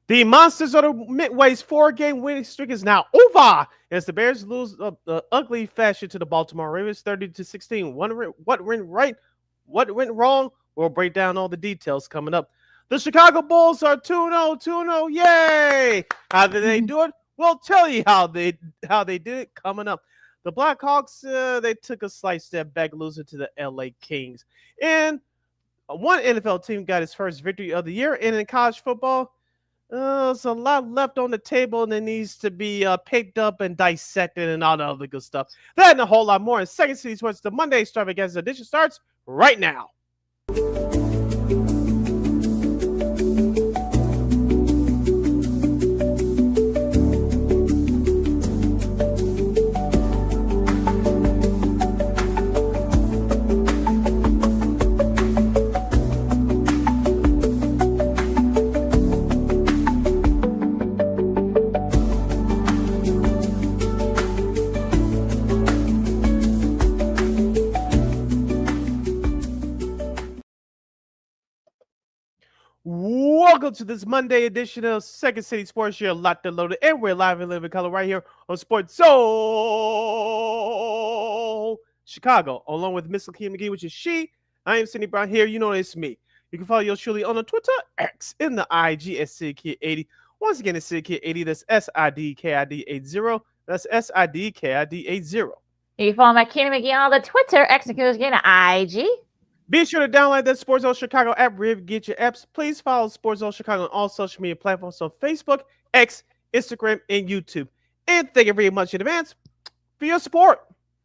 The Monsters of the Midway's 4-game winning streak is now over as the Bears lose the ugly fashion to the Baltimore Ravens 30-16. What went right? What went wrong? We'll break down all the details coming up. The Chicago Bulls are 2-0, 2-0. Yay! How did they do it? We'll tell you how they did it coming up. The Blackhawks, they took a slight step back, losing to the LA Kings. And one NFL team got its first victory of the year. And in college football, there's a lot left on the table and it needs to be picked up and dissected and all the other good stuff. That and a whole lot more in Second City Sports. The Monday Extravaganza edition starts right now. Welcome to this Monday edition of Second City Sports. You're locked and loaded, and we're live and live in color right here on Sports Soul Chicago, along with Miss LaKeena McGee, which is she. I am Sidney Brown here. You know it's me. You can follow yours truly on the Twitter, X, in the IG at SidKid80. Once again, it's SidKid80. That's SIDKID80. That's SIDKID80. You can follow McGee McGee on the Twitter, X, and IG. Be sure to download that Sports Zone Chicago app wherever you get your apps. Please follow Sports Zone Chicago on all social media platforms on Facebook, X, Instagram, and YouTube. And thank you very much in advance for your support.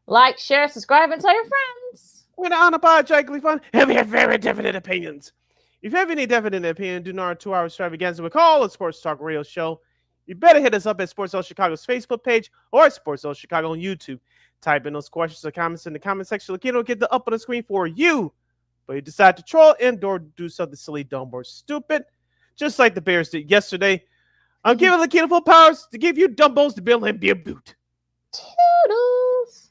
Like, share, subscribe, and tell your friends. We're unapologetically fun, and we have very definite opinions. If you have any definite opinion, do not 2 hour extravaganza we call a Sports Talk Radio Show. You better hit us up at Sports Zone Chicago's Facebook page or at Sports Zone Chicago on YouTube. Type in those questions or comments in the comment section. LaKeena will get the up on the screen for you. But you decide to troll and or do something silly, dumb, or stupid, just like the Bears did yesterday. I'm giving LaKeena full powers to give you dumbos to build and be a boot. Toodles.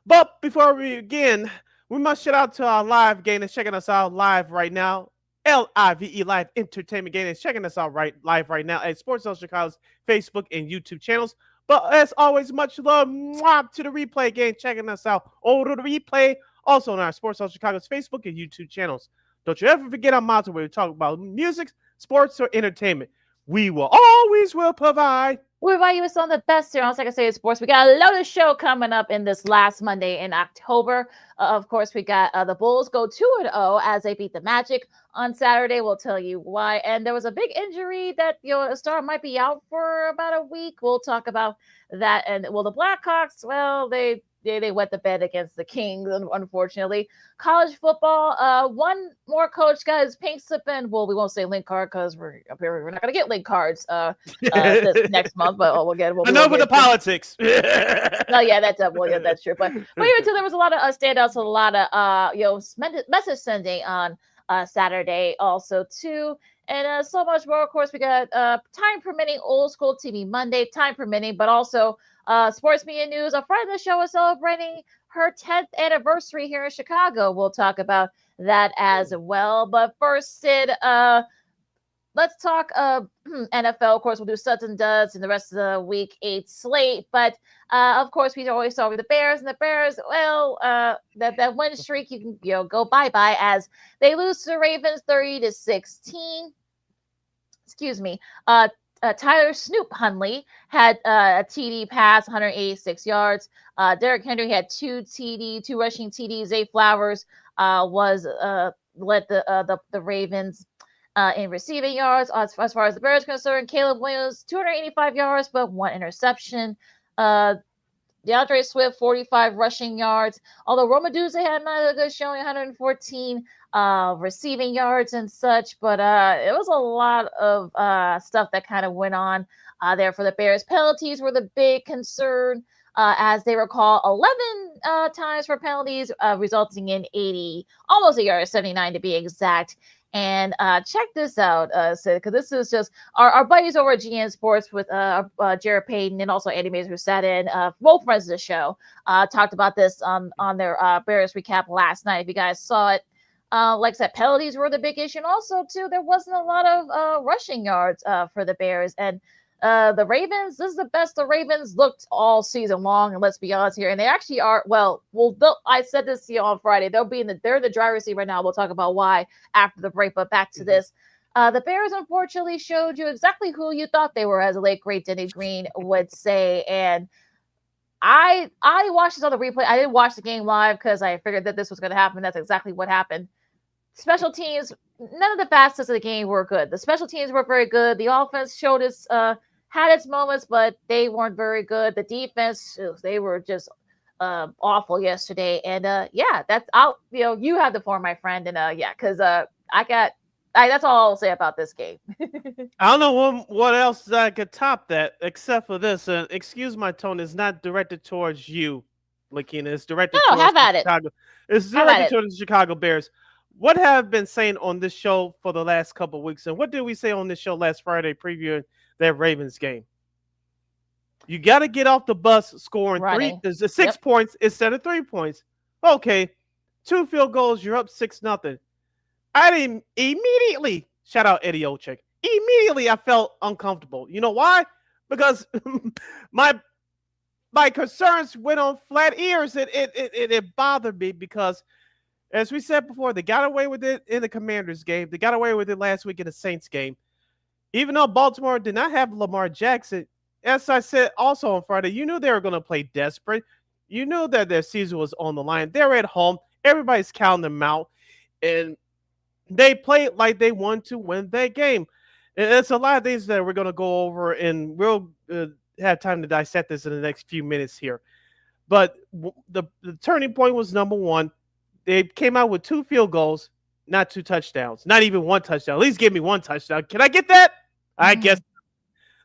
But before we begin, we must shout out to our live game that's checking us out live right now. LIVE Live Entertainment Game is checking us out live right now at Sports Zone Chicago's Facebook and YouTube channels. But as always, much love to the replay game checking us out over the replay. Also on our Sports Zone Chicago's Facebook and YouTube channels. Don't you ever forget our motto where we talk about music, sports, or entertainment. We will always provide. We'll provide you with some of the best here on Second City Sports. We got a loaded show coming up in this last Monday in October. Of course, we got the Bulls go 2-0 as they beat the Magic on Saturday. We'll tell you why. And there was a big injury that a star might be out for about a week. We'll talk about that. And the Blackhawks, well, they wet the bed against the Kings, unfortunately. College football, one more coach got his pink slip in. Well, we won't say link card because we're not going to get link cards this next month, but we'll get it. Enough with the politics. No, yeah, that's true. But even too, there was a lot of standouts, a lot of message sending on Saturday also too. And so much more. Of course, we got time permitting, old school TV Monday, time permitting, but also sports media news. A friend of the show is celebrating her 10th anniversary here in Chicago. We'll talk about that as well. But first, Sid, let's talk NFL. Of course, we'll do studs and duds in the rest of the week 8 slate. But of course, we always start with the Bears. And the Bears, well, that win streak, you can go bye-bye as they lose to the Ravens 30-16. Excuse me. Tyler Snoop Hunley had a TD pass, 186 yards. Derrick Henry had two rushing TDs. Zay Flowers led the Ravens in receiving yards. As far as the Bears are concerned, Caleb Williams, 285 yards, but 1 interception. DeAndre Swift, 45 rushing yards. Although Romaduze had another good showing, 114 receiving yards and such. But it was a lot of stuff that kind of went on there for the Bears. Penalties were the big concern as they were called 11 times for penalties, resulting in 80, almost a yard, 79 to be exact. And check this out, Sid, because this is just our buddies over at GN Sports with Jared Payton and also Andy Mazer, who sat in, both friends of the show, talked about this on their Bears recap last night. If you guys saw it, Like I said, penalties were the big issue. And also, too, there wasn't a lot of rushing yards for the Bears. And the Ravens, this is the best the Ravens looked all season long. And let's be honest here. And they actually are, I said this to you on Friday. They're the driver's seat right now. We'll talk about why after the break. But back to this. The Bears unfortunately showed you exactly who you thought they were, as the late great Denny Green would say. And I watched this on the replay. I didn't watch the game live because I figured that this was going to happen. That's exactly what happened. Special teams, none of the facets of the game were good. The special teams were very good. The offense had its moments, but they weren't very good. The defense, they were just awful yesterday. And you have the floor, my friend. And because that's all I'll say about this game. I don't know what else I could top that except for this. Excuse my tone, is not directed towards you, LaKeena. It's directed towards have at Chicago. It's directed towards the Chicago Bears. What have I been saying on this show for the last couple of weeks, and what did we say on this show last Friday previewing that Ravens game? You got to get off the bus scoring 6 points instead of 3 points. Okay, 2 field goals, you're up 6-0. I didn't immediately shout out Eddie Olczyk. Immediately, I felt uncomfortable. You know why? Because my concerns went on flat ears. It bothered me because, as we said before, they got away with it in the Commanders game. They got away with it last week in the Saints game. Even though Baltimore did not have Lamar Jackson, as I said also on Friday, you knew they were going to play desperate. You knew that their season was on the line. They're at home. Everybody's counting them out. And they played like they wanted to win that game. And it's a lot of things that we're going to go over, and we'll have time to dissect this in the next few minutes here. But the turning point was number one. They came out with 2 field goals, not 2 touchdowns, not even 1 touchdown. At least give me 1 touchdown. Can I get that? I guess.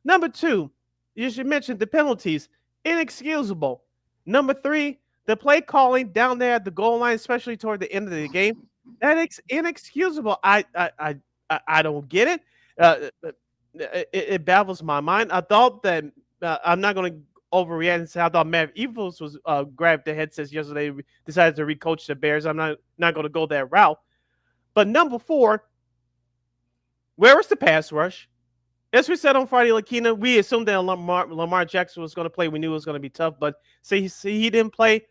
Number 2, you should mention the penalties. Inexcusable. Number 3, the play calling down there at the goal line, especially toward the end of the game. That is inexcusable. I don't get it. It baffles my mind. I thought that I'm not going to overreact and say I thought Matt Evills was grabbed the headsets yesterday, decided to recoach the Bears. I'm not going to go that route. But number 4, where was the pass rush? As we said on Friday, LaKeena, we assumed that Lamar Jackson was going to play. We knew it was going to be tough, but see, he didn't play.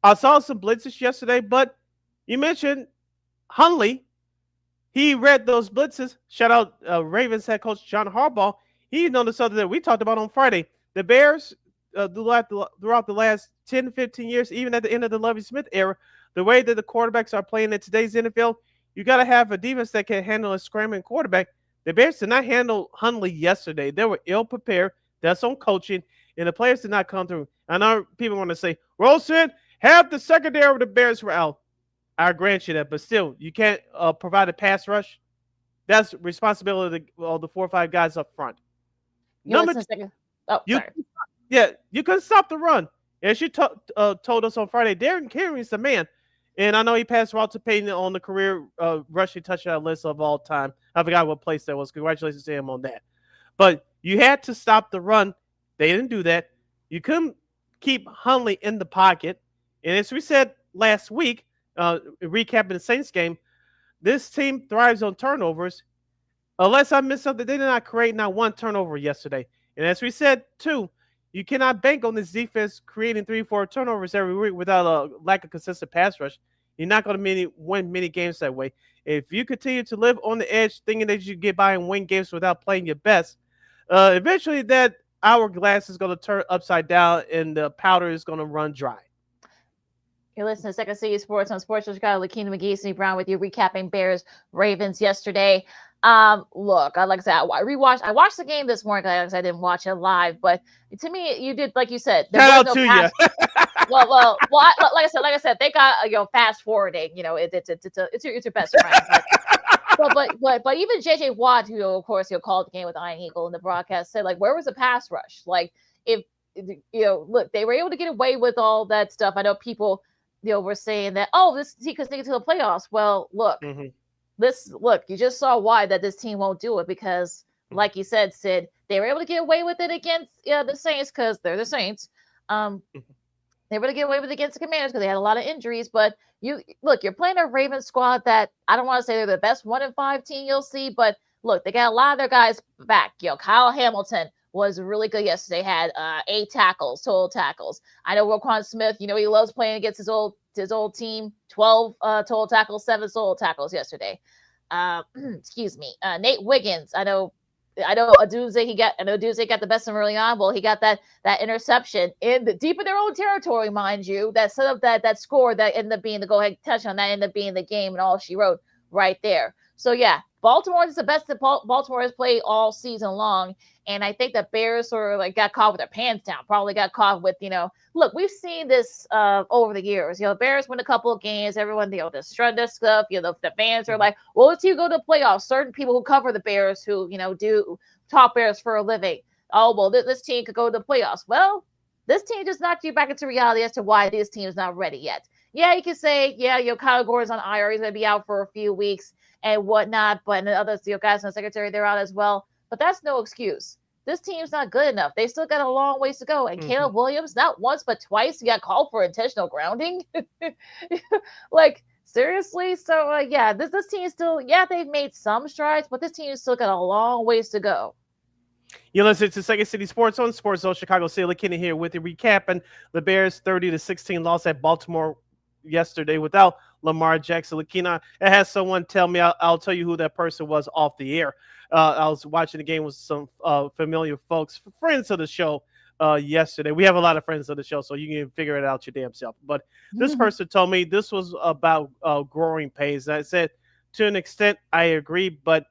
I saw some blitzes yesterday, but you mentioned Hundley. He read those blitzes. Shout out Ravens head coach John Harbaugh. He noticed something that we talked about on Friday. The Bears, throughout the last 10, 15 years, even at the end of the Lovie Smith era, the way that the quarterbacks are playing in today's NFL, you got to have a defense that can handle a scrambling quarterback. The Bears did not handle Hundley yesterday. They were ill-prepared. That's on coaching, and the players did not come through. I know people want to say, Wilson, half the secondary of the Bears were out. I grant you that, but still, you can't provide a pass rush. That's responsibility of the 4 or 5 guys up front. Number 2, you couldn't stop the run. As you told us on Friday, Derrick Henry is the man. And I know he passed Walter Payton on the career rushing touchdown list of all time. I forgot what place that was. Congratulations to him on that. But you had to stop the run. They didn't do that. You couldn't keep Hundley in the pocket. And as we said last week, recapping the Saints game, this team thrives on turnovers. Unless I missed something, they did not create not 1 turnover yesterday. And as we said, too, you cannot bank on this defense creating 3-4 turnovers every week without a lack of consistent pass rush. You're not going to win many games that way. If you continue to live on the edge thinking that you get by and win games without playing your best, eventually that hourglass is going to turn upside down and the powder is going to run dry. You're listening to Second City Sports on Sports Chicago. LaKeena, McGee, Sidney Brown with you, recapping Bears Ravens yesterday. Look, like I said, I watched the game this morning because I didn't watch it live, but to me, you did, like you said, there was no pass. well, like I said, they got fast forwarding. It's your best friend. But even JJ Watt, who of course called the game with Iron Eagle in the broadcast, said where was the pass rush? If look, they were able to get away with all that stuff. I know people were saying that this team could sneak to the playoffs. Well, look. Mm-hmm. You just saw why that this team won't do it because, like you said, Sid, they were able to get away with it against the Saints because they're the Saints. They were able to get away with it against the Commanders because they had a lot of injuries, but you look, you're playing a Ravens squad that I don't want to say they're the best 1-5 team you'll see, but look, they got a lot of their guys back. Kyle Hamilton was really good yesterday. Had 8 tackles, total tackles. I know Roquan Smith. He loves playing against his old team. 12 total tackles, 7 total tackles yesterday. Excuse me. Nate Wiggins. I know Aduze got the best of him early on. Well, he got that interception deep in their own territory, mind you, that set up that score that ended up being the go-ahead touchdown, that ended up being the game and all she wrote right there. So yeah, Baltimore is the best that Baltimore has played all season long. And I think the Bears sort of got caught with their pants down. Probably got caught with, look, we've seen this over the years. The Bears win a couple of games. Everyone, the strut this stuff. The fans are like, well, let's see you go to the playoffs. Certain people who cover the Bears who, do talk Bears for a living. Oh, well, this team could go to the playoffs. Well, this team just knocked you back into reality as to why this team is not ready yet. Yeah, you can say, Kyle Gordon's on IR. He's going to be out for a few weeks and whatnot. But and the others, guys in the secretary, they're out as well. But that's no excuse. This team's not good enough. They still got a long ways to go. And Caleb Williams, not once but twice, he got called for intentional grounding. Seriously? So, this team is still, they've made some strides, but this team has still got a long ways to go. You listen to Second City Sports on Sports Zone Chicago City. LaKeena here with you, recapping the Bears' 30-16 loss at Baltimore yesterday without Lamar Jackson. LaKeena, I had someone tell me, I'll tell you who that person was off the air. I was watching the game with some familiar folks, friends of the show yesterday. We have a lot of friends of the show, so you can figure it out your damn self. But this person told me this was about growing pains. And I said, to an extent, I agree, but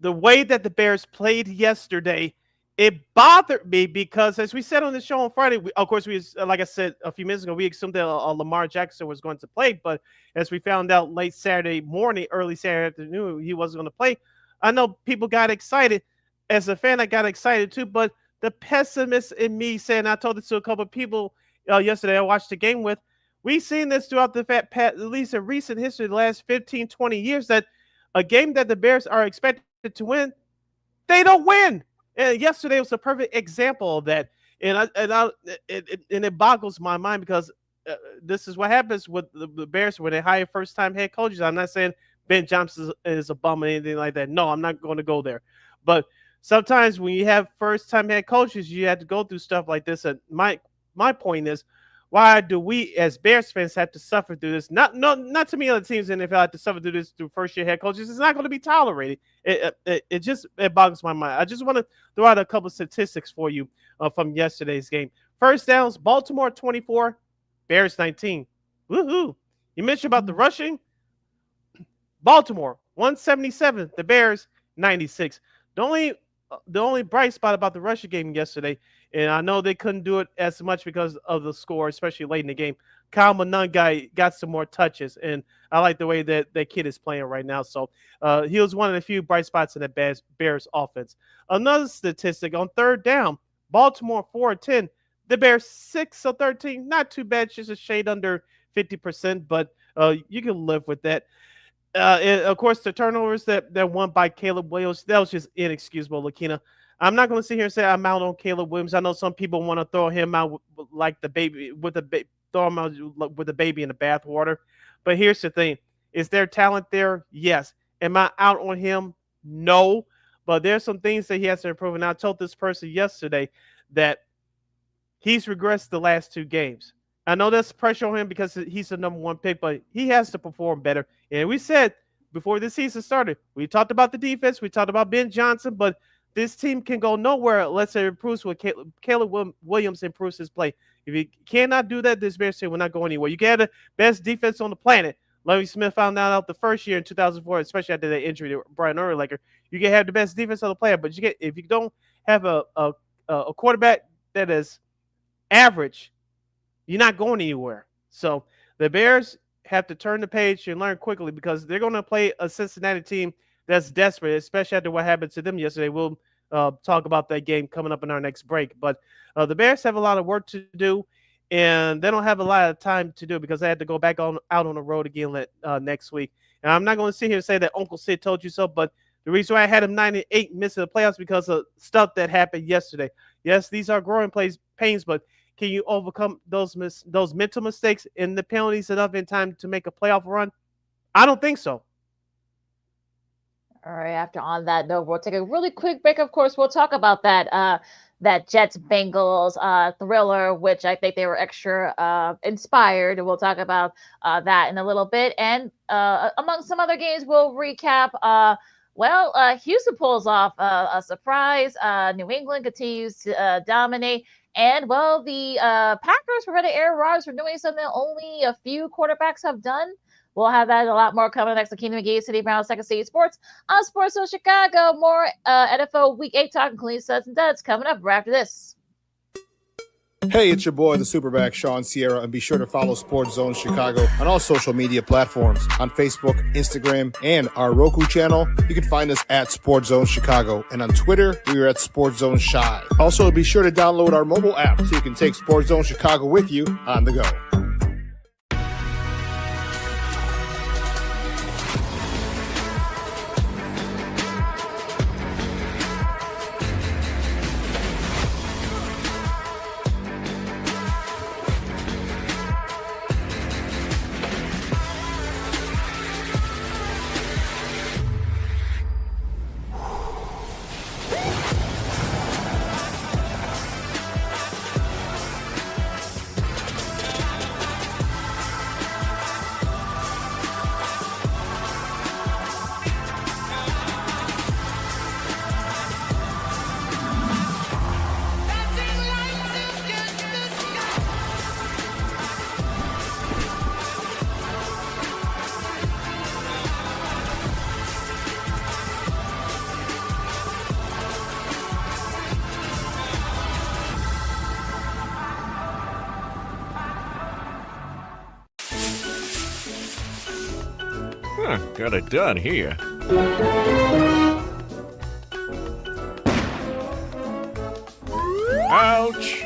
the way that the Bears played yesterday, it bothered me because, as we said on the show on Friday, of course, like I said a few minutes ago, we assumed that Lamar Jackson was going to play. But as we found out late Saturday morning, early Saturday afternoon, he wasn't going to play. I know people got excited. As a fan, I got excited too. But the pessimist in me saying, I told this to a couple of people yesterday I watched the game with, we've seen this throughout the at least in recent history, the last 15, 20 years, that a game that the Bears are expected to win, they don't win. And yesterday was a perfect example of that. And it boggles my mind because this is what happens with the Bears when they hire first-time head coaches. I'm not saying Ben Johnson is a bum or anything like that. No, I'm not going to go there. But sometimes when you have first-time head coaches, you have to go through stuff like this. And my point is, why do we as Bears fans have to suffer through this? Not to me, other teams in the NFL have to suffer through this through first-year head coaches. It's not going to be tolerated. It boggles my mind. I just want to throw out a couple of statistics for you from yesterday's game. First downs, Baltimore 24, Bears 19. Woohoo! You mentioned about the rushing. Baltimore 177, the Bears 96. The only bright spot about the rushing game yesterday, and I know they couldn't do it as much because of the score, especially late in the game. Kyle Monangai got some more touches, and I like the way that kid is playing right now. So he was one of the few bright spots in the Bears offense. Another statistic, on third down, Baltimore 4-10, the Bears 6-13. Not too bad, just a shade under 50%, but you can live with that. Of course, the turnovers that won by Caleb Williams, that was just inexcusable, LaKeena. I'm not going to sit here and say I'm out on Caleb Williams. I know some people want to throw him out like the baby throw him out with the baby in the bathwater. But here's the thing: is there talent there? Yes. Am I out on him? No. But there's some things that he has to improve. And I told this person yesterday that he's regressed the last 2 games. I know there's pressure on him because he's the number 1 pick, but he has to perform better. And we said before the season started, we talked about the defense, we talked about Ben Johnson, but this team can go nowhere unless it improves with Caleb Williams improves his play. If he cannot do that, this Bears team will not go anywhere. You can have the best defense on the planet. Lovie Smith found that out the first year in 2004, especially after that injury to Brian Urlacher. You can have the best defense on the planet, but if you don't have a quarterback that is average, you're not going anywhere. So the Bears have to turn the page and learn quickly because they're going to play a Cincinnati team that's desperate, especially after what happened to them yesterday. We'll talk about that game coming up in our next break. But the Bears have a lot of work to do, and they don't have a lot of time to do it because they had to go back out on the road again next week. And I'm not going to sit here and say that Uncle Sid told you so, but the reason why I had him 9-8 missing the playoffs because of stuff that happened yesterday. Yes, these are growing pains, but Can you overcome those mental mistakes and the penalties enough in time to make a playoff run? I don't think so. All right. After on that note, we'll take a really quick break. Of course, we'll talk about that Jets Bengals thriller, which I think they were extra inspired. We'll talk about that in a little bit, and among some other games, we'll recap. Houston pulls off a surprise. New England continues to dominate. And, the Packers prevented Aaron Rodgers from doing something only a few quarterbacks have done. We'll have that and a lot more coming next to LaKeena, McGee, City Brown, Second City Sports on Sports Zone Chicago. More NFL Week 8 talk, including studs and duds, coming up right after this. Hey, it's your boy, the Superback, Sean Sierra, and be sure to follow Sports Zone Chicago on all social media platforms, on Facebook, Instagram, and our Roku channel. You can find us at Sports Zone Chicago, and on Twitter, we are at Sports Zone Shy. Also, be sure to download our mobile app so you can take Sports Zone Chicago with you on the go. Got it done here. Ouch!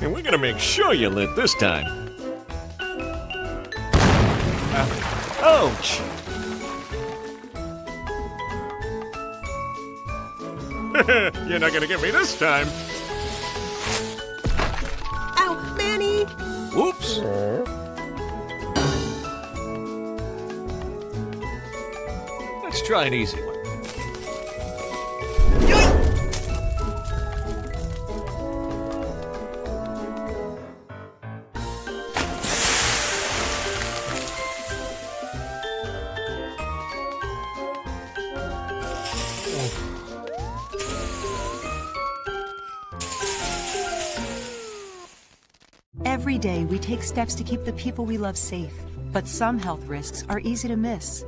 And we're gonna make sure you lit this time. Ouch! You're not gonna get me this time. Ow, Manny! Whoops! Let's try an easy one. Every day, we take steps to keep the people we love safe, but some health risks are easy to miss.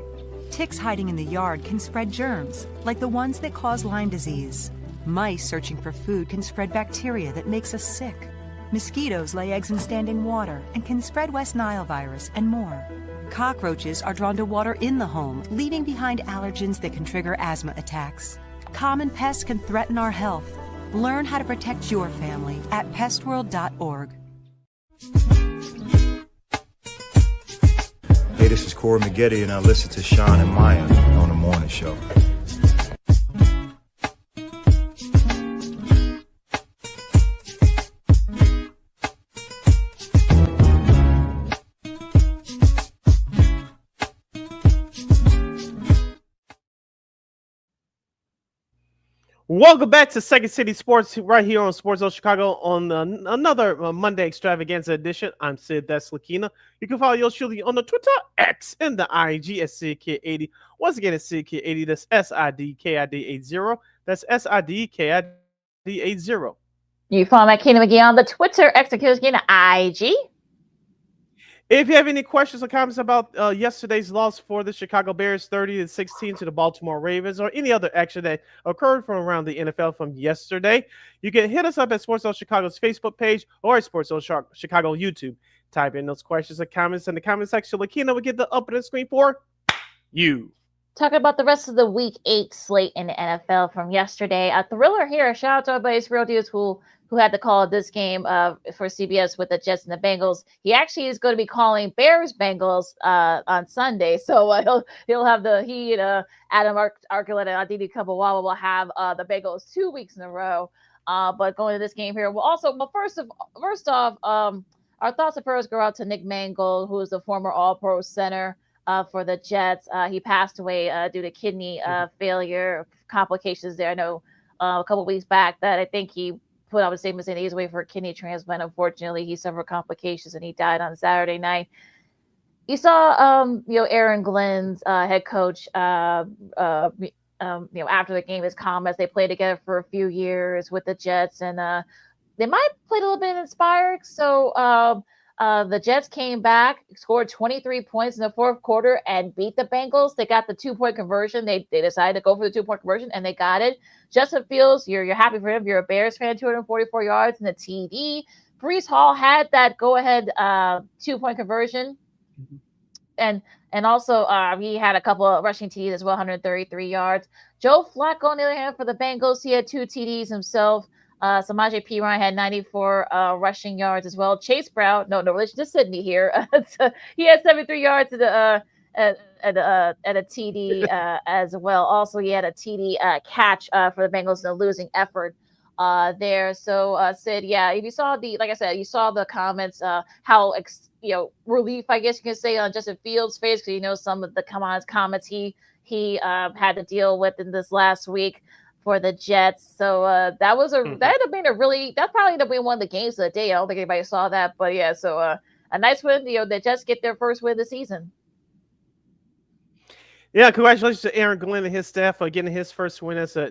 Ticks hiding in the yard can spread germs, like the ones that cause Lyme disease. Mice searching for food can spread bacteria that makes us sick. Mosquitoes lay eggs in standing water and can spread West Nile virus and more. Cockroaches are drawn to water in the home, leaving behind allergens that can trigger asthma attacks. Common pests can threaten our health. Learn how to protect your family at pestworld.org. Hey, this is Corey McGetty, and I listen to Sean and Maya on the morning show. Welcome back to Second City Sports right here on Sports Zone Chicago on another Monday Extravaganza edition. I'm Sid, that's LaKeena. You can follow yours truly on the Twitter, X, and the IG at SidKid80. Once again, it's SidKid80. That's SIDKID80. That's SIDKID80. You follow LaKeena McGee on the Twitter, X, and IG. If you have any questions or comments about yesterday's loss for the Chicago Bears 30-16 to the Baltimore Ravens, or any other action that occurred from around the NFL from yesterday, you can hit us up at Sports Zone Chicago's Facebook page or at Sports Zone Chicago on YouTube. Type in those questions and comments in the comment section. LaKeena will get the up on the screen for you. Talking about the rest of the Week 8 slate in the NFL from yesterday. A thriller here. Shout out to everybody's real dudes who had to call this game for CBS with the Jets and the Bengals. He actually is going to be calling Bears-Bengals on Sunday. So he'll have Adam Archuleta and Aditi Kabawala will have the Bengals 2 weeks in a row. But going to this game here, first off, our thoughts and prayers go out to Nick Mangold, who is the former All-Pro center for the Jets. He passed away due to kidney failure complications there. I know a couple of weeks back that I think he put out a statement saying he's waiting for a kidney transplant. Unfortunately, he suffered complications and he died on Saturday night. You saw, Aaron Glenn's head coach, after the game, his comments. They played together for a few years with the Jets, and they might play a little bit inspired. So the Jets came back, scored 23 points in the fourth quarter, and beat the Bengals. They got the 2-point conversion. They decided to go for the 2-point conversion, and they got it. Justin Fields, you're happy for him. You're a Bears fan, 244 yards and a TD. Breece Hall had that go-ahead 2-point conversion. And also he had a couple of rushing TDs as well, 133 yards. Joe Flacco, on the other hand, for the Bengals, he had 2 TDs himself. Samaje Perine had 94 rushing yards as well. Chase Brown, no relation to Sidney here. He had 73 yards at a TD as well. Also, he had a TD catch for the Bengals in a losing effort there. So Sid, if you saw like I said, you saw the comments, how relief, I guess you can say, on Justin Fields' face, because some of the comments he had to deal with in this last week for the Jets. So that ended up being that probably ended up being one of the games of the day. I don't think anybody saw that, but yeah. So a nice win. The Jets get their first win of the season. Yeah, congratulations to Aaron Glenn and his staff for getting his first win as a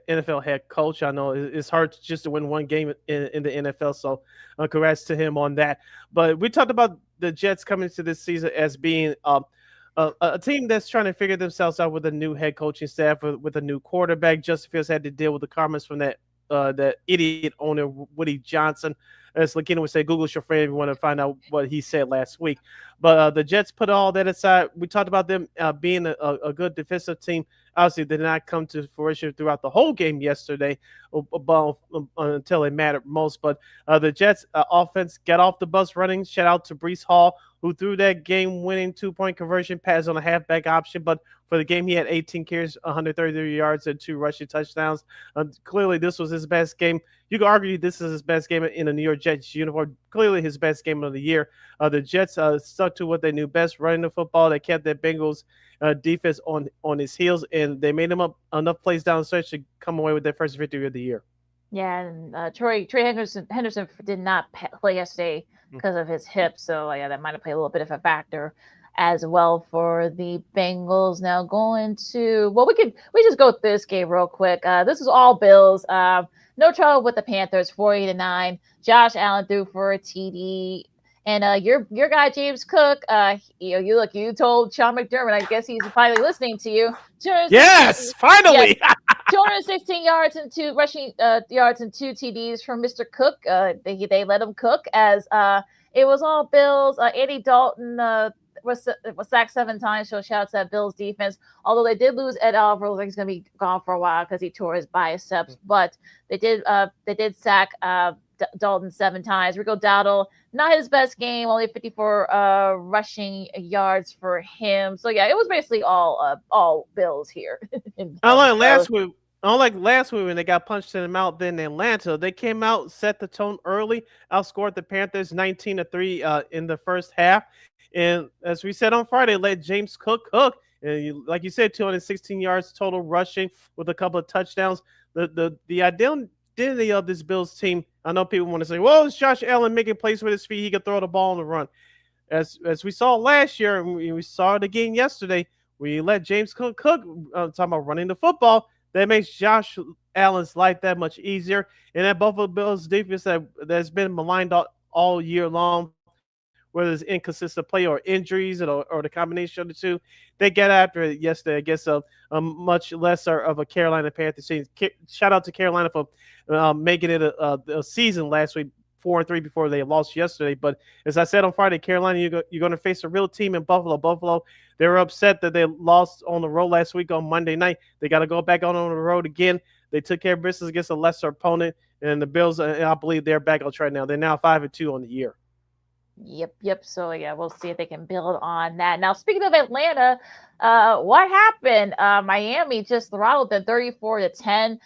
NFL head coach. I know it's hard just to win one game in the NFL, so congrats to him on that. But we talked about the Jets coming into this season as being a team that's trying to figure themselves out with a new head coaching staff, with a new quarterback. Justin Fields had to deal with the comments from that idiot owner, Woody Johnson. As LaKeena would say, Google's your friend if you want to find out what he said last week. But the Jets put all that aside. We talked about them being a good defensive team. Obviously, they did not come to fruition throughout the whole game yesterday until it mattered most. But the Jets offense got off the bus running. Shout out to Breece Hall, who threw that game-winning 2-point conversion pass on a halfback option. But for the game, he had 18 carries, 133 yards, and 2 rushing touchdowns. Clearly, this was his best game. You could argue this is his best game in a New York Jets uniform. Clearly, his best game of the year. The Jets stuck to what they knew best, running the football. They kept their Bengals defense on his heels, and they made him up enough plays down the stretch to come away with their first victory of the year. Yeah, and Trey Henderson did not play yesterday because of his hip, so that might have played a little bit of a factor as well for the Bengals. Now going to we just go through this game real quick. This is all Bills. No trouble with the Panthers, 40-9. Josh Allen threw for a TD. And your guy James Cook, you told Sean McDermott, I guess he's finally listening to you. Yes, finally. 216 yards and 2 rushing yards and 2 TDs from Mr. Cook. They let him cook as it was all Bills. Andy Dalton was sacked 7 times, so shout out to that Bills defense. Although they did lose Ed Oliver, looks like he's going to be gone for a while because he tore his biceps. But they did sack Dalton 7 times. Rico Dowdle, not his best game, only 54 rushing yards for him. So yeah, it was basically all Bills here. Unlike last week when they got punched in the mouth in Atlanta, they came out, set the tone early, outscored the Panthers 19-3 in the first half. And as we said on Friday, let James Cook cook. And like you said, 216 yards total rushing with a couple of touchdowns. The identity of this Bills team, I know people want to say, well, it's Josh Allen making plays with his feet. He could throw the ball on the run. As we saw last year, and we saw it again yesterday, we let James Cook talking about running the football. That makes Josh Allen's life that much easier. And that Buffalo Bills defense that's been maligned all year long, whether it's inconsistent play or injuries or the combination of the two, they get after it yesterday against a much lesser of a Carolina Panthers team. Shout out to Carolina for making it a season last week, 4-3 before they lost yesterday. But as I said on Friday, Carolina, you're going to face a real team in Buffalo. Buffalo, they were upset that they lost on the road last week on Monday night. They got to go back on the road again. They took care of business against a lesser opponent, and the Bills, I believe they're back on track now. They're now 5-2 on the year. Yep. So yeah, we'll see if they can build on that. Now, speaking of Atlanta, what happened? Miami just throttled them 34-10.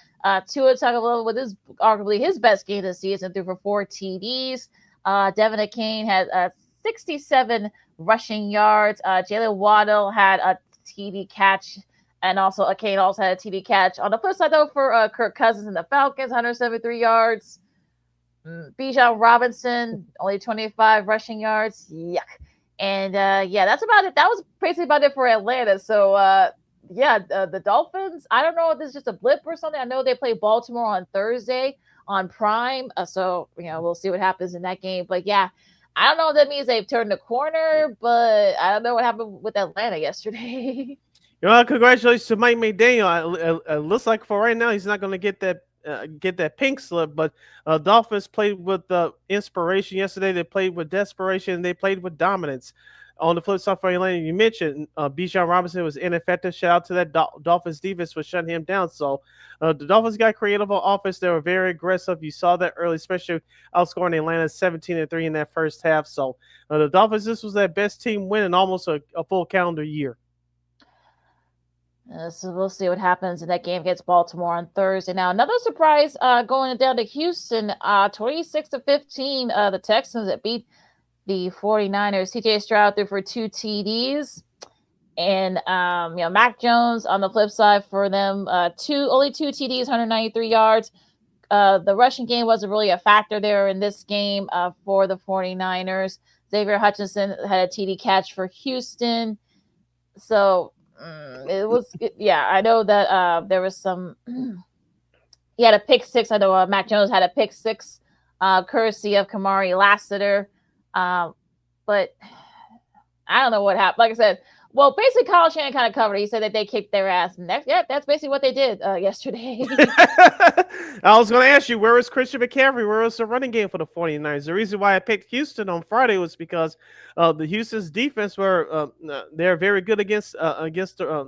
Tua Tagovailoa with his arguably his best game this season, threw for 4 TDs. Devin Akane had 67 rushing yards. Jalen Waddle had a TD catch, and also Akane also had a TD catch. On the flip side, though, for Kirk Cousins and the Falcons, 173 yards. Bijan Robinson, only 25 rushing yards. Yuck. And that's about it. That was basically about it for Atlanta. So, the Dolphins, I don't know if this is just a blip or something. I know they play Baltimore on Thursday on Prime. So, we'll see what happens in that game. But, yeah, I don't know if that means they've turned the corner, but I don't know what happened with Atlanta yesterday. Congratulations to Mike McDaniel. It looks like for right now he's not going to get that pink slip, but Dolphins played with inspiration yesterday. They played with desperation. They played with dominance. On the flip side for Atlanta, you mentioned Bijan Robinson was ineffective. Shout out to that Dolphins defense for shutting him down. So the Dolphins got creative on offense. They were very aggressive. You saw that early, especially outscoring Atlanta 17-3 in that first half. So the Dolphins, this was their best team win in almost a full calendar year. So we'll see what happens in that game against Baltimore on Thursday. Now, another surprise going down to Houston, 26-15. The Texans that beat the 49ers. CJ Stroud threw for 2 TDs. And, Mac Jones on the flip side for them, only 2 TDs, 193 yards. The rushing game wasn't really a factor there in this game for the 49ers. Xavier Hutchinson had a TD catch for Houston. So I know that there was some. He had a pick six. I know Mac Jones had a pick six, courtesy of Kamari Lassiter. But I don't know what happened. Like I said, well, basically, Kyle Shanahan kind of covered it. He said that they kicked their ass. And that's basically what they did yesterday. I was going to ask you, where was Christian McCaffrey? Where was the running game for the 49ers? The reason why I picked Houston on Friday was because the Houston's defense they're very good against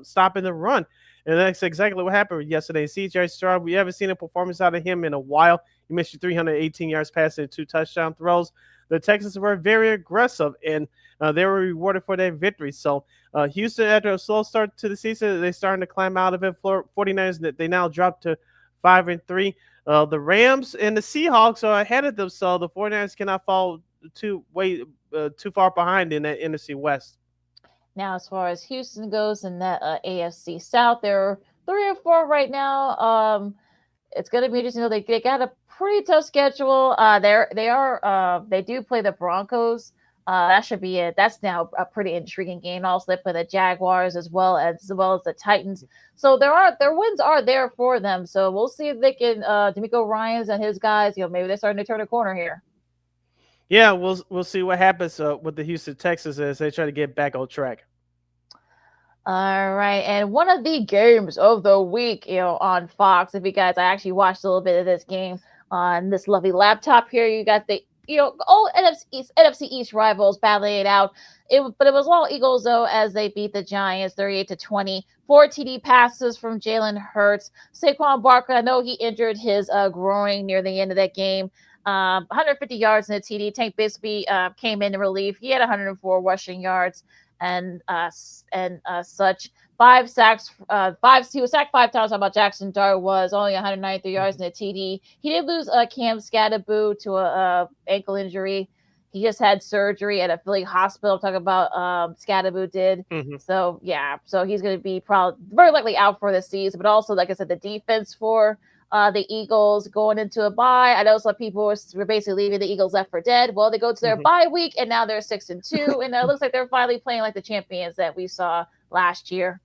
stopping the run. And that's exactly what happened yesterday. CJ Stroud, we haven't seen a performance out of him in a while. He missed 318 yards passing and 2 touchdown throws. The Texans were very aggressive, and they were rewarded for their victory. So Houston, after a slow start to the season, they're starting to climb out of it. 49ers, they now dropped to 5-3. The Rams and the Seahawks are ahead of them, so the 49ers cannot fall too far behind in that NFC West. Now, as far as Houston goes in that AFC South, they're 3-4 right now. It's going to be interesting. They got a pretty tough schedule. They do play the Broncos. That should be it. That's now a pretty intriguing game. Also, they play the Jaguars as well as the Titans. So their wins are there for them. So we'll see if they can. D'Amico Ryans and his guys, maybe they're starting to turn a corner here. Yeah, we'll see what happens with the Houston Texans as they try to get back on track. All right, and one of the games of the week, on Fox. If you guys, I actually watched a little bit of this game on this lovely laptop here. You got the all NFC East rivals battling it out. But it was all Eagles though, as they beat the Giants 38-20. 4 TD passes from Jalen Hurts. Saquon Barkley, I know he injured his groin near the end of that game. 150 yards in the TD. Tank Bigsby came in relief. He had 104 rushing yards and such. 5 sacks. He was sacked 5 times. How about Jackson Dart was only 193 yards in the TD. He did lose Cam Skattebo to a ankle injury. He just had surgery at a Philly hospital. Talking about Skattebo did. Mm-hmm. So he's going to be probably very likely out for the season. But also, like I said, the defense for the Eagles going into a bye. I know some people were basically leaving the Eagles left for dead. Well, they go to their bye week, and now they're 6-2, and it looks like they're finally playing like the champions that we saw last year.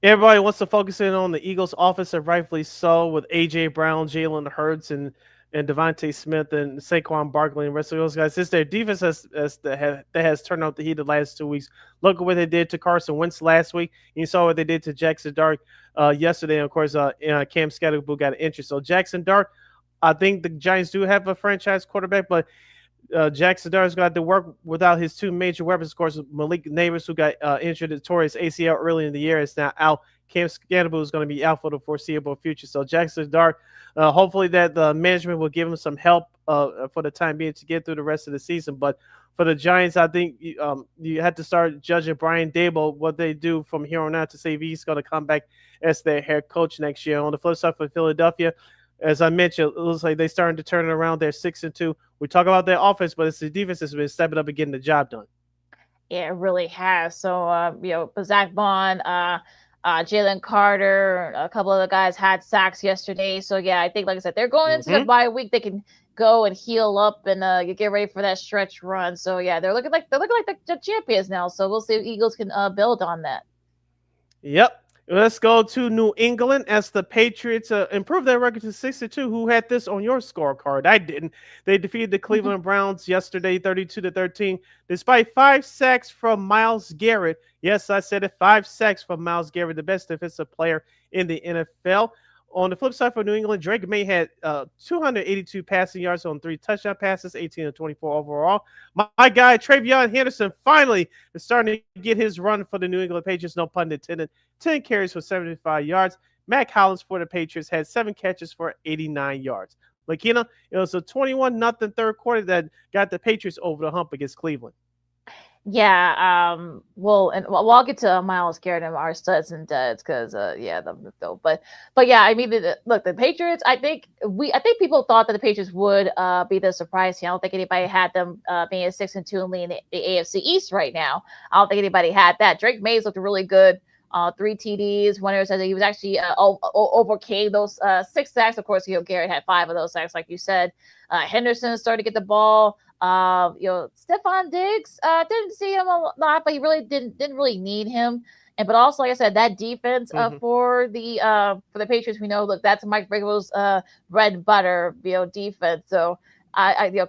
Everybody wants to focus in on the Eagles' offense, and rightfully so, with A.J. Brown, Jalen Hurts, and Devontae Smith and Saquon Barkley and the rest of those guys. Since their defense has turned out the heat the last 2 weeks. Look at what they did to Carson Wentz last week. And you saw what they did to Jackson Dart yesterday. And of course, Cam Skattebo got injured. So Jackson Dart, I think the Giants do have a franchise quarterback, but Jackson Dart's got to work without his 2 major weapons. Of course, Malik Neighbors, who got injured and tore his ACL early in the year, is now out. Cam Scannable is going to be out for the foreseeable future. So Jackson Dart, hopefully that the management will give him some help for the time being to get through the rest of the season. But for the Giants, I think you had to start judging Brian Dable what they do from here on out to see if he's going to come back as their head coach next year. On the flip side for Philadelphia, as I mentioned, it looks like they're starting to turn it around. They're 6-2. We talk about their offense, but it's the defense that's been stepping up and getting the job done. Yeah, it really has. So, Zach Bond, Jalen Carter, a couple of the guys had sacks yesterday. So, yeah, I think, like I said, they're going into the bye week. They can go and heal up and get ready for that stretch run. So, yeah, they're looking like the champions now. So we'll see if Eagles can build on that. Yep. Let's go to New England as the Patriots improve their record to 6-2. Who had this on your scorecard? I didn't. They defeated the Cleveland Browns yesterday, 32-13, despite 5 sacks from Myles Garrett. Yes, I said it. 5 sacks from Myles Garrett, the best defensive player in the NFL. On the flip side for New England, Drake May had 282 passing yards on 3 touchdown passes, 18-24 overall. My guy, Travion Henderson, finally is starting to get his run for the New England Patriots, no pun intended. 10 carries for 75 yards. Mac Hollins for the Patriots had 7 catches for 89 yards. LaKeena, it was a 21-0 third quarter that got the Patriots over the hump against Cleveland. Yeah, I'll get to Myles Garrett and our studs and duds because but yeah, I mean, look, the Patriots. I think people thought that the Patriots would be the surprise team. I don't think anybody had them being a 6-2 and leading the AFC East right now. I don't think anybody had that. Drake Mays looked really good. 3 TDs. One said that he was actually overcame those 6 sacks. Of course, Garrett had 5 of those sacks, like you said. Henderson started to get the ball. Stephon Diggs, didn't see him a lot, but he really didn't really need him. But also, like I said, that defense for the Patriots, we know, look, that's Mike Vrabel's bread and butter, defense. So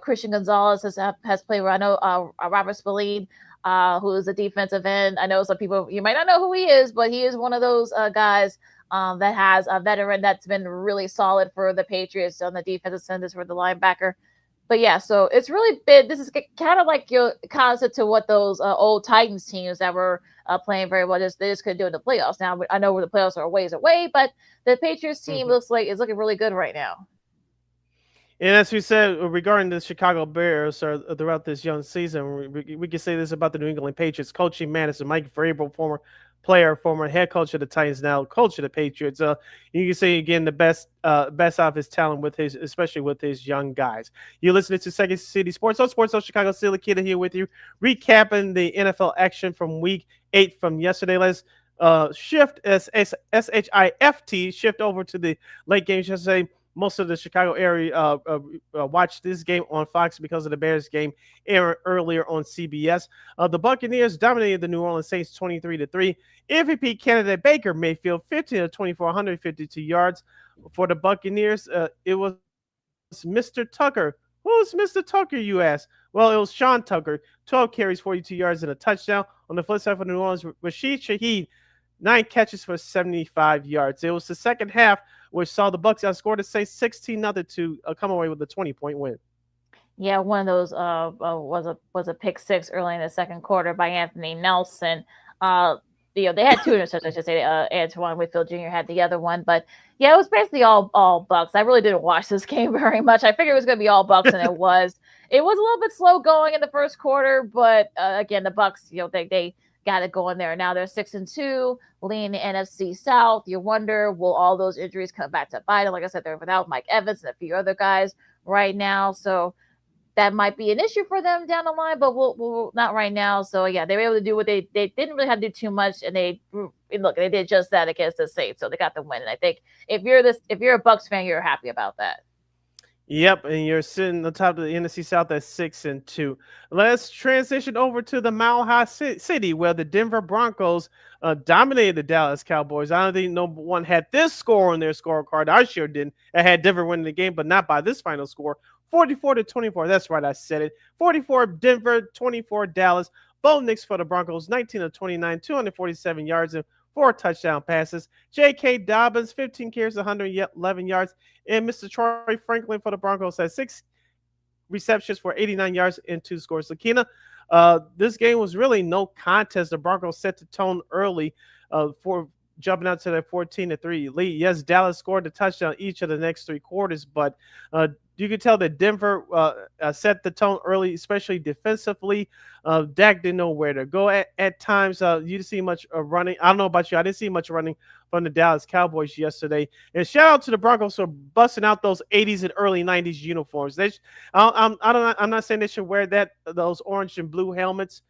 Christian Gonzalez has played. I know Robert Spillane, who is a defensive end. I know some people, you might not know who he is, but he is one of those guys that has a veteran that's been really solid for the Patriots on the defensive end for the linebacker. But yeah, so it's really been, this is kind of like your concept to what those old Titans teams that were playing very well, they just couldn't do in the playoffs. Now, I know where the playoffs are a ways away, but the Patriots team looks like it's looking really good right now. And as we said regarding the Chicago Bears throughout this young season, we can say this about the New England Patriots. Coaching manager Mike Vrabel, former player, former head coach of the Titans, now coach of the Patriots. You can say again the best out of his talent especially with his young guys. You're listening to Second City Sports on Sports on Chicago. LaKeena here with you, recapping the NFL action from Week 8 from yesterday. Let's shift shift over to the late games yesterday. Most of the Chicago area watched this game on Fox because of the Bears game airing earlier on CBS. The Buccaneers dominated the New Orleans Saints 23-3. MVP candidate Baker Mayfield 15-24, 152 yards for the Buccaneers. It was Mr. Tucker. Who's Mr. Tucker, you ask? Well, it was Sean Tucker, 12 carries, 42 yards, and a touchdown. On the flip side for New Orleans, Rashid Shaheed, 9 catches for 75 yards. It was the second half which saw the Bucs outscore the Saints 16-0 to come away with a 20-point win. Yeah, one of those was a pick 6 early in the second quarter by Anthony Nelson. They had 2 interceptions, I should say. Antoine Whitfield Jr. had the other one, but yeah, it was basically all Bucs. I really didn't watch this game very much. I figured it was going to be all Bucs, and it was. It was a little bit slow going in the first quarter, but again, the Bucs, they got it going there. Now they're 6-2, leading the NFC South. You wonder, will all those injuries come back to bite them? Like I said, they're without Mike Evans and a few other guys right now, so that might be an issue for them down the line, but we'll not right now. So yeah, they were able to do what they didn't really have to do too much, and they did just that against the Saints, so they got the win. And I think if you're a Bucs fan, you're happy about that. Yep, and you're sitting on top of the NFC South at 6-2. Let's transition over to the Mile High City, where the Denver Broncos dominated the Dallas Cowboys. I don't think no one had this score on their scorecard. I sure didn't. I had Denver winning the game, but not by this final score. 44-24. That's right, I said it. 44 Denver, 24 Dallas. Bo Nix for the Broncos, 19-29, 247 yards and 4 touchdown passes. J.K. Dobbins, 15 carries, 111 yards. And Mr. Troy Franklin for the Broncos had 6 receptions for 89 yards and 2 scores. LaKeena, this game was really no contest. The Broncos set the tone early for jumping out to that 14-3 lead. Yes, Dallas scored a touchdown each of the next 3 quarters, but you could tell that Denver set the tone early, especially defensively. Dak didn't know where to go at times. You didn't see much running. I don't know about you. I didn't see much running from the Dallas Cowboys yesterday. And shout out to the Broncos for busting out those 80s and early 90s uniforms. I'm not saying they should wear those orange and blue helmets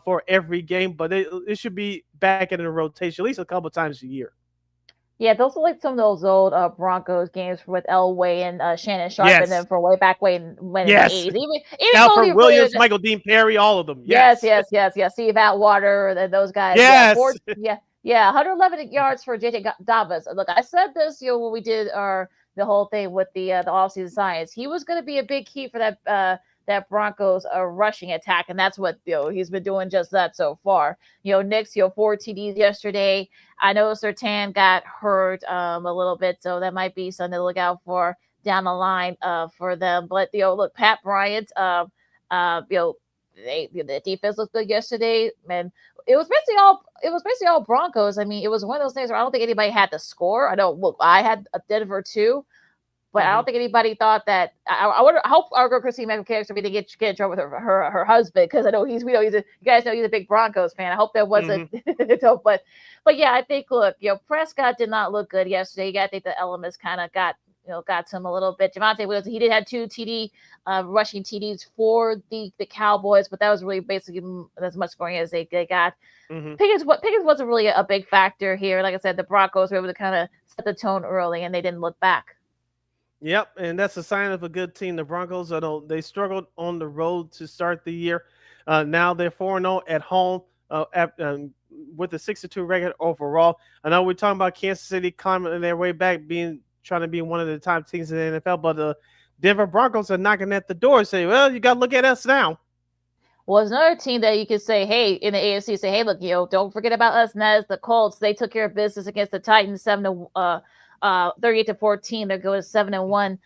for every game, but it should be back in the rotation at least a couple times a year. Yeah, those are like some of those old Broncos games with Elway and Shannon Sharp, Yes. and then for way back when in Yes. the 80s. Even Alfred Cody Williams, Williams, Michael Dean Perry, all of them. yes, Yes. Steve Atwater, and those guys. Yes. Yeah, 111 yards for JJ Davis. Look, I said this, when we did the whole thing with the offseason science. He was going to be a big key for that Broncos rushing attack, and that's what he's been doing just that so far. Knicks 4 TDs yesterday. I know Surtain got hurt a little bit, so that might be something to look out for down the line for them. But look, Pat Bryant, the defense looked good yesterday, man. It was basically all Broncos. I mean, it was one of those things where I don't think anybody had to score. I had a Denver too. But I don't think anybody thought that. I hope our girl Christine McGee to get in trouble with her husband, because I know you guys know he's a big Broncos fan. I hope that wasn't. But yeah, I think Prescott did not look good yesterday. I think the elements kind of got to him a little bit. Javonte Williams, he did have 2 rushing TDs for the Cowboys, but that was really basically as much scoring as they got. Pickens wasn't really a big factor here. Like I said, the Broncos were able to kind of set the tone early, and they didn't look back. Yep, and that's a sign of a good team. The Broncos, they struggled on the road to start the year. Now they're 4-0 at home with a 6-2 record overall. I know we're talking about Kansas City climbing their way back, trying to be one of the top teams in the NFL, but the Denver Broncos are knocking at the door and say, well, you got to look at us now. Well, it's another team that you could say, hey, in the AFC, say, hey, look, don't forget about us. And that is the Colts. They took care of business against the Titans 38-14. They're going 7-1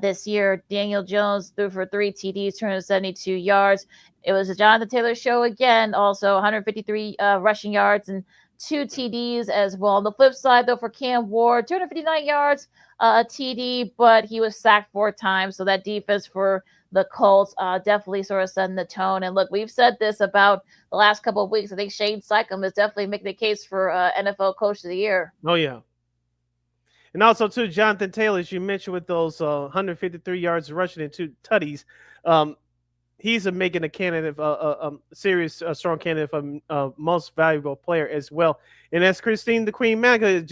this year. Daniel Jones threw for 3 TDs, 272 yards. It was a Jonathan Taylor show again. Also 153 rushing yards and 2 TDs as well. On the flip side, though, for Cam Ward, 259 yards, TD, but he was sacked 4 times. So that defense for the Colts definitely sort of setting the tone. And look, we've said this about the last couple of weeks. I think Shane Sycam is definitely making the case for NFL Coach of the Year. Oh, yeah. And also, too, Jonathan Taylor, as you mentioned, with those 153 yards rushing and 2 tutties, he's making a candidate, serious, strong candidate for most valuable player as well. And as Christine the Queen Maga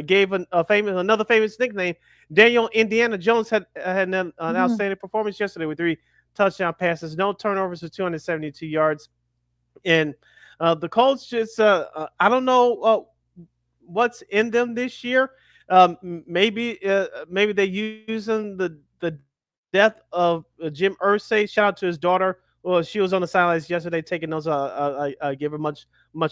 gave another famous nickname, Daniel Indiana Jones had an outstanding performance yesterday with 3 touchdown passes, no turnovers for 272 yards. And the Colts just, I don't know what's in them this year. Maybe they using the death of Jim Irsay. Shout out to his daughter. Well, she was on the sidelines yesterday taking those. I give her much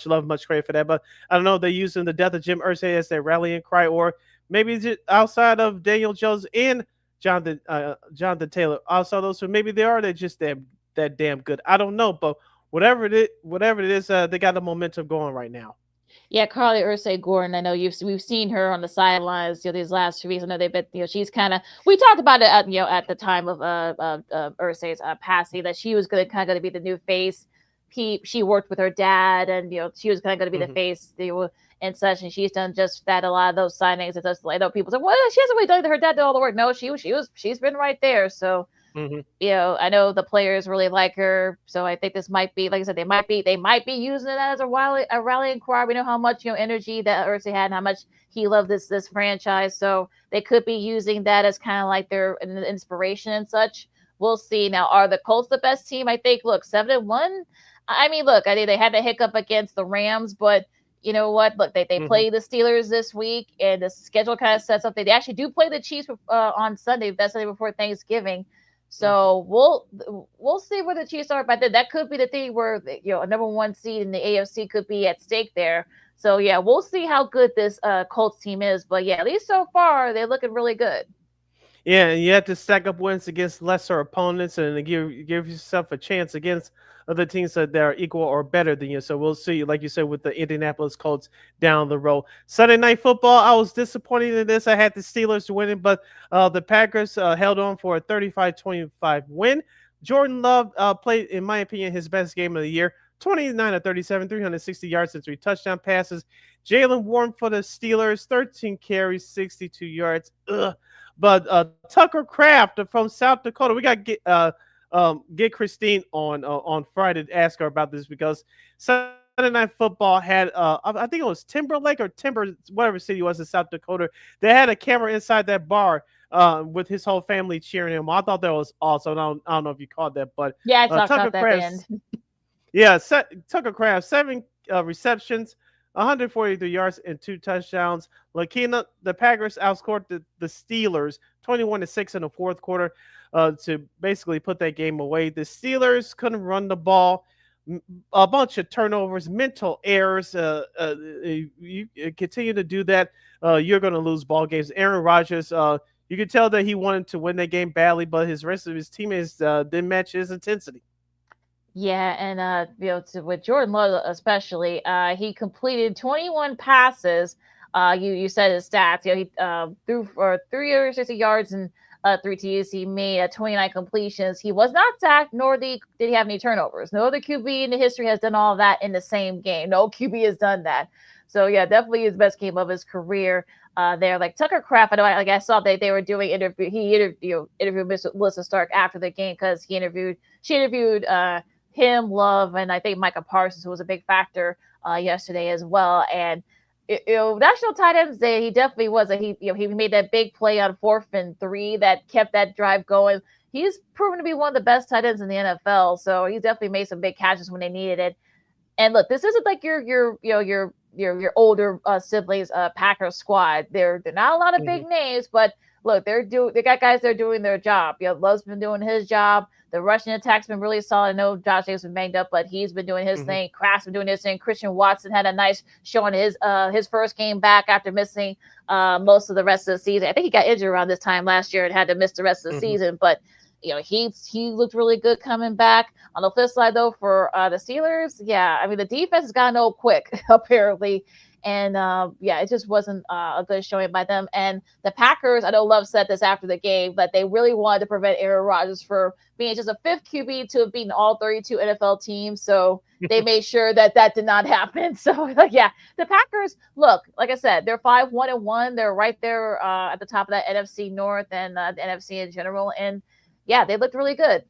love, much credit for that. But I don't know if they're using the death of Jim Irsay as their rallying cry, or maybe it's outside of Daniel Jones and Jonathan Taylor. Also, those who maybe they're just that damn good. I don't know, but whatever it is, they got the momentum going right now. Yeah, Carly Ursay Gordon. I know we've seen her on the sidelines, these last 2 weeks. I know they've been, she's kind of. We talked about it, at the time of Ursay's passing, that she was going to be the new face. She worked with her dad, and she was kind of going to be the face, and such. And she's done just that. A lot of those signings, and I know people say, well, she hasn't really done. Her dad did all the work. No, she's been right there. So. I know the players really like her, so I think this might be, like I said, they might be using it as a rallying cry. We know how much energy that Ursay had and how much he loved this franchise, so they could be using that as kind of like their inspiration and such. We'll see. Now, are the Colts the best team? I think. Look, 7-1. I mean, look, I think they had the hiccup against the Rams, but you know what? Look, they play the Steelers this week, and the schedule kind of sets up. They actually do play the Chiefs on Sunday. That's Sunday before Thanksgiving. So we'll see where the Chiefs are, but that could be the thing where a number 1 seed in the AFC could be at stake there. So yeah, we'll see how good this Colts team is. But yeah, at least so far they're looking really good. Yeah, and you have to stack up wins against lesser opponents and give yourself a chance against other teams that are equal or better than you. So we'll see, like you said, with the Indianapolis Colts down the road. Sunday Night Football, I was disappointed in this. I had the Steelers winning, but the Packers held on for a 35-25 win. Jordan Love played, in my opinion, his best game of the year. 29 of 37, 360 yards and 3 touchdown passes. Jalen Warren for the Steelers, 13 carries, 62 yards. Ugh. But Tucker Kraft from South Dakota, we got to get Christine on Friday to ask her about this, because Sunday Night Football had I think it was Timberlake or whatever city it was in South Dakota. They had a camera inside that bar with his whole family cheering him. I thought that was awesome. I don't know if you caught that, but Yeah, I talked Tucker about that at the end. yeah, Tucker Kraft, 7 receptions, 143 yards and 2 touchdowns. LaKeena, the Packers outscored the Steelers 21-6 in the fourth quarter to basically put that game away. The Steelers couldn't run the ball. A bunch of turnovers, mental errors. You continue to do that, you're going to lose ball games. Aaron Rodgers, you could tell that he wanted to win that game badly, but his rest of his teammates didn't match his intensity. Yeah, and with Jordan Love especially, he completed 21 passes. You said his stats. He threw for 360 yards and 3 TDs. He made 29 completions. He was not sacked, nor did he have any turnovers. No other QB in the history has done all that in the same game. No QB has done that. So yeah, definitely his best game of his career. There, like Tucker Kraft, I saw that they were doing interview. He interviewed Melissa Stark after the game, because she interviewed him, Love, and I think Micah Parsons, who was a big factor yesterday as well. And National Tight Ends Day, he definitely was. He made that big play on 4th and 3 that kept that drive going. He's proven to be one of the best tight ends in the NFL. So he definitely made some big catches when they needed it. And look, this isn't like your older siblings Packers squad. They're not a lot of big names, but look, they got guys that are doing their job. Love's been doing his job. The rushing attack's been really solid. I know Josh Jacobs been banged up, but he's been doing his thing. Kraft's been doing his thing. Christian Watson had a nice showing his first game back after missing most of the rest of the season. I think he got injured around this time last year and had to miss the rest of the season. But he looked really good coming back. On the flip side, though, for the Steelers, yeah, I mean the defense has gotten old quick apparently. And it just wasn't a good showing by them. And the Packers, I know Love said this after the game, but they really wanted to prevent Aaron Rodgers from being just a 5th QB to have beaten all 32 NFL teams. So they made sure that did not happen. So, the Packers, look, like I said, they're 5-1-1. They're right there at the top of that NFC North and the NFC in general. And, yeah, they looked really good.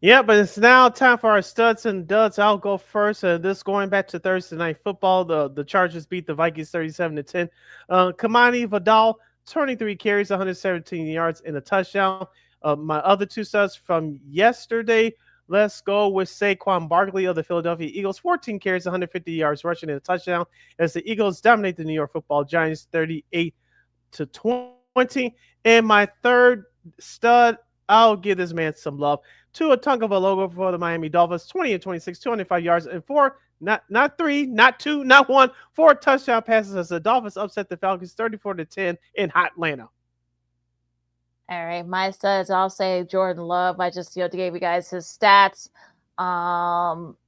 Yeah, but it's now time for our studs and duds. I'll go first. This going back to Thursday Night Football. The Chargers beat the Vikings 37-10. Kamani Vidal, 23 carries, 117 yards, and a touchdown. My other 2 studs from yesterday, let's go with Saquon Barkley of the Philadelphia Eagles. 14 carries, 150 yards, rushing, and a touchdown as the Eagles dominate the New York Football Giants 38-20. And my third stud, I'll give this man some love. Tua Tagovailoa for the Miami Dolphins, 20 and 26, 205 yards, and 4, not 3, not 2, not 1, 4 touchdown passes as the Dolphins upset the Falcons 34-10 in Atlanta. All right, my studs, I'll say Jordan Love. I just gave you guys his stats.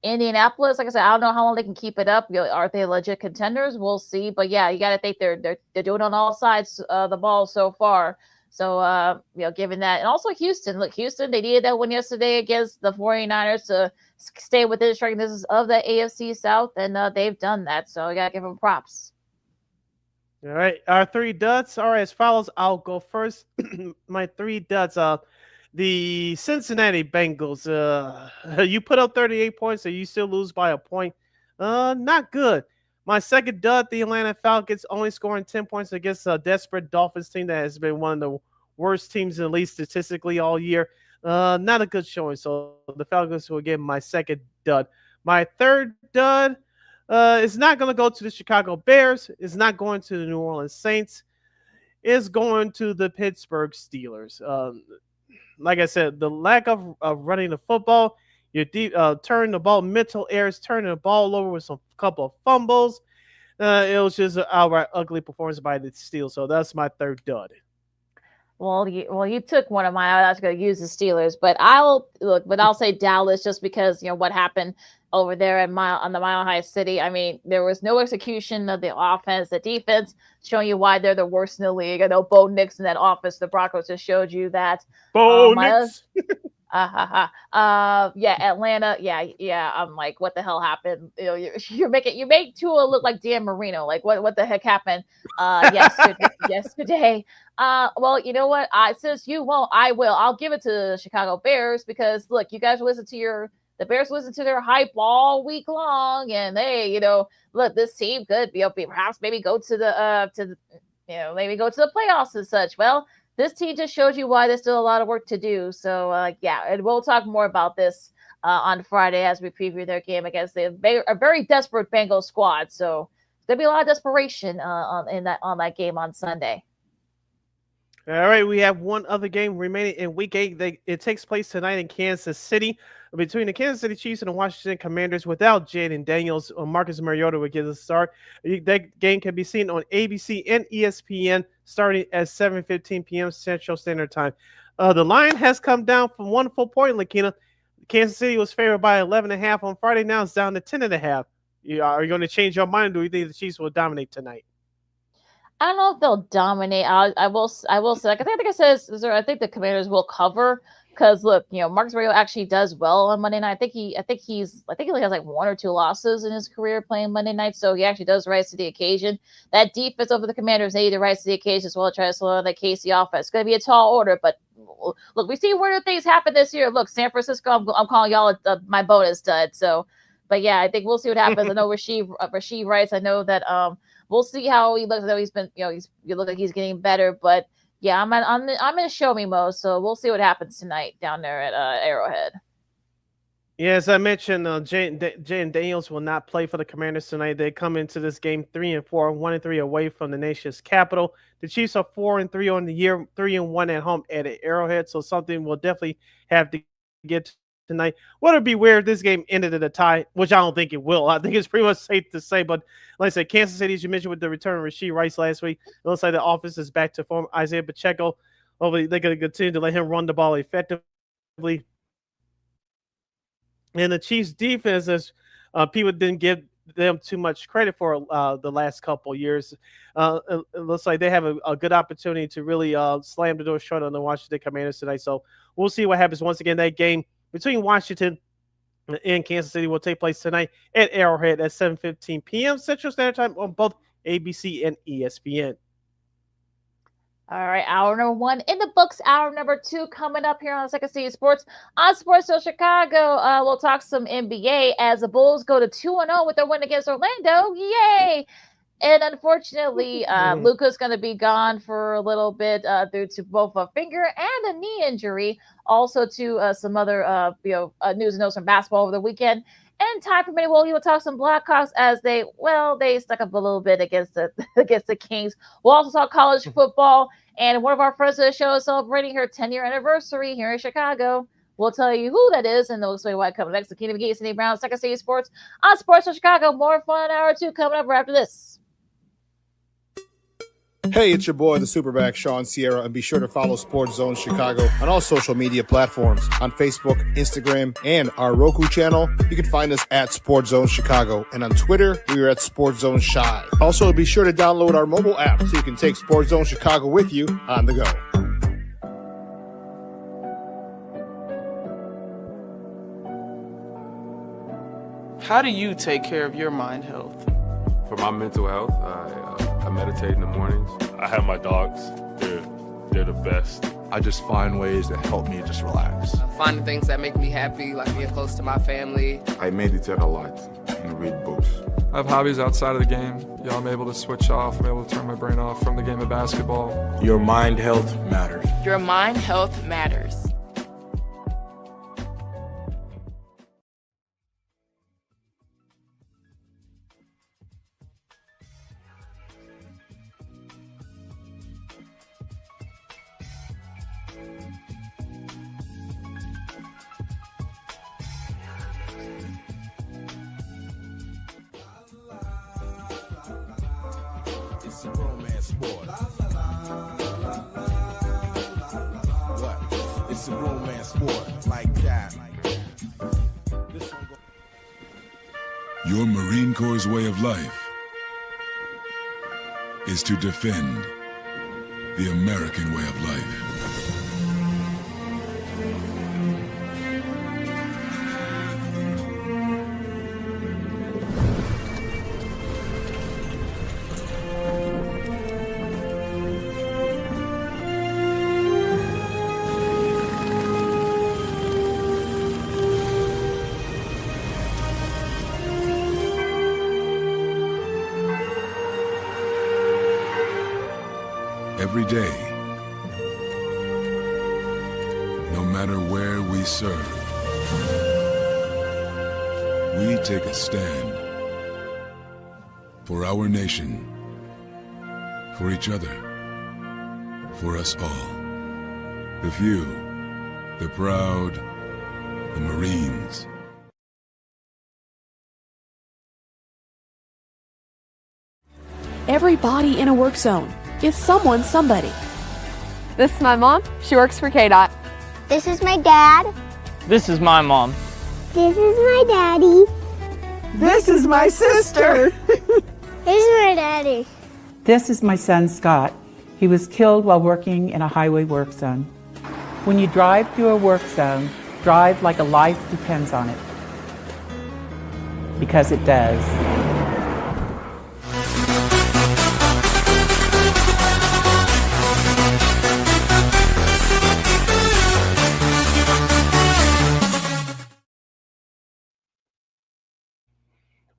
Indianapolis, like I said, I don't know how long they can keep it up. Are they legit contenders? We'll see. But yeah, you got to think they're doing on all sides the ball so far. So, given that. And also Houston. Look, Houston, they needed that win yesterday against the 49ers to stay within striking distance of the AFC South, and they've done that. So, you got to give them props. All right, our 3 duds are as follows. I'll go first. My 3 duds. The Cincinnati Bengals. You put up 38 points, so you still lose by a point. Not good. My second dud, the Atlanta Falcons, only scoring 10 points against a desperate Dolphins team that has been one of the worst teams in the league statistically all year. Not a good showing. So the Falcons will get my second dud. My third dud is not going to go to the Chicago Bears. It's not going to the New Orleans Saints. It's going to the Pittsburgh Steelers. Like I said, the lack of running the football, turning the ball, mental errors, turning the ball over with some couple of fumbles. It was just an outright ugly performance by the Steelers. So that's my third dud. you took one of mine. I was going to use the Steelers, but I'll say Dallas just because what happened over there on the Mile High City. I mean, there was no execution of the offense, the defense, showing you why they're the worst in the league. I know Bo Nix in that office, the Broncos just showed you that. Bo Nix. Yeah, Atlanta. Yeah. I'm like, what the hell happened? You make Tua look like Dan Marino. Like, what the heck happened? Yesterday. Well, you know what? Since you won't, I will. I'll give it to the Chicago Bears because look, you guys the Bears listen to their hype all week long, and hey, look, this team could perhaps maybe go to the maybe go to the playoffs and such. Well, this team just showed you why there's still a lot of work to do. So, and we'll talk more about this on Friday as we preview their game against a very desperate Bengals squad. So there'll be a lot of desperation on that game on Sunday. All right, we have one other game remaining in Week 8. It takes place tonight in Kansas City between the Kansas City Chiefs and the Washington Commanders. Without Jaden Daniels, Marcus Mariota will get a start. That game can be seen on ABC and ESPN starting at 7:15 p.m. Central Standard Time. The line has come down from 1 full point, LaKeena. Kansas City was favored by 11.5 on Friday. Now it's down to 10.5. Are you going to change your mind, or do you think the Chiefs will dominate tonight? I don't know if they'll dominate. I will say, I think the Commanders will cover because look, Marcus Mariota actually does well on Monday night. I think he only has like 1 or 2 losses in his career playing Monday night, so he actually does rise to the occasion. That defense over the Commanders, they need to rise to the occasion as well to try to slow down the KC offense. It's going to be a tall order, but look, we see weirder things happen this year. Look, San Francisco, I'm calling y'all my bonus stud. So, but yeah, I think we'll see what happens. I know Rasheed Rice. I know that we'll see how he looks. I know he's been, you look like he's getting better, but yeah, I'm in a show me mode, so we'll see what happens tonight down there at Arrowhead. Yeah, as I mentioned, Jaden Daniels will not play for the Commanders tonight. They come into this game 3-4, 1-3 away from the nation's capital. The Chiefs are 4-3 on the year, 3-1 at home at Arrowhead. So something we'll definitely have to get to tonight. Would it be weird if this game ended in a tie, which I don't think it will. I think it's pretty much safe to say. But like I said, Kansas City, as you mentioned, with the return of Rasheed Rice last week, it looks like the offense is back to form. Isaiah Pacheco, hopefully they're going to continue to let him run the ball effectively. And the Chiefs' defense, as people didn't give them too much credit for the last couple of years, it looks like they have a good opportunity to really slam the door shut on the Washington Commanders tonight. So we'll see what happens. Once again, that game between Washington and Kansas City will take place tonight at Arrowhead at 7:15 p.m. Central Standard Time on both ABC and ESPN. All right, hour number 1 in the books. Hour number 2 coming up here on Second City Sports on Sports Show Chicago. We'll talk some NBA as the Bulls go to 2-0 with their win against Orlando. Yay! And unfortunately, Luka's going to be gone for a little bit due to both a finger and a knee injury. Also to some other news and notes from basketball over the weekend. And time permitting, he will talk some Blackhawks as they stuck up a little bit against the Kings. We'll also talk college football, and one of our friends of the show is celebrating her 10-year anniversary here in Chicago. We'll tell you who that is, and they'll explain why coming next. LaKeena, McGee, Sidney Brown, Second City Sports on Sports of Chicago. More fun hour 2 coming up right after this. Hey, it's your boy, the Superback, Sean Sierra, and be sure to follow Sports Zone Chicago on all social media platforms on Facebook, Instagram, and our Roku channel. You can find us at Sports Zone Chicago, and on Twitter, we are at Sports Zone Shy. Also, be sure to download our mobile app so you can take Sports Zone Chicago with you on the go. How do you take care of your mind health? For my mental health, I meditate in the mornings. I have my dogs. They're the best. I just find ways that help me just relax. Finding things that make me happy, like being close to my family. I meditate a lot and read books. I have hobbies outside of the game. I'm able to switch off. I'm able to turn my brain off from the game of basketball. Your mind health matters. Your mind health matters. like that. Your Marine Corps' way of life is to defend the American way of life. Every day, no matter where we serve, we take a stand for our nation, for each other, for us all. The few, the proud, the Marines. Everybody in a work zone is someone somebody. This is my mom. She works for KDOT. This is my dad. This is my mom. This is my daddy. This is my sister. This is my daddy. This is my son, Scott. He was killed while working in a highway work zone. When you drive through a work zone, drive like a life depends on it. Because it does.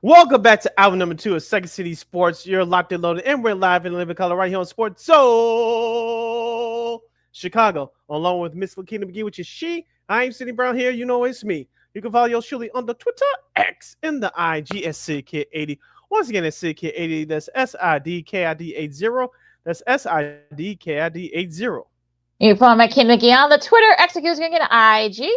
Welcome back to hour number 2 of Second City Sports. You're locked and loaded, and we're live in living color right here on Sports Soul Chicago, along with Miss LaKeena McGee, which is she. I'm Sidney Brown here. You know it's me. You can follow yours truly on the Twitter, X, and the IG at SidKid80. Once again, it's SidKid80. That's SIDKID80. That's SIDKID80. You can follow my Kid McGee on the Twitter, X, and IG.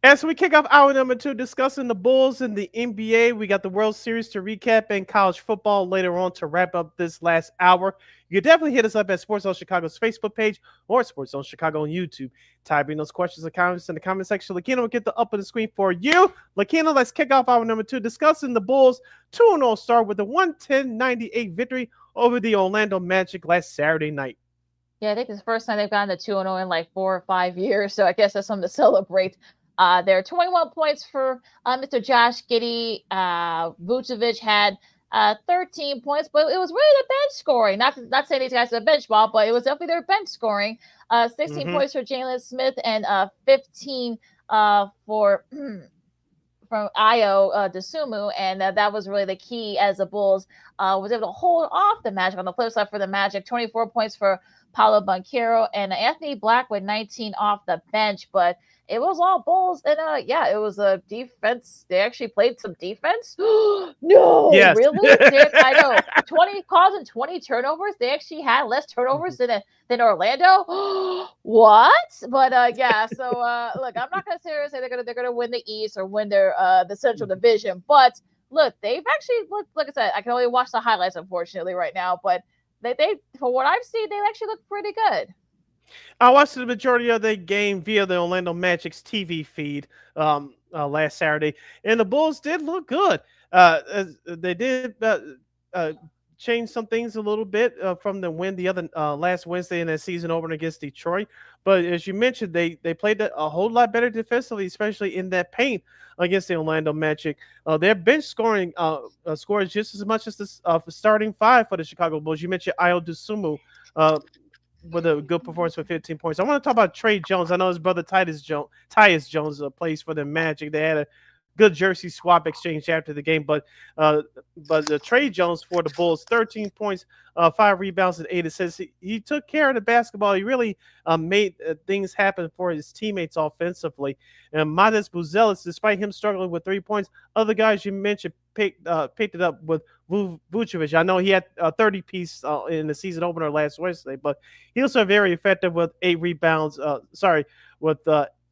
As we kick off hour number 2, discussing the Bulls and the NBA, we got the World Series to recap and college football later on to wrap up this last hour. You can definitely hit us up at Sports Zone Chicago's Facebook page or Sports Zone Chicago on YouTube. Type in those questions and comments in the comment section. LaKeena will get the up on the screen for you. LaKeena, let's kick off hour number 2, discussing the Bulls 2-0 start with a 110-98 victory over the Orlando Magic last Saturday night. Yeah, I think it's the first time they've gotten to 2-0 in like 4 or 5 years, so I guess that's something to celebrate. There are 21 points for Mr. Josh Giddey. Vucevic had 13 points, but it was really the bench scoring. Not saying these guys are bench ball, but it was definitely their bench scoring. 16 points for Jalen Smith and 15 for from Ayo Dosunmu, and that was really the key as the Bulls was able to hold off the Magic. On the flip side for the Magic, 24 points for Paolo Banchero and Anthony Black with 19 off the bench, but it was all Bulls, and it was a defense. They actually played some defense. No, yes. Really? I know. 20 calls and 20 turnovers. They actually had less turnovers than Orlando. What? But So look, I'm not gonna say they're gonna win the East or win their the Central Division, but look, they've actually looked. Like I said, I can only watch the highlights unfortunately right now, but they for what I've seen, they actually look pretty good. I watched the majority of the game via the Orlando Magic's TV feed last Saturday, and the Bulls did look good. They did change some things a little bit from the win the other last Wednesday in the season opener against Detroit. But as you mentioned, they played a whole lot better defensively, especially in that paint against the Orlando Magic. Their bench scoring scores just as much as the starting five for the Chicago Bulls. You mentioned Ayo Dosunmu with a good performance for 15 points. I want to talk about Trey Jones. I know his brother Tyus Jones plays for the Magic. They had a good jersey swap exchange after the game, but Trey Jones for the Bulls, 13 points, 5 rebounds, and 8 assists. He took care of the basketball. He really made things happen for his teammates offensively. And Modest Buzelis, despite him struggling with 3 points, other guys you mentioned picked it up with Vucevic. I know he had a 30-piece in the season opener last Wednesday, but he was very effective with 8 rebounds.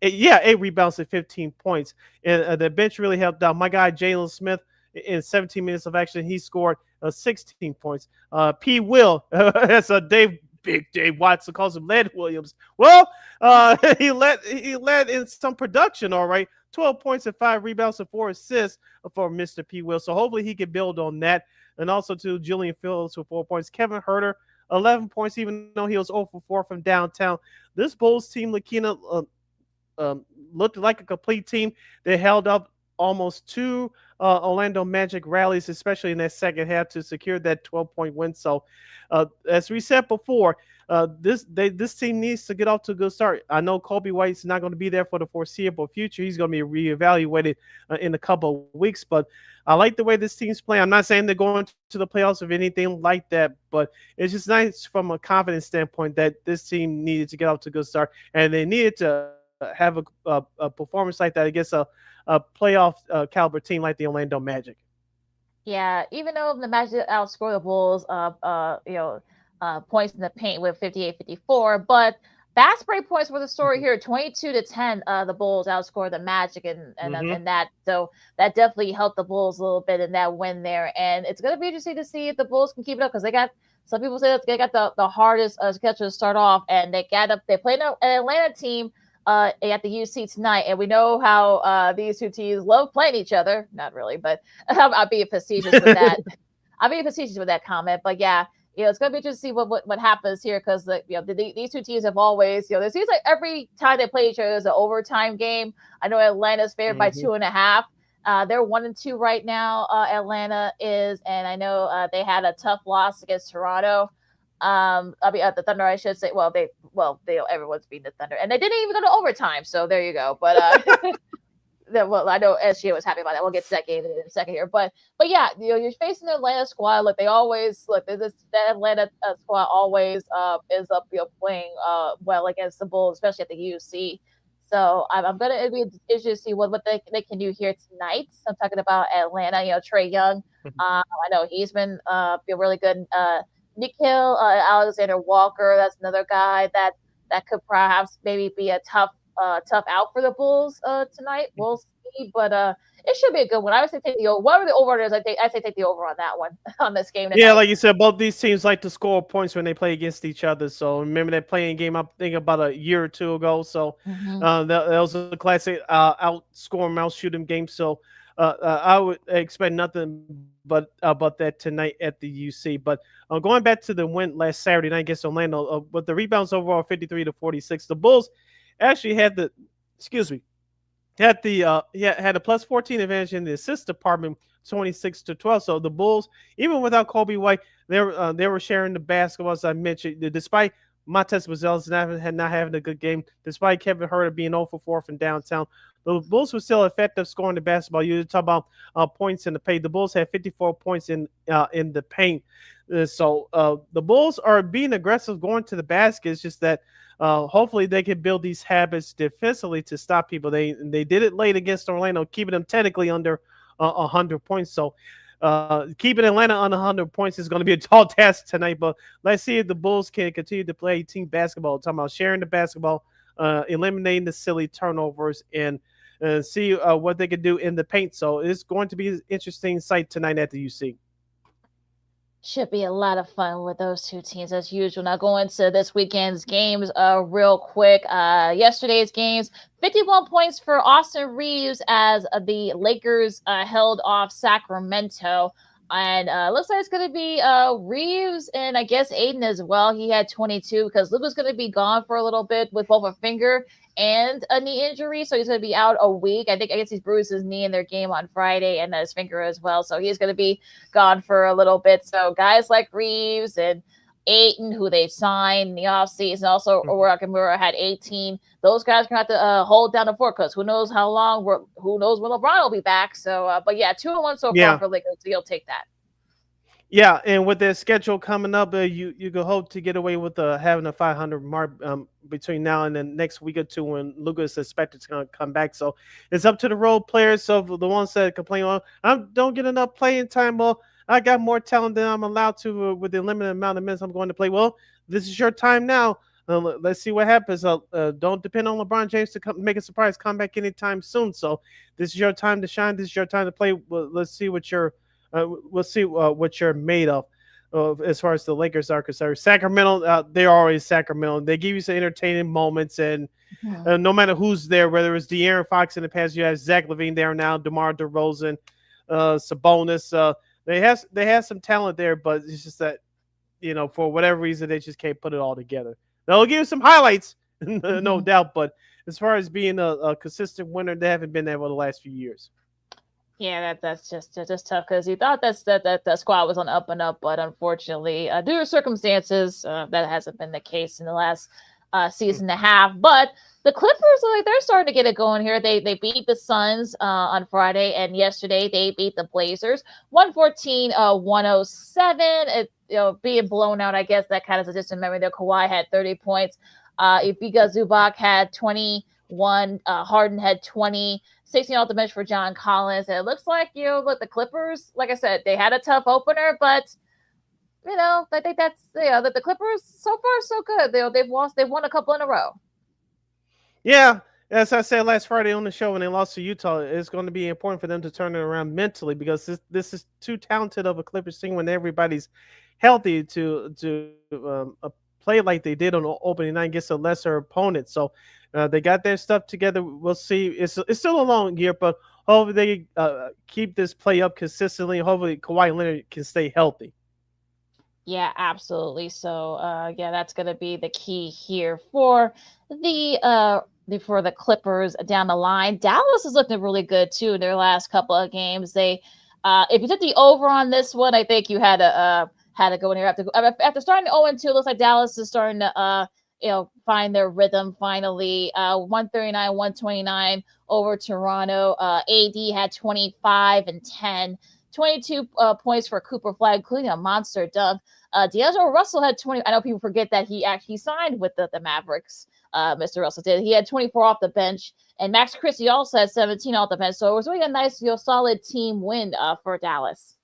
8 rebounds and 15 points. And the bench really helped out. My guy, Jalen Smith, in 17 minutes of action, he scored 16 points. P. Will, as Dave Big Dave Watson calls him Led Williams. Well, he led in some production, all right. 12 points and 5 rebounds and 4 assists for Mr. P. Will. So hopefully he can build on that. And also to Julian Fields with 4 points. Kevin Herter, 11 points, even though he was 0 for 4 from downtown. This Bulls team, LaKeena, looked like a complete team. They held up almost 2 Orlando Magic rallies, especially in that second half, to secure that 12-point win. So, as we said before, this team needs to get off to a good start. I know Kobe White's not going to be there for the foreseeable future. He's going to be reevaluated in a couple of weeks, but I like the way this team's playing. I'm not saying they're going to the playoffs or anything like that, but it's just nice from a confidence standpoint that this team needed to get off to a good start, and they needed to have a performance like that against a playoff caliber team like the Orlando Magic. Yeah, even though the Magic outscored the Bulls, points in the paint with 58-54, but fast break points were the story here. 22-10, the Bulls outscored the Magic, and that, so that definitely helped the Bulls a little bit in that win there. And it's going to be interesting to see if the Bulls can keep it up, because they got, some people say that they got the hardest schedule to start off, and they played an Atlanta team at the UC tonight, and we know how these two teams love playing each other. Not really, but I'll be facetious with that. I'll be facetious with that comment, but yeah, it's going to be interesting to see what happens here, because these two teams have always, it seems like every time they play each other is an overtime game. I know Atlanta's favored by 2.5. They're 1-2 right now. Atlanta is, and I know they had a tough loss against Toronto. The Thunder, I should say. Everyone's beating the Thunder, and they didn't even go to overtime. So there you go. But I know SGA was happy about that. We'll get to that game in a second here. But yeah, you're facing the Atlanta squad. Look, that Atlanta squad always is up playing well against the Bulls, especially at the UC. So it'd be interesting to see what they can do here tonight. So I'm talking about Atlanta. Trae Young. I know he's been really good. Nikhil Alexander Walker, that's another guy that could perhaps maybe be a tough out for the Bulls tonight. We'll see, but it should be a good one. I would say take the over. Whatever the over is, I say take the over on that one on this game tonight. Yeah, like you said, both these teams like to score points when they play against each other. So remember that playing game, I'm thinking about a year or two ago. So that was a classic outscore, outshoot 'em game. So I would expect nothing but about that tonight at the UC. But going back to the win last Saturday night against Orlando, with the rebounds overall 53-46, the Bulls actually had a plus 14 advantage in the assist department, 26-12. So the Bulls, even without Kobe White, they were sharing the basketball, as I mentioned, despite Montez Buzel's not having a good game, despite Kevin Herter being 0 for 4 from downtown. The Bulls were still effective scoring the basketball. You talk about points in the paint. The Bulls had 54 points in the paint. So the Bulls are being aggressive going to the basket. It's just that hopefully they can build these habits defensively to stop people. They did it late against Orlando, keeping them technically under 100 points. So keeping Atlanta under 100 points is going to be a tall task tonight. But let's see if the Bulls can continue to play team basketball. I'm talking about sharing the basketball, eliminating the silly turnovers, and see what they can do in the paint. So it's going to be an interesting sight tonight at the UC. Should be a lot of fun with those two teams as usual. Now going to this weekend's games real quick. Yesterday's games, 51 points for Austin Reeves as the Lakers held off Sacramento. And looks like it's going to be Reeves and I guess Aiden as well. He had 22 because Luka's going to be gone for a little bit with both a finger and a knee injury. So he's going to be out a week. I guess he's bruised his knee in their game on Friday and his finger as well. So he's going to be gone for a little bit. So guys like Reeves and Ayton, who they signed in the offseason, also Nakamura had 18. Those guys are going to have to hold down the fort because who knows how long, who knows when LeBron will be back. So, but yeah, 2-1 so far for Lakers. So you'll take that. Yeah, and with their schedule coming up, you could hope to get away with having a 500 mark between now and the next week or two when Luka is expected to come back. So it's up to the role players. So the ones that complain, I don't get enough playing time. Well, I got more talent than I'm allowed to with the limited amount of minutes I'm going to play. Well, this is your time now. Let's see what happens. Don't depend on LeBron James to make a surprise comeback anytime soon. So this is your time to shine. This is your time to play. Well, let's see what you're. We'll see what you're made of. as far as the Lakers are concerned. Sacramento, they're always Sacramento. They give you some entertaining moments, and no matter who's there, whether it's De'Aaron Fox in the past, you have Zach LaVine there now, DeMar DeRozan, Sabonis. They have some talent there, but it's just that, for whatever reason, they just can't put it all together. They'll give you some highlights, no doubt, but as far as being a consistent winner, they haven't been there over the last few years. Yeah, that's just tough because you thought that squad was on the up and up, but unfortunately, due to circumstances, that hasn't been the case in the last season and a half. But the Clippers, they're starting to get it going here. They beat the Suns on Friday, and yesterday they beat the Blazers 114-107. Being blown out, I guess that kind of is just a memory there. Kawhi had 30 points. Ivica Zubac had 21. Harden had 20. 16 off the bench for John Collins. And it looks like, the Clippers, like I said, they had a tough opener, but, I think that's, that the Clippers, so far, so good. They've won a couple in a row. Yeah. As I said last Friday on the show when they lost to Utah, it's going to be important for them to turn it around mentally because this is too talented of a Clippers team when everybody's healthy to play like they did on the opening night against a lesser opponent. So they got their stuff together. We'll see. It's still a long year, but hopefully they keep this play up consistently. Hopefully Kawhi Leonard can stay healthy. Yeah, absolutely. So, that's going to be the key here for the Clippers down the line. Dallas is looking really good too in their last couple of games. They, if you took the over on this one, I think you had to go in here after starting 0-2. It looks like Dallas is starting to find their rhythm finally. 139-129 over Toronto. AD had 25 and 10. 22 points for Cooper Flag, including a monster dunk. D'Angelo Russell had 20. I know people forget that he actually signed with the Mavericks. Mr. Russell did. He had 24 off the bench, and Max Christie also had 17 off the bench. So it was really a nice, solid team win for Dallas.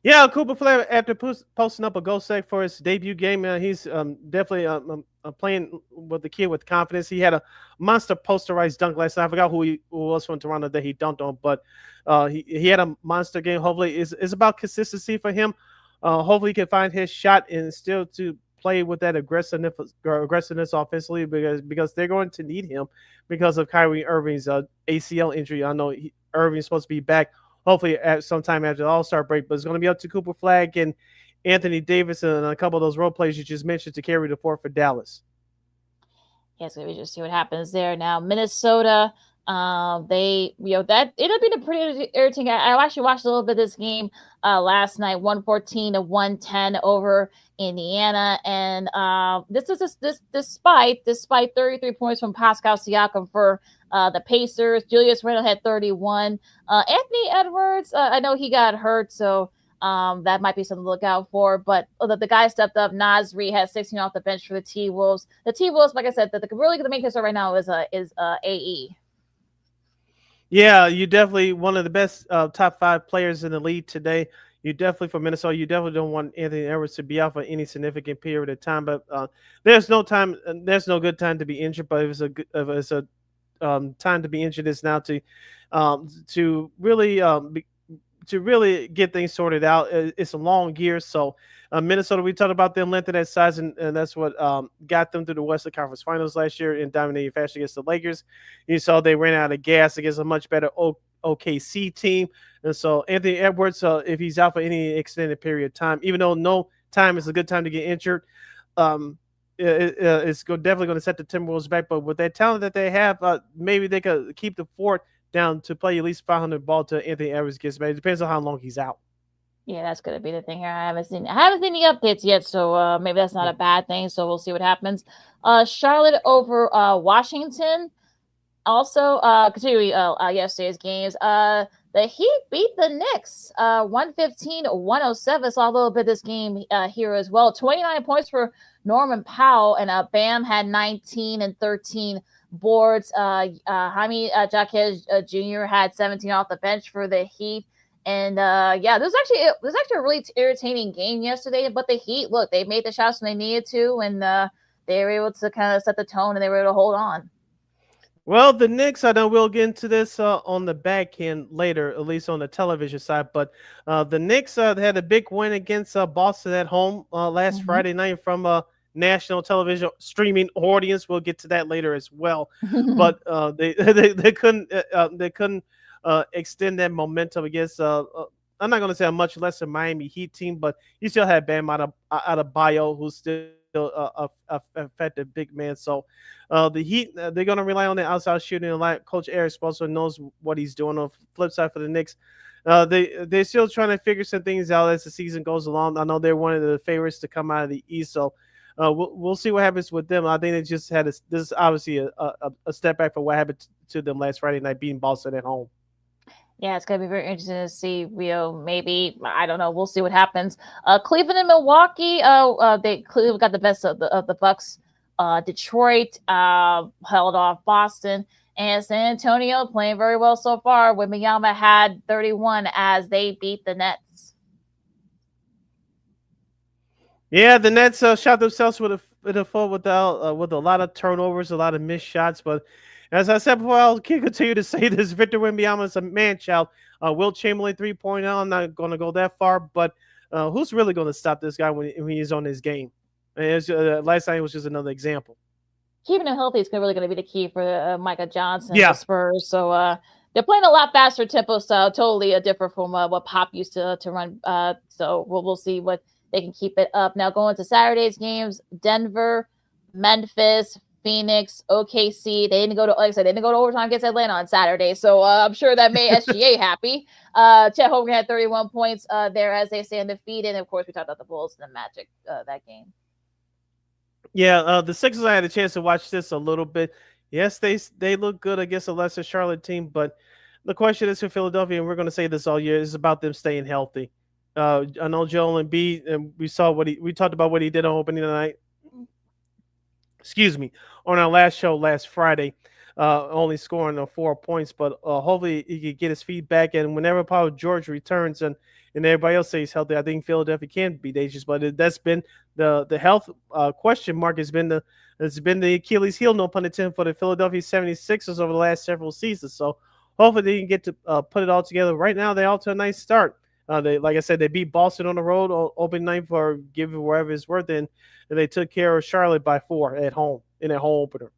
Yeah, Cooper Flag, after posting up a goal sack for his debut game, he's definitely playing with the kid with confidence. He had a monster posterized dunk last night. I forgot who was from Toronto that he dunked on, but he had a monster game. Hopefully, it's about consistency for him. Hopefully, he can find his shot and still to play with that aggressiveness offensively because they're going to need him because of Kyrie Irving's ACL injury. I know Irving's supposed to be back hopefully at sometime after the All-Star break, but it's going to be up to Cooper Flag and Anthony Davis and a couple of those role players you just mentioned to carry the fort for Dallas. Yeah, so we just see what happens there. Now, Minnesota, they, that ended up being a pretty irritating. I actually watched a little bit of this game last night, 114-110 over Indiana. And this is despite 33 points from Pascal Siakam for the Pacers. Julius Randle had 31. Anthony Edwards, I know he got hurt, so that might be something to look out for. But the guy stepped up. Nasri had 16 off the bench for the T-Wolves. The T-Wolves, like I said, the main concern right now is AE. Yeah, you definitely one of the best top 5 players in the league today. You definitely for Minnesota, you definitely don't want Anthony Edwards to be out for any significant period of time. But there's no good time to be injured. But if it's a time to be injured, is now to really get things sorted out. It's a long year, so Minnesota, we talked about them length of that size, and that's what got them through the Western Conference Finals last year in dominating fashion against the Lakers. You saw they ran out of gas against a much better OKC team, and so Anthony Edwards, if he's out for any extended period of time, even though no time is a good time to get injured, it's definitely going to set the Timberwolves back. But with that talent that they have, maybe they could keep the fort down to play at least 500 ball to Anthony Edwards gets back. It depends on how long he's out. Yeah, that's going to be the thing here. I haven't seen any updates yet, so maybe that's not a bad thing. So we'll see what happens. Charlotte over Washington. Also, continuing yesterday's games. The Heat beat the Knicks 115-107. Saw a little bit of this game here as well. 29 points for Norman Powell, and Bam had 19 and 13 boards. Jaime Jaquez Jr. had 17 off the bench for the Heat. And it was actually a really irritating game yesterday. But the Heat, look, they made the shots when they needed to, and they were able to kind of set the tone, and they were able to hold on. Well, the Knicks, I know we'll get into this on the back end later, at least on the television side. But the Knicks they had a big win against Boston at home last Friday night from a national television streaming audience. We'll get to that later as well. But they couldn't extend that momentum against. I'm not going to say a much lesser Miami Heat team, but you still had Bam out of Bio, who's still a effective big man. So the Heat, they're going to rely on the outside shooting. And like Coach Eric Spoelstra knows what he's doing. On the flip side for the Knicks, they're still trying to figure some things out as the season goes along. I know they're one of the favorites to come out of the East, so we'll see what happens with them. I think they just had this is obviously a step back from what happened to them last Friday night, beating Boston at home. Yeah, it's gonna be very interesting to see. Maybe I don't know. We'll see what happens. Cleveland and Milwaukee. Cleveland got the best of the Bucks. Detroit held off Boston, and San Antonio playing very well so far. Wembanyama had 31 as they beat the Nets. Yeah, the Nets shot themselves with a foot with a lot of turnovers, a lot of missed shots, but. As I said before, I'll continue to say this. Victor Wembanyama is a man-child. Will Chamberlain 3.0. I'm not going to go that far, but who's really going to stop this guy when he's on his game? Last night was just another example. Keeping him healthy is really going to be the key for Micah Johnson and the Spurs. So they're playing a lot faster tempo style, totally different from what Pop used to run. So we'll see what they can keep it up. Now going to Saturday's games, Denver, Memphis, Phoenix, OKC. They didn't go to, like I said, they didn't go to overtime against Atlanta on Saturday. So I'm sure that made SGA happy. Chet Holmgren had 31 points there as they stay undefeated. And of course, we talked about the Bulls and the Magic that game. Yeah, the Sixers, I had a chance to watch this a little bit. Yes, they look good against a lesser Charlotte team, but the question is for Philadelphia, and we're going to say this all year, is about them staying healthy. I know Joel Embiid, and we talked about what he did on opening night. Excuse me, on our last show last Friday, only scoring 4 points, but hopefully he can get his feet back. And whenever Paul George returns and everybody else stays healthy, I think Philadelphia can be dangerous. But that's been the health question mark has been the Achilles heel, no pun intended, for the Philadelphia 76ers over the last several seasons. So hopefully they can get to put it all together. Right now they're off to a nice start. Like I said, they beat Boston on the road open night for give it wherever it's worth, and they took care of Charlotte by 4 at home in a home opener.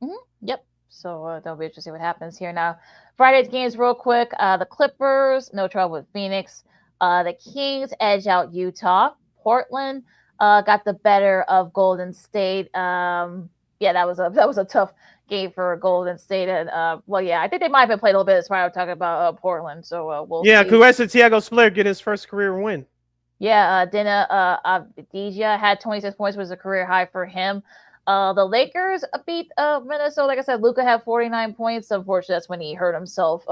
Mm-hmm. Yep. So that'll be interesting what happens here. Now, Friday's games real quick. The Clippers, no trouble with Phoenix. The Kings edge out Utah. Portland got the better of Golden State. That was a tough game for Golden State. And I think they might have been played a little bit. That's why I'm talking about Portland. So we'll see. Congrats to Thiago Splitter getting his first career win. Yeah, Dina Avdija had 26 points, was a career high for him. The Lakers beat Minnesota. Like I said, Luka had 49 points. Unfortunately, that's when he hurt himself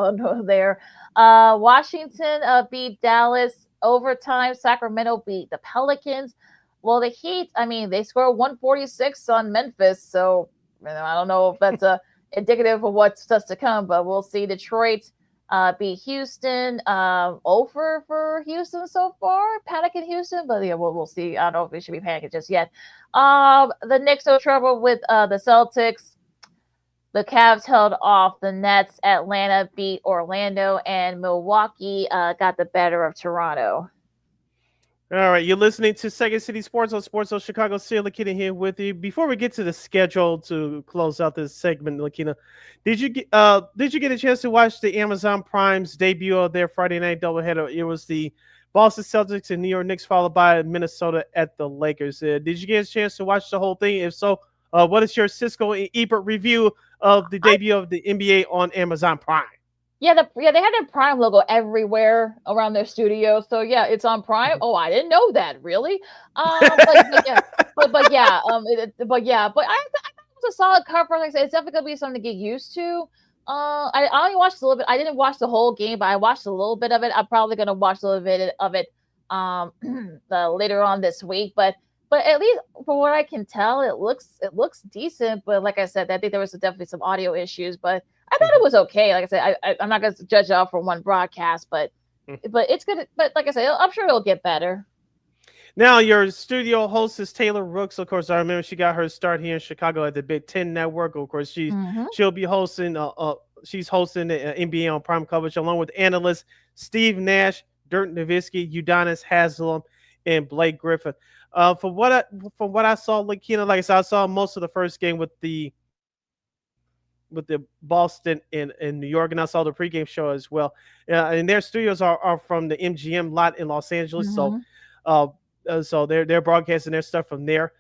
there. Washington beat Dallas overtime. Sacramento beat the Pelicans. Well, the Heat, they scored 146 on Memphis. So I don't know if that's indicative of what's just to come, but we'll see. Detroit beat Houston. Over for Houston so far. Panic in Houston, but we'll see. I don't know if we should be panicking just yet. The Knicks no trouble with the Celtics. The Cavs held off the Nets. Atlanta beat Orlando, and Milwaukee got the better of Toronto. All right, you're listening to Second City Sports on Sports Zone Chicago. LaKeena here with you. Before we get to the schedule to close out this segment, LaKeena, did you get a chance to watch the Amazon Prime's debut of their Friday night doubleheader? It was the Boston Celtics and New York Knicks, followed by Minnesota at the Lakers. Did you get a chance to watch the whole thing? If so, what is your Cisco and Ebert review of the debut of the NBA on Amazon Prime? Yeah, they had their Prime logo everywhere around their studio. So yeah, it's on Prime. Oh, I didn't know that, really. But I thought it was a solid cover. Like I said, it's definitely gonna be something to get used to. I only watched a little bit. I didn't watch the whole game, but I watched a little bit of it. I'm probably gonna watch a little bit of it later on this week. But at least from what I can tell, it looks decent. But like I said, I think there was definitely some audio issues, but I thought it was okay. Like I said, I'm not going to judge it off for one broadcast, but it's good. But like I said, I'm sure it'll get better. Now, your studio host is Taylor Rooks. Of course, I remember she got her start here in Chicago at the Big Ten Network. Of course, Mm-hmm. she'll be hosting. She's hosting the NBA on Prime coverage along with analysts Steve Nash, Dirk Nowitzki, Udonis Haslem, and Blake Griffin. From what I saw, LaKeena, like I said, I saw most of the first game with the Boston in New York, and I saw the pregame show as well. And their studios are from the MGM lot in Los Angeles, Mm-hmm. uh, so they're broadcasting their stuff from there.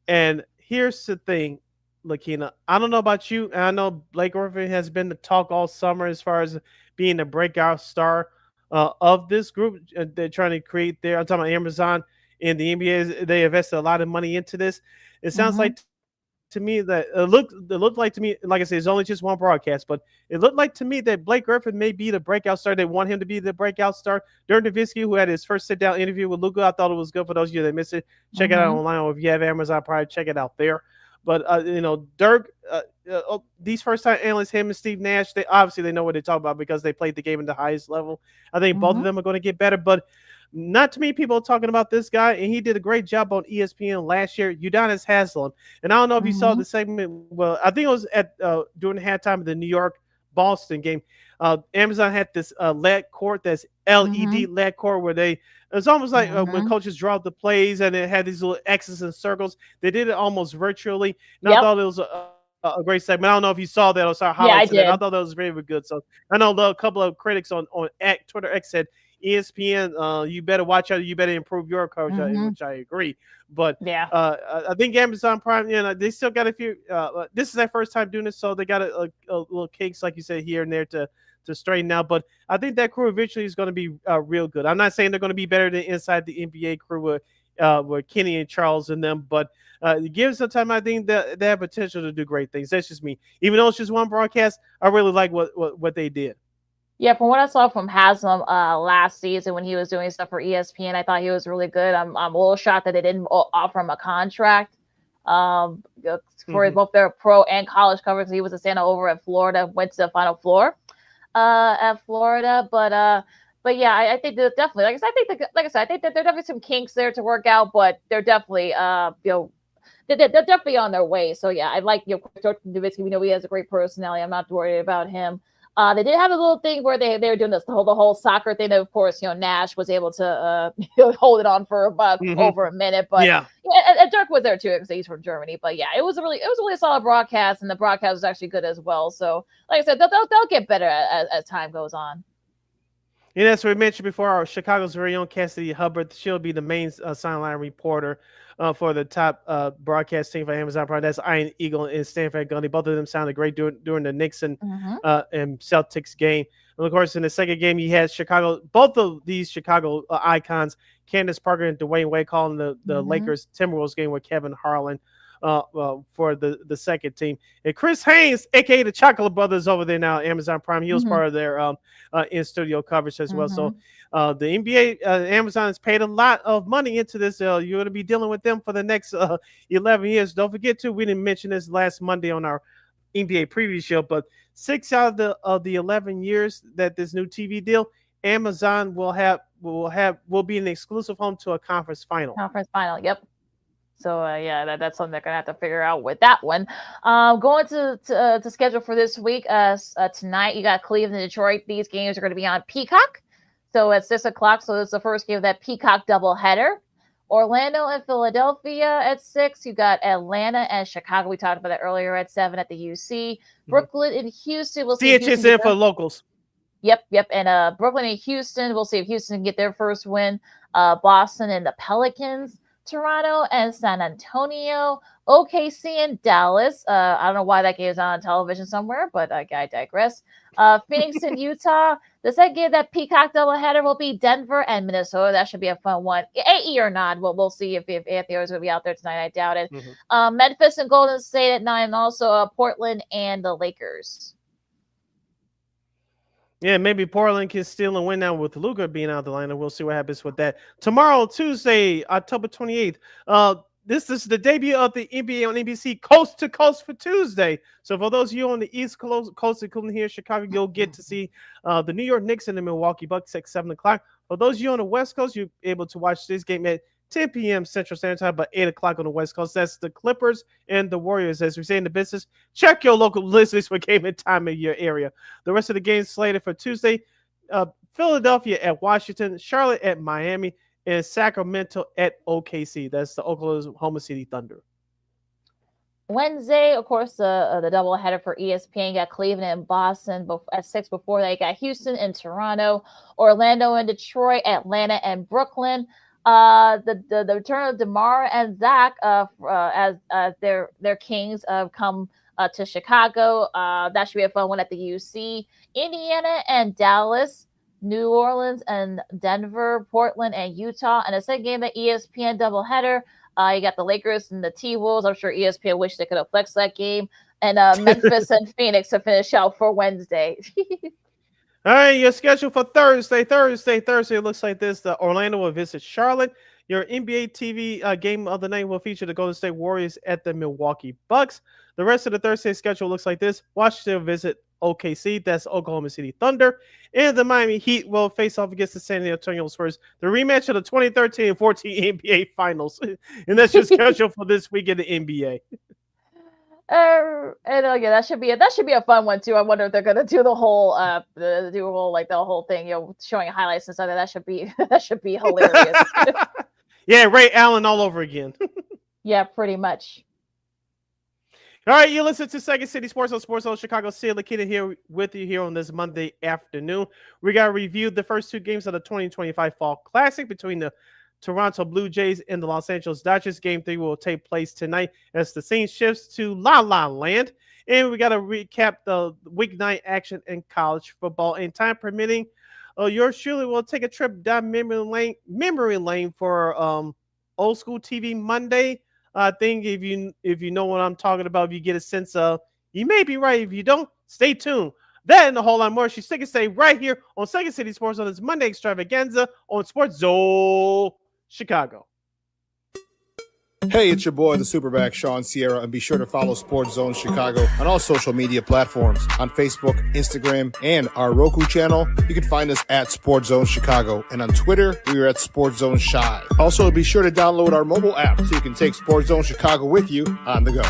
And here's the thing, LaKeena, I don't know about you, and I know Blake Griffin has been the talk all summer as far as being the breakout star of this group. They're trying to create their. I'm talking about Amazon and the NBA. They invested a lot of money into this. It sounds Mm-hmm. like to me that it looked like to me, like I said, it's only just one broadcast, but it looked like to me that Blake Griffin may be the breakout star. They want him to be the breakout star. Dirk Nowitzki, who had his first sit down interview with Luka, I thought it was good. For those of you that missed it, check it out Mm-hmm. online, or if you have Amazon Prime, check it out there. But Dirk, these first time analysts, him and Steve Nash, they obviously they know what they talk about because they played the game at the highest level. I think both of Mm-hmm. them are going to get better, but not too many people are talking about this guy, and he did a great job on ESPN last year. Udonis Haslem, and I don't know if you saw Mm-hmm. the segment. Well, I think it was at during the halftime of the New York Boston game. Amazon had this LED court, that's Mm-hmm. LED LED court, where it's almost like when Mm-hmm. coaches draw up the plays and it had these little X's and circles. They did it almost virtually, and I Yep. thought it was a great segment. I don't know if you saw that or saw Yeah, I highlights of that. I did. thought that was very, very good. So I know a couple of critics on Twitter X said ESPN, you better watch out. You better improve your coverage, Mm-hmm. which I agree. But Yeah. I think Amazon Prime, they still got a few. This is their first time doing this, so they got a little kinks, like you said, here and there to straighten out. But I think that crew eventually is going to be real good. I'm not saying they're going to be better than inside the NBA crew with Kenny and Charles and them, but give it some time. I think that they have potential to do great things. That's just me. Even though it's just one broadcast, I really like what they did. Yeah, from what I saw from Haslam last season when he was doing stuff for ESPN, I thought he was really good. I'm a little shocked that they didn't offer him a contract for both their pro and college coverage. He was a stand over at Florida, went to the Final Four at Florida, but yeah, I think that definitely, like I said, I think that there are definitely some kinks there to work out, but they're definitely they're definitely on their way. So yeah, I like Dirk Nowitzki. We know he has a great personality. I'm not worried about him. They did have a little thing where they were doing the whole soccer thing. Of course, Nash was able to hold it on for about over a minute, but Yeah. and Dirk was there too because he's from Germany. But yeah, it was a really solid broadcast, and the broadcast was actually good as well. So like I said, they'll get better as time goes on. And as we mentioned before, our Chicago's very own Cassidy Hubbard, she'll be the main sideline reporter for the top broadcast team for Amazon Prime. That's Iron Eagle and Stanford Gundy. Both of them sounded great during the Knicks and Celtics game. And of course, in the second game, you had Chicago. Both of these Chicago icons, Candace Parker and Dwayne Wade, calling the Lakers Timberwolves game with Kevin Harlan for the second team. And Chris Haynes, aka the Chocolate Brothers, over there now, Amazon Prime. He was part of their in studio coverage as well. So the NBA, Amazon has paid a lot of money into this. You're going to be dealing with them for the next 11 years. Don't forget too, we didn't mention this last Monday on our NBA preview show, but 6 out of the 11 years that this new TV deal, Amazon will be an exclusive home to a conference final. Conference final, yep. So yeah, that's something they're gonna have to figure out with that one. Going to schedule for this week. Tonight you got Cleveland and Detroit. These games are going to be on Peacock. So at 6:00. So it's the first game of that Peacock doubleheader. Orlando and Philadelphia at 6. You got Atlanta and Chicago. We talked about that earlier at 7 at the UC. Brooklyn and Houston. We'll see. CHSN for locals. Yep. And Brooklyn and Houston. We'll see if Houston can get their first win. Boston and the Pelicans. Toronto and San Antonio, OKC and Dallas. I don't know why that game is on television somewhere, but I digress. Phoenix and Utah. The second game, that Peacock doubleheader, will be Denver and Minnesota. That should be a fun one. AE or not, we'll see if Anthony is going to be out there tonight. I doubt it. Memphis and Golden State at 9, and also Portland and the Lakers. Yeah, maybe Portland can steal and win now with Luka being out of the lineup. We'll see what happens with that. Tomorrow, Tuesday, October 28th. This is the debut of the NBA on NBC Coast to Coast for Tuesday. So for those of you on the East Coast, including here in Chicago, you'll get to see the New York Knicks and the Milwaukee Bucks at 7 o'clock. For those of you on the West Coast, you're able to watch this game at 10 p.m. Central Standard Time, but 8 o'clock on the West Coast. That's the Clippers and the Warriors. As we say in the business, check your local listings for game and time in your area. The rest of the games slated for Tuesday, Philadelphia at Washington, Charlotte at Miami, and Sacramento at OKC. That's the Oklahoma City Thunder. Wednesday, of course, the doubleheader for ESPN got Cleveland and Boston at 6. Before that, you got Houston and Toronto, Orlando and Detroit, Atlanta and Brooklyn. The return of DeMar and Zach as their Kings come to Chicago. That should be a fun one at the UC. Indiana and Dallas, New Orleans and Denver, Portland and Utah. And the second game, the ESPN doubleheader. You got the Lakers and the T-Wolves. I'm sure ESPN wish they could have flexed that game. And Memphis and Phoenix to finish out for Wednesday. All right, your schedule for Thursday. It looks like this. The Orlando will visit Charlotte. Your NBA TV game of the night will feature the Golden State Warriors at the Milwaukee Bucks. The rest of the Thursday schedule looks like this. Washington will visit OKC. That's Oklahoma City Thunder. And the Miami Heat will face off against the San Antonio Spurs. The rematch of the 2013-14 NBA Finals. And that's your schedule for this week in the NBA. That should be a fun one too. I wonder if they're gonna do the whole the whole thing, showing highlights and stuff. That should be hilarious. Yeah, Ray Allen all over again. Yeah, pretty much. All right, you listen to Second City Sports on Sports Zone Chicago. LaKeena here with you here on this Monday afternoon. We got to review the first two games of the 2025 Fall Classic between the Toronto Blue Jays and the Los Angeles Dodgers. Game 3 will take place tonight as the scene shifts to La La Land. And we got to recap the weeknight action in college football. And time permitting, yours surely will take a trip down memory lane for Old School TV Monday. I think if you know what I'm talking about, if you get a sense of, you may be right. If you don't, stay tuned. That and a whole lot more. She's stick and stay right here on Second City Sports on this Monday extravaganza on Sports Zone Chicago. Hey, it's your boy, the Superback, Sean Sierra, and be sure to follow Sports Zone Chicago on all social media platforms on Facebook, Instagram, and our Roku channel. You can find us at Sports Zone Chicago, and on Twitter, we are at Sports Zone Shy. Also, be sure to download our mobile app so you can take Sports Zone Chicago with you on the go.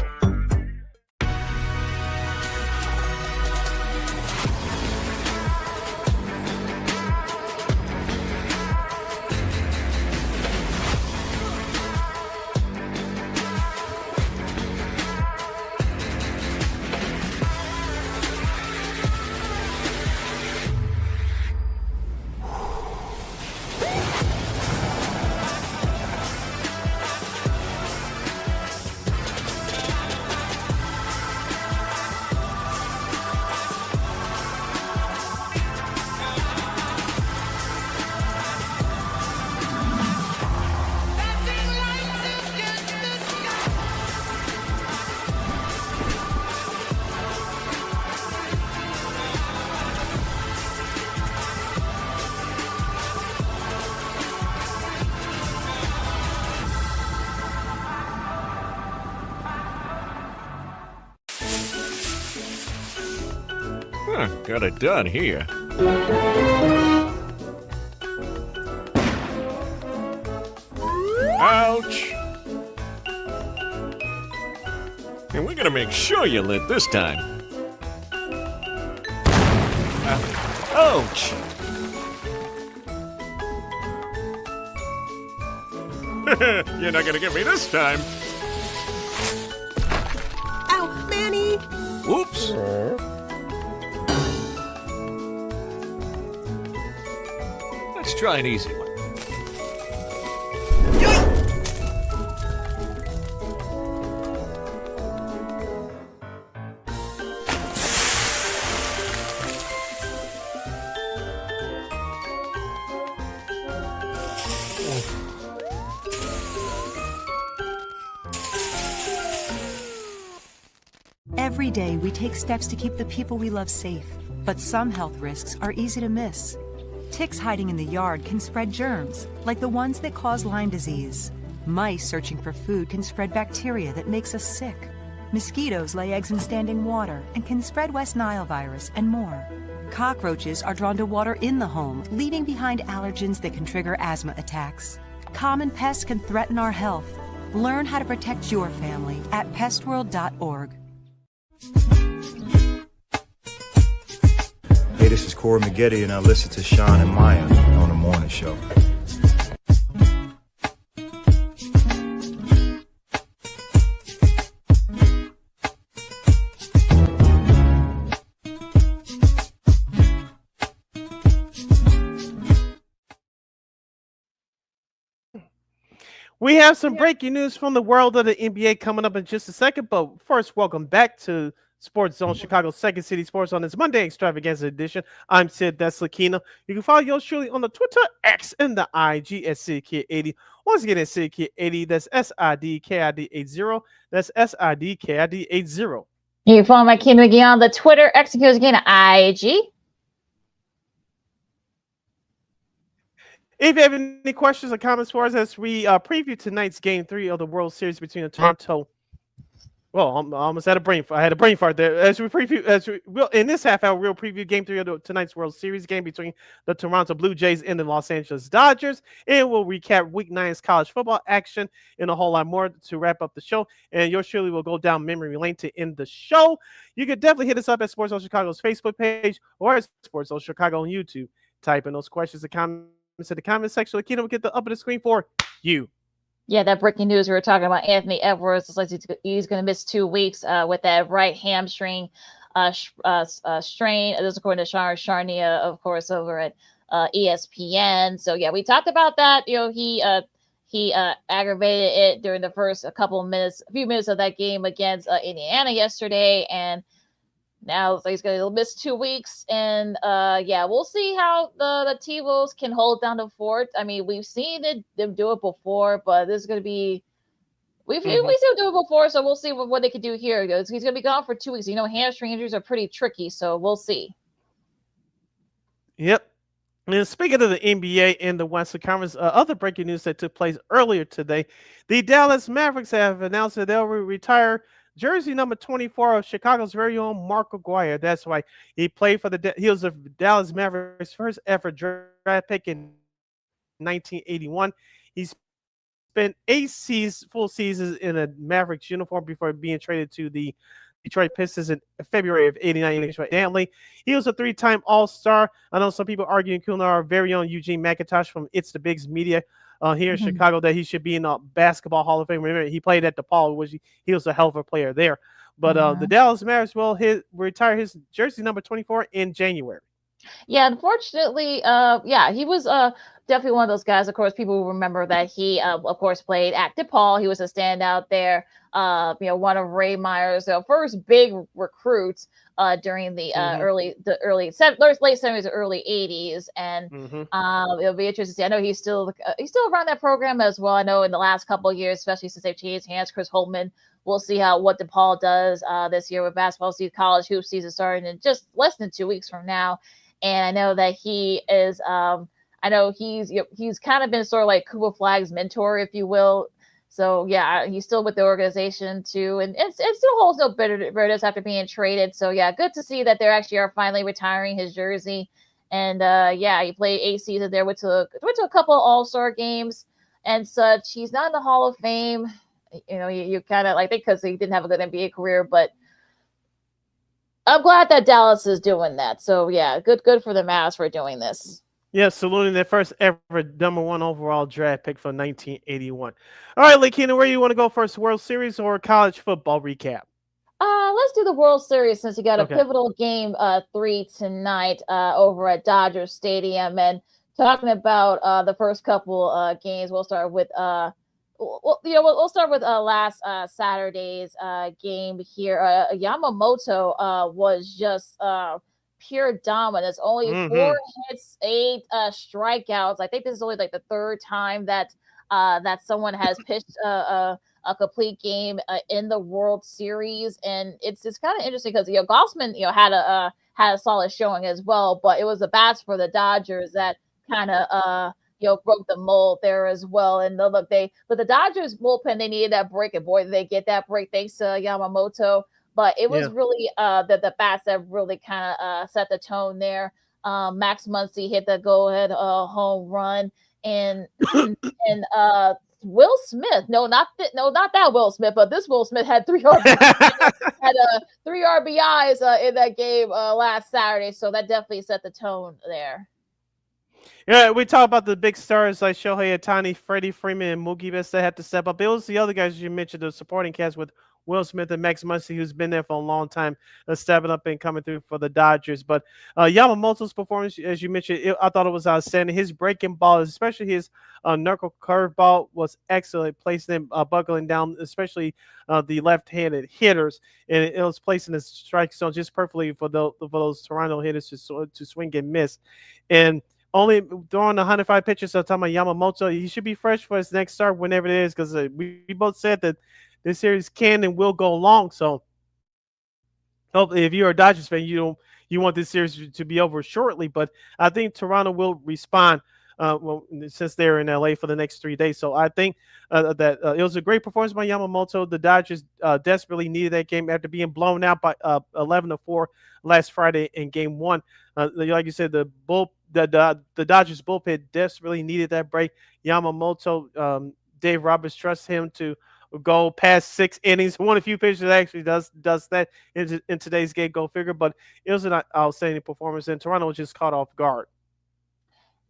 Got it done here. Ouch! And we're gonna make sure you lit this time. Ouch! You're not gonna get me this time. Ow, Manny! Whoops! Let's try an easy one. Every day, we take steps to keep the people we love safe, but some health risks are easy to miss. Ticks hiding in the yard can spread germs, like the ones that cause Lyme disease. Mice searching for food can spread bacteria that makes us sick. Mosquitoes lay eggs in standing water and can spread West Nile virus and more. Cockroaches are drawn to water in the home, leaving behind allergens that can trigger asthma attacks. common pests can threaten our health. Learn how to protect your family at pestworld.org. Hey, this is Corey McGee, and I listen to Sean and Maya on the morning show. We have some breaking news from the world of the NBA coming up in just a second, but first, welcome back to Sports Zone Chicago's Second City Sports on this Monday Extravaganza edition. I'm Sid, that's LaKeena. You can follow yours truly on the Twitter, X, and the IG at SidKid80. Once again, it's SidKid80. That's SIDKID80. That's SIDKID80. You can follow my King McGee on the Twitter, X, and again IG. If you have any questions or comments for us as we preview tonight's Game 3 of the World Series between the Toronto... Well, I almost had a brain fart. I had a brain fart there. As we preview, in this half hour, we'll preview Game 3 of tonight's World Series game between the Toronto Blue Jays and the Los Angeles Dodgers. And we'll recap Week 9's college football action and a whole lot more to wrap up the show. And yours surely will go down memory lane to end the show. You can definitely hit us up at Sports Zone Chicago's Facebook page or at Sports Zone Chicago on YouTube. Type in those questions and comments in the comment section. LaKeena will get the up of the screen for you. Yeah, that breaking news we were talking about. Anthony Edwards looks like he's going to miss 2 weeks with that right hamstring strain. This is according to Charnia, of course, over at ESPN. So yeah, we talked about that. You know, he aggravated it during the first a few minutes of that game against Indiana yesterday, and now he's going to miss 2 weeks, and yeah, we'll see how the T-Wolves can hold down the fort. I mean, we've seen them do it before, but this is going to be we've seen them do it before, so we'll see what they can do here. He's going to be gone for 2 weeks. You know, hamstring injuries are pretty tricky, so we'll see. Yep. And speaking of the NBA and the Western Conference, other breaking news that took place earlier today, the Dallas Mavericks have announced that they'll retire jersey number 24 of Chicago's very own Mark Aguirre. That's why he played for he was the Dallas Mavericks' first ever draft pick in 1981. He spent 8 full seasons in a Mavericks uniform before being traded to the Detroit Pistons in February of '89. Danley. He was a 3-time All-Star. I know some people arguing, including our very own Eugene McIntosh from It's the Bigs Media here in Chicago, that he should be in a basketball Hall of Fame. Remember, he played at DePaul, which he was a hell of a player there. But the Dallas Mavericks will retire his jersey number 24 in January. Yeah, unfortunately, he was definitely one of those guys. Of course, people will remember that he, of course, played at DePaul. He was a standout there. One of Ray Meyer's first big recruits during the late 70s, early 80s, and it'll be interesting to see. I know he's still around that program as well. I know in the last couple of years, especially since they've changed hands, Chris Holtman. We'll see what DePaul does this year with basketball. See college hoop season starting in just less than 2 weeks from now. And I know that he is. I know he's kind of been sort of like Cooper Flagg's mentor, if you will. So yeah, he's still with the organization too, and it still holds no bitterness after being traded. So yeah, good to see that they actually are finally retiring his jersey. And he played 8 seasons there. Went to a couple of All-Star games and such. He's not in the Hall of Fame. You know, you kind of like think because he didn't have a good NBA career, but I'm glad that Dallas is doing that. So yeah, good for the Mavs for doing this. Yeah, saluting their first ever number 1 overall draft pick from 1981. All right, LaKeena, where do you want to go first? World Series or college football recap? Let's do the World Series since you got a pivotal game 3 tonight over at Dodger Stadium. And talking about the first couple games, we'll start with we'll start with last Saturday's game here. Yamamoto was just pure dominance. Only 4 hits, 8 strikeouts. I think this is only like the 3rd time that someone has pitched a complete game in the World Series, and it's kind of interesting because Gossman had a solid showing as well, but it was the bats for the Dodgers that kind of broke the mold there as well. And but the Dodgers bullpen, they needed that break, and boy, did they get that break thanks to Yamamoto. But it was really the bats that really kind of set the tone there. Max Muncy hit the go-ahead home run, and and Will Smith, not that Will Smith, but this Will Smith had 3 RBIs, had 3 RBIs in that game last Saturday, so that definitely set the tone there. Yeah, we talk about the big stars like Shohei Ohtani, Freddie Freeman, and Mookie Betts that had to step up. It was the other guys you mentioned, the supporting cast with Will Smith and Max Muncy, who's been there for a long time, stepping up and coming through for the Dodgers. But Yamamoto's performance, as you mentioned, I thought it was outstanding. His breaking ball, especially his knuckle curveball, was excellent, placing him buckling down, especially the left-handed hitters, and it was placing his strike zone just perfectly for those Toronto hitters to swing and miss. And only throwing 105 pitches, so I'm talking about Yamamoto, he should be fresh for his next start whenever it is, because we both said that this series can and will go long. So hopefully, if you're a Dodgers fan, you want this series to be over shortly. But I think Toronto will respond since they're in LA for the next 3 days. So I think that it was a great performance by Yamamoto. The Dodgers desperately needed that game after being blown out by 11-4 last Friday in Game 1. Like you said, the Dodgers bullpen desperately needed that break. Yamamoto, Dave Roberts trusts him to go past 6 innings. One of the few pitchers that actually does that in today's game. Go figure. But it was an outstanding performance, and Toronto was just caught off guard.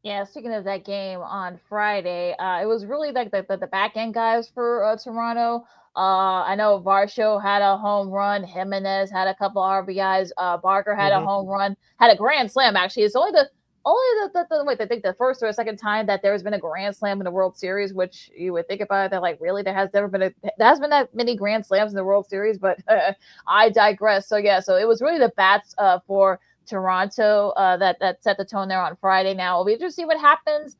Yeah, speaking of that game on Friday, it was really like the back end guys for Toronto. I know Varsho had a home run. Jimenez had a couple RBIs. Barker had a home run, had a grand slam. Actually, it's only the I think the first or second time that there's been a grand slam in the World Series, which you would think about it, that like really there has been that many grand slams in the World Series, but I digress. So yeah, so it was really the bats for Toronto that set the tone there on Friday. Now we'll be interested to see what happens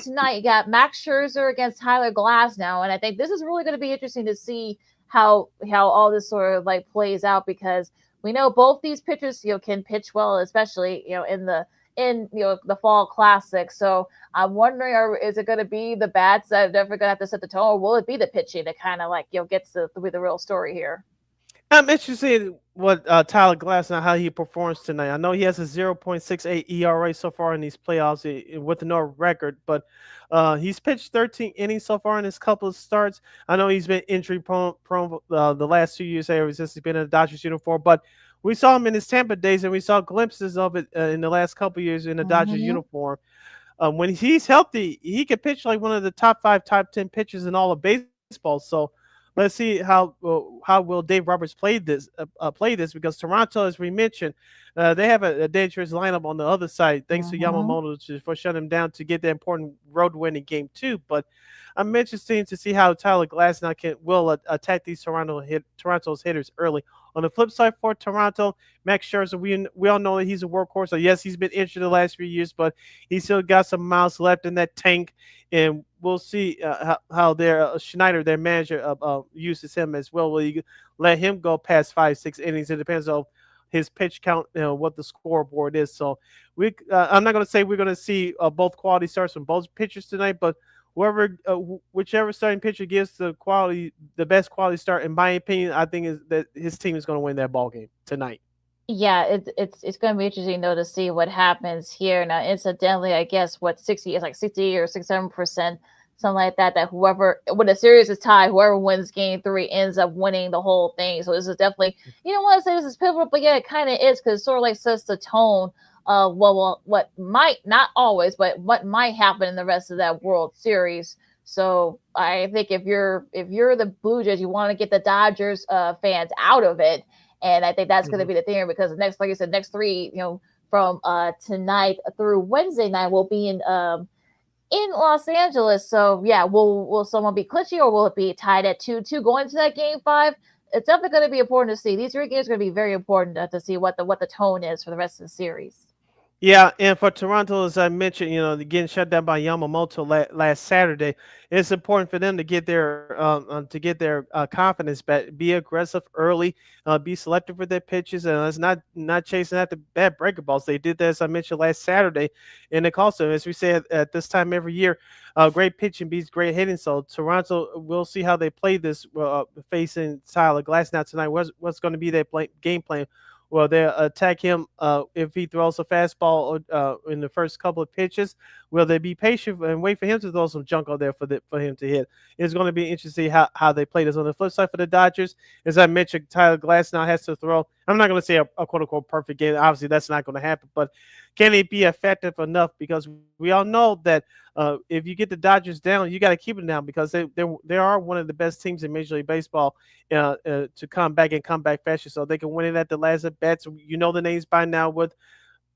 tonight. You got Max Scherzer against Tyler Glass now, and I think this is really going to be interesting to see how all this sort of like plays out, because we know both these pitchers can pitch well, especially in the fall classic. So I'm wondering, is it going to be the bats that are definitely going to have to set the tone, or will it be the pitching that kind of like gets to be the real story here? I'm interested what Tyler Glass and how he performs tonight. I know he has a 0.68 ERA so far in these playoffs with no record, but he's pitched 13 innings so far in his couple of starts. I know he's been injury prone the last 2 years ever since he's been in the Dodgers uniform, but we saw him in his Tampa days, and we saw glimpses of it in the last couple of years in the Dodgers uniform. When he's healthy, he can pitch like one of the top 5, top 10 pitchers in all of baseball. So let's see how will Dave Roberts play this, because Toronto, as we mentioned, they have a dangerous lineup on the other side, thanks to Yamamoto for shutting him down to get the important road win in Game 2. But I'm interested to see how Tyler Glass now will attack these Toronto's hitters early. On the flip side for Toronto, Max Scherzer, we all know that he's a workhorse. So yes, he's been injured the last few years, but he's still got some miles left in that tank, and we'll see how their Schneider, their manager, uses him as well. Will you let him go past 5-6 innings? It depends on his pitch count, what the scoreboard is. So I'm not going to say we're going to see both quality starts from both pitchers tonight, but whichever starting pitcher gives the best quality start, in my opinion, I think is that his team is going to win that ball game tonight. Yeah, it's going to be interesting though to see what happens here. Now, incidentally, I guess 60 is like 60 or 67%, something like that. That when the series is tied, whoever wins Game 3 ends up winning the whole thing. So this is definitely, you don't want to say this is pivotal, but yeah, it kind of is, because it sort of like sets the tone. What might, not always, but what might happen in the rest of that World Series. So I think if you're the Blue Jays, you want to get the Dodgers fans out of it, and I think that's going to be the thing, because like you said, next 3, from tonight through Wednesday night, will be in Los Angeles. So yeah, will someone be clinching, or will it be tied at 2-2 going into that Game 5? It's definitely going to be important to see. These 3 games are going to be very important to see what the tone is for the rest of the series. Yeah, and for Toronto, as I mentioned, getting shut down by Yamamoto last Saturday, it's important for them to get their confidence back, be aggressive early, be selective with their pitches, and let's not chasing after bad breaker balls. They did that, as I mentioned, last Saturday, and it also, as we said at this time every year, great pitching beats great hitting. So Toronto, we'll see how they play this facing Tyler Glass now tonight. What's going to be their game plan? Will they attack him if he throws a fastball in the first couple of pitches? Will they be patient and wait for him to throw some junk on there for him to hit? It's going to be interesting to see how they play this. On the flip side for the Dodgers, as I mentioned, Tyler Glass now has to throw. I'm not going to say a quote unquote perfect game. Obviously, that's not going to happen. But can he be effective enough? Because we all know that if you get the Dodgers down, you got to keep them down because they are one of the best teams in Major League Baseball to come back and come back fashion. So they can win it at the last at bats. You know the names by now with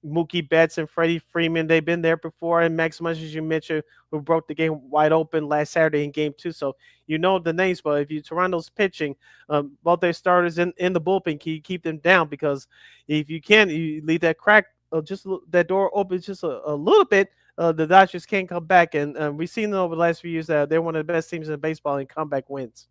Mookie Betts and Freddie Freeman. They've been there before, and Max Muncy, as you mentioned, who broke the game wide open last Saturday in Game 2. So you know the names, but if you Toronto's pitching, both their starters in the bullpen, can you keep them down? Because if you can, you leave that crack, that door open just a little bit. The Dodgers can't come back, and we've seen them over the last few years that they're one of the best teams in baseball in comeback wins.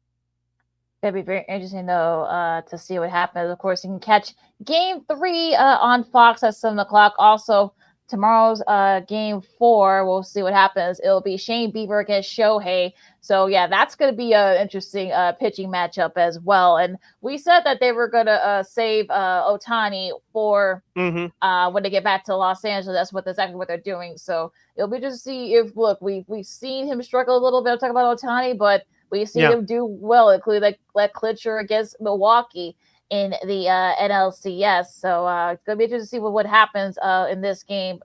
That'd be very interesting, though, to see what happens. Of course, you can catch Game 3 on Fox at 7 o'clock. Also, tomorrow's Game 4, we'll see what happens. It'll be Shane Bieber against Shohei. So, yeah, that's going to be an interesting pitching matchup as well. And we said that they were going to save Ohtani for when they get back to Los Angeles. That's exactly what they're doing. So, it'll be just to see if, look, we've seen him struggle a little bit. I'm talking about Ohtani, but we see him do well, including like clincher against Milwaukee in the NLCS. So it's going to be interesting to see what happens in this game.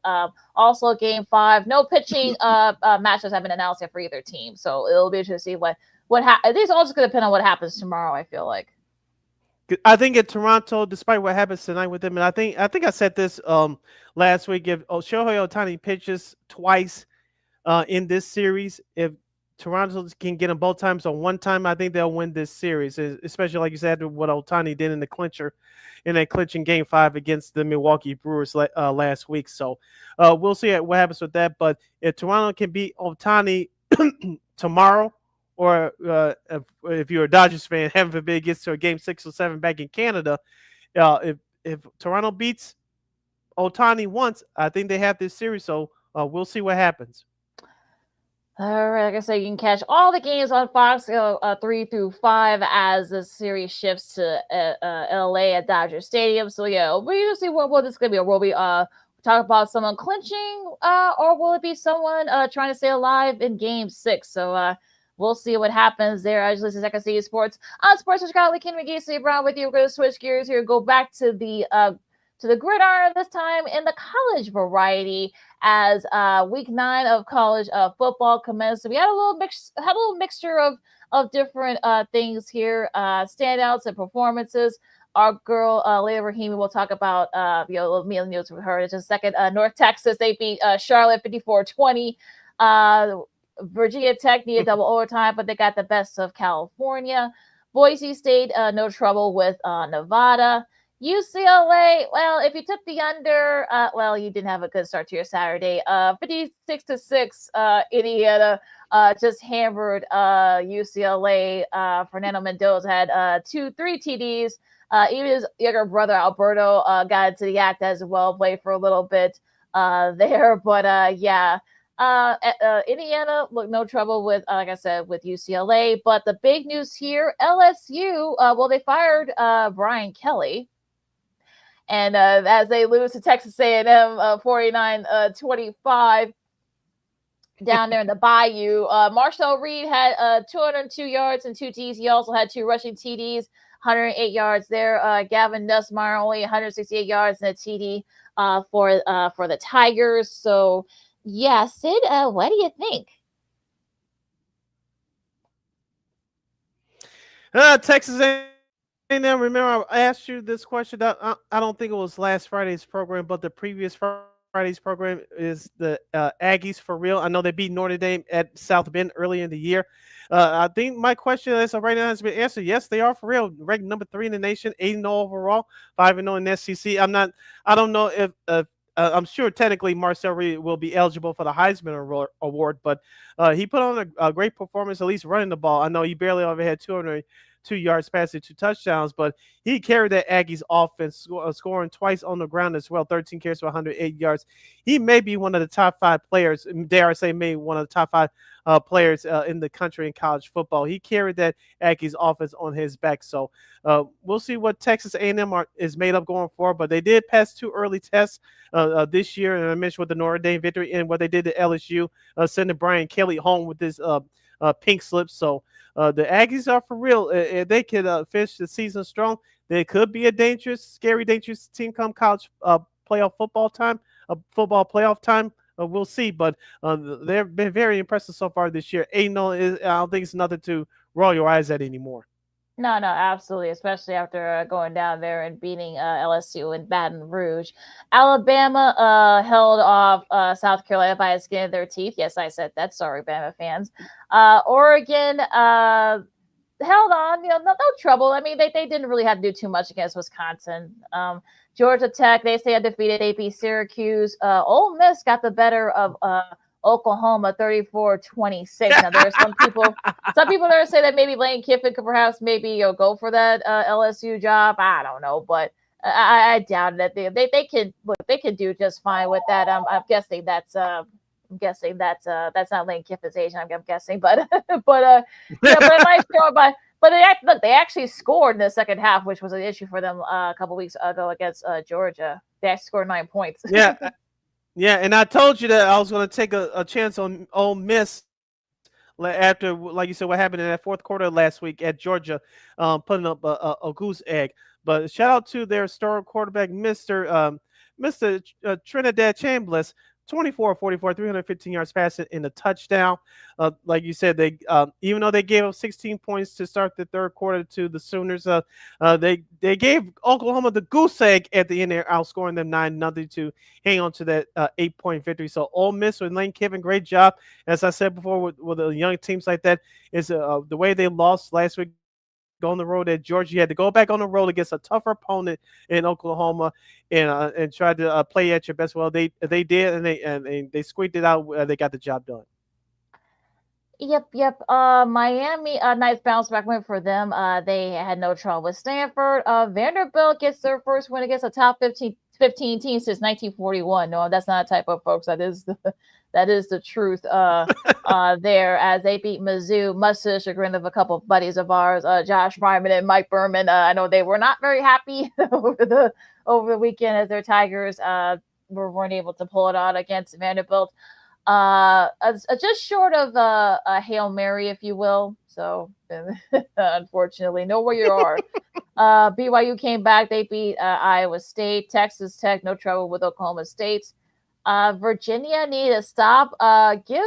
Also, Game 5, no pitching matchups have been announced yet for either team. So it'll be interesting to see what happens. These all just going to depend on what happens tomorrow, I feel like. I think in Toronto, despite what happens tonight with them, and I think I said this last week, if Shohei Ohtani pitches twice in this series, if Toronto can get them both times on one time, I think they'll win this series, especially like you said, what Ohtani did in that clinching Game 5 against the Milwaukee Brewers last week. So we'll see what happens with that. But if Toronto can beat Ohtani tomorrow, or if you're a Dodgers fan, heaven forbid it gets to a Game 6 or 7 back in Canada, if Toronto beats Ohtani once, I think they have this series. So we'll see what happens. All right, like I said, you can catch all the games on Fox 3 through 5 as the series shifts to LA at Dodger Stadium. So yeah, we just see what this is going to be. Will we talk about someone clinching, or will it be someone trying to stay alive in Game 6? So we'll see what happens there. I just listen to Second City Sports on Sports Chicago. LaKeena, McGee, Steve Brown with you. We're going to switch gears here, go back to the gridiron, this time in the college variety, as week 9 of college football commenced. So we had a little mixture of different things here, standouts and performances. Our girl Leah Rahimi will talk about little meal news with her in just a second. North Texas, they beat Charlotte 54-20. Virginia Tech needed double overtime, but they got the best of California. Boise State, no trouble with Nevada. UCLA, well, if you took the under, you didn't have a good start to your Saturday. 56-6, Indiana just hammered UCLA. Fernando Mendoza had 3 TDs. Even his younger brother, Alberto, got into the act as well, played for a little bit there. But, Indiana, look, no trouble with, like I said, with UCLA. But the big news here, LSU, they fired Brian Kelly. And as they lose to Texas A&M 49-25 down there in the Bayou, Marshall Reed had 202 yards and 2 TDs. He also had 2 rushing TDs, 108 yards there. Gavin Nussmeier only 168 yards and a TD for the Tigers. So, yeah, Sid, what do you think? Texas A&M. Remember, I asked you this question. I don't think it was last Friday's program, but the previous Friday's program is the Aggies for real. I know they beat Notre Dame at South Bend early in the year. I think my question as of right now has been answered. Yes, they are for real. Ranked number 3 in the nation, 8-0 overall, 5-0 in the SEC. I don't know if I'm sure technically Marcel Reed will be eligible for the Heisman Award, but he put on a great performance, at least running the ball. I know he barely ever had 200 2 yards passing, 2 touchdowns, but he carried that Aggies offense, scoring twice on the ground as well, 13 carries for 108 yards. He may be one of the top 5 players, dare I say, maybe one of the top 5 players in the country in college football. He carried that Aggies offense on his back. So we'll see what Texas A&M is made up going forward, but they did pass 2 early tests this year, and I mentioned with the Notre Dame victory and what they did to LSU, sending Brian Kelly home with this pink slip. So the Aggies are for real. If they could finish the season strong, they could be a dangerous team come college playoff football time, football playoff time. We'll see, but they've been very impressive so far this year. 8-0 I don't think it's nothing to roll your eyes at anymore. No, absolutely, especially after going down there and beating LSU in Baton Rouge. Alabama held off South Carolina by the skin of their teeth. Yes, I said that. Sorry, Bama fans. Oregon held on, no trouble. I mean, they didn't really have to do too much against Wisconsin. Georgia Tech, they stay undefeated. They beat Syracuse. Ole Miss got the better of Oklahoma 34-26. Now there are some people that say that maybe Lane Kiffin could perhaps go for that LSU job. I don't know, but I doubt that they can do just fine with that. I'm guessing that's not Lane Kiffin's age. I'm guessing, but but it might show by. But they actually scored in the second half, which was an issue for them a couple weeks ago against Georgia. They actually scored 9 points. Yeah. Yeah, and I told you that I was going to take a chance on Ole Miss after, like you said, what happened in that fourth quarter last week at Georgia, putting up a goose egg. But shout out to their star quarterback, Mr. Trinidad Chambliss, 24-44, 315 yards passing in the touchdown. Like you said, they even though they gave up 16 points to start the third quarter to the Sooners, they gave Oklahoma the goose egg at the end there, outscoring them 9-0 to hang on to that 8-point victory. So Ole Miss with Lane Kiffin, great job. As I said before, with the young teams like that, is the way they lost last week. Go on the road at Georgia. You had to go back on the road against a tougher opponent in Oklahoma and try to play at your best. Well, they did, and they squeaked it out. They got the job done. Yep. Miami, nice bounce back win for them. They had no trouble with Stanford. Vanderbilt gets their first win against a top 15 team since 1941. No, that's not a typo, folks. That is the truth there, as they beat Mizzou, much to the chagrin of a couple of buddies of ours, Josh Ryman and Mike Berman. I know they were not very happy over the weekend as their Tigers weren't able to pull it out against Vanderbilt. Just short of a Hail Mary, if you will. So unfortunately, know where you are. BYU came back. They beat Iowa State. Texas Tech, no trouble with Oklahoma State. Virginia needed to stop. Give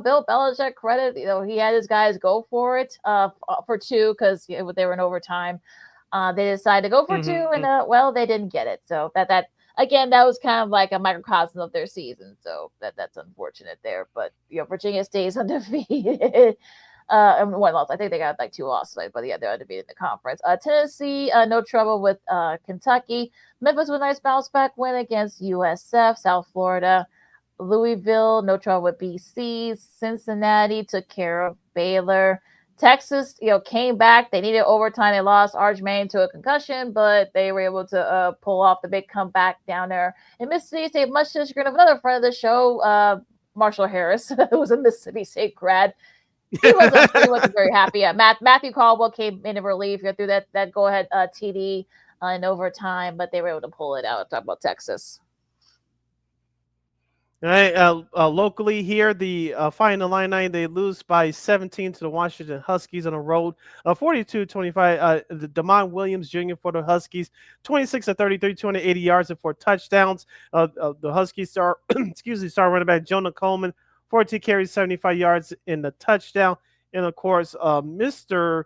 Bill Belichick credit. He had his guys go for it for 2 because they were in overtime. They decided to go for 2, and they didn't get it. So that again, that was kind of like a microcosm of their season. So that's unfortunate there. But Virginia stays undefeated. And one loss. I think they got like 2 losses, but they're undefeated in the conference. Tennessee, no trouble with Kentucky. Memphis with a nice bounce back win against USF. South Florida, Louisville, no trouble with BC. Cincinnati took care of Baylor. Texas, came back. They needed overtime. They lost Arch Manning to a concussion, but they were able to pull off the big comeback down there. In Mississippi State, much to the chagrin of another friend of the show, Marshall Harris, who was a Mississippi State grad. He wasn't very happy. Matthew Caldwell came in relief through that go-ahead TD in overtime, but they were able to pull it out. Talk about Texas. All right, locally here, the Fighting Illini, they lose by 17 to the Washington Huskies on the road. 42-25, Damon Williams Jr. for the Huskies, 26-33, 280 yards and 4 touchdowns. The Huskies star running back Jonah Coleman, 14 carries, 75 yards in the touchdown. And of course, Mr.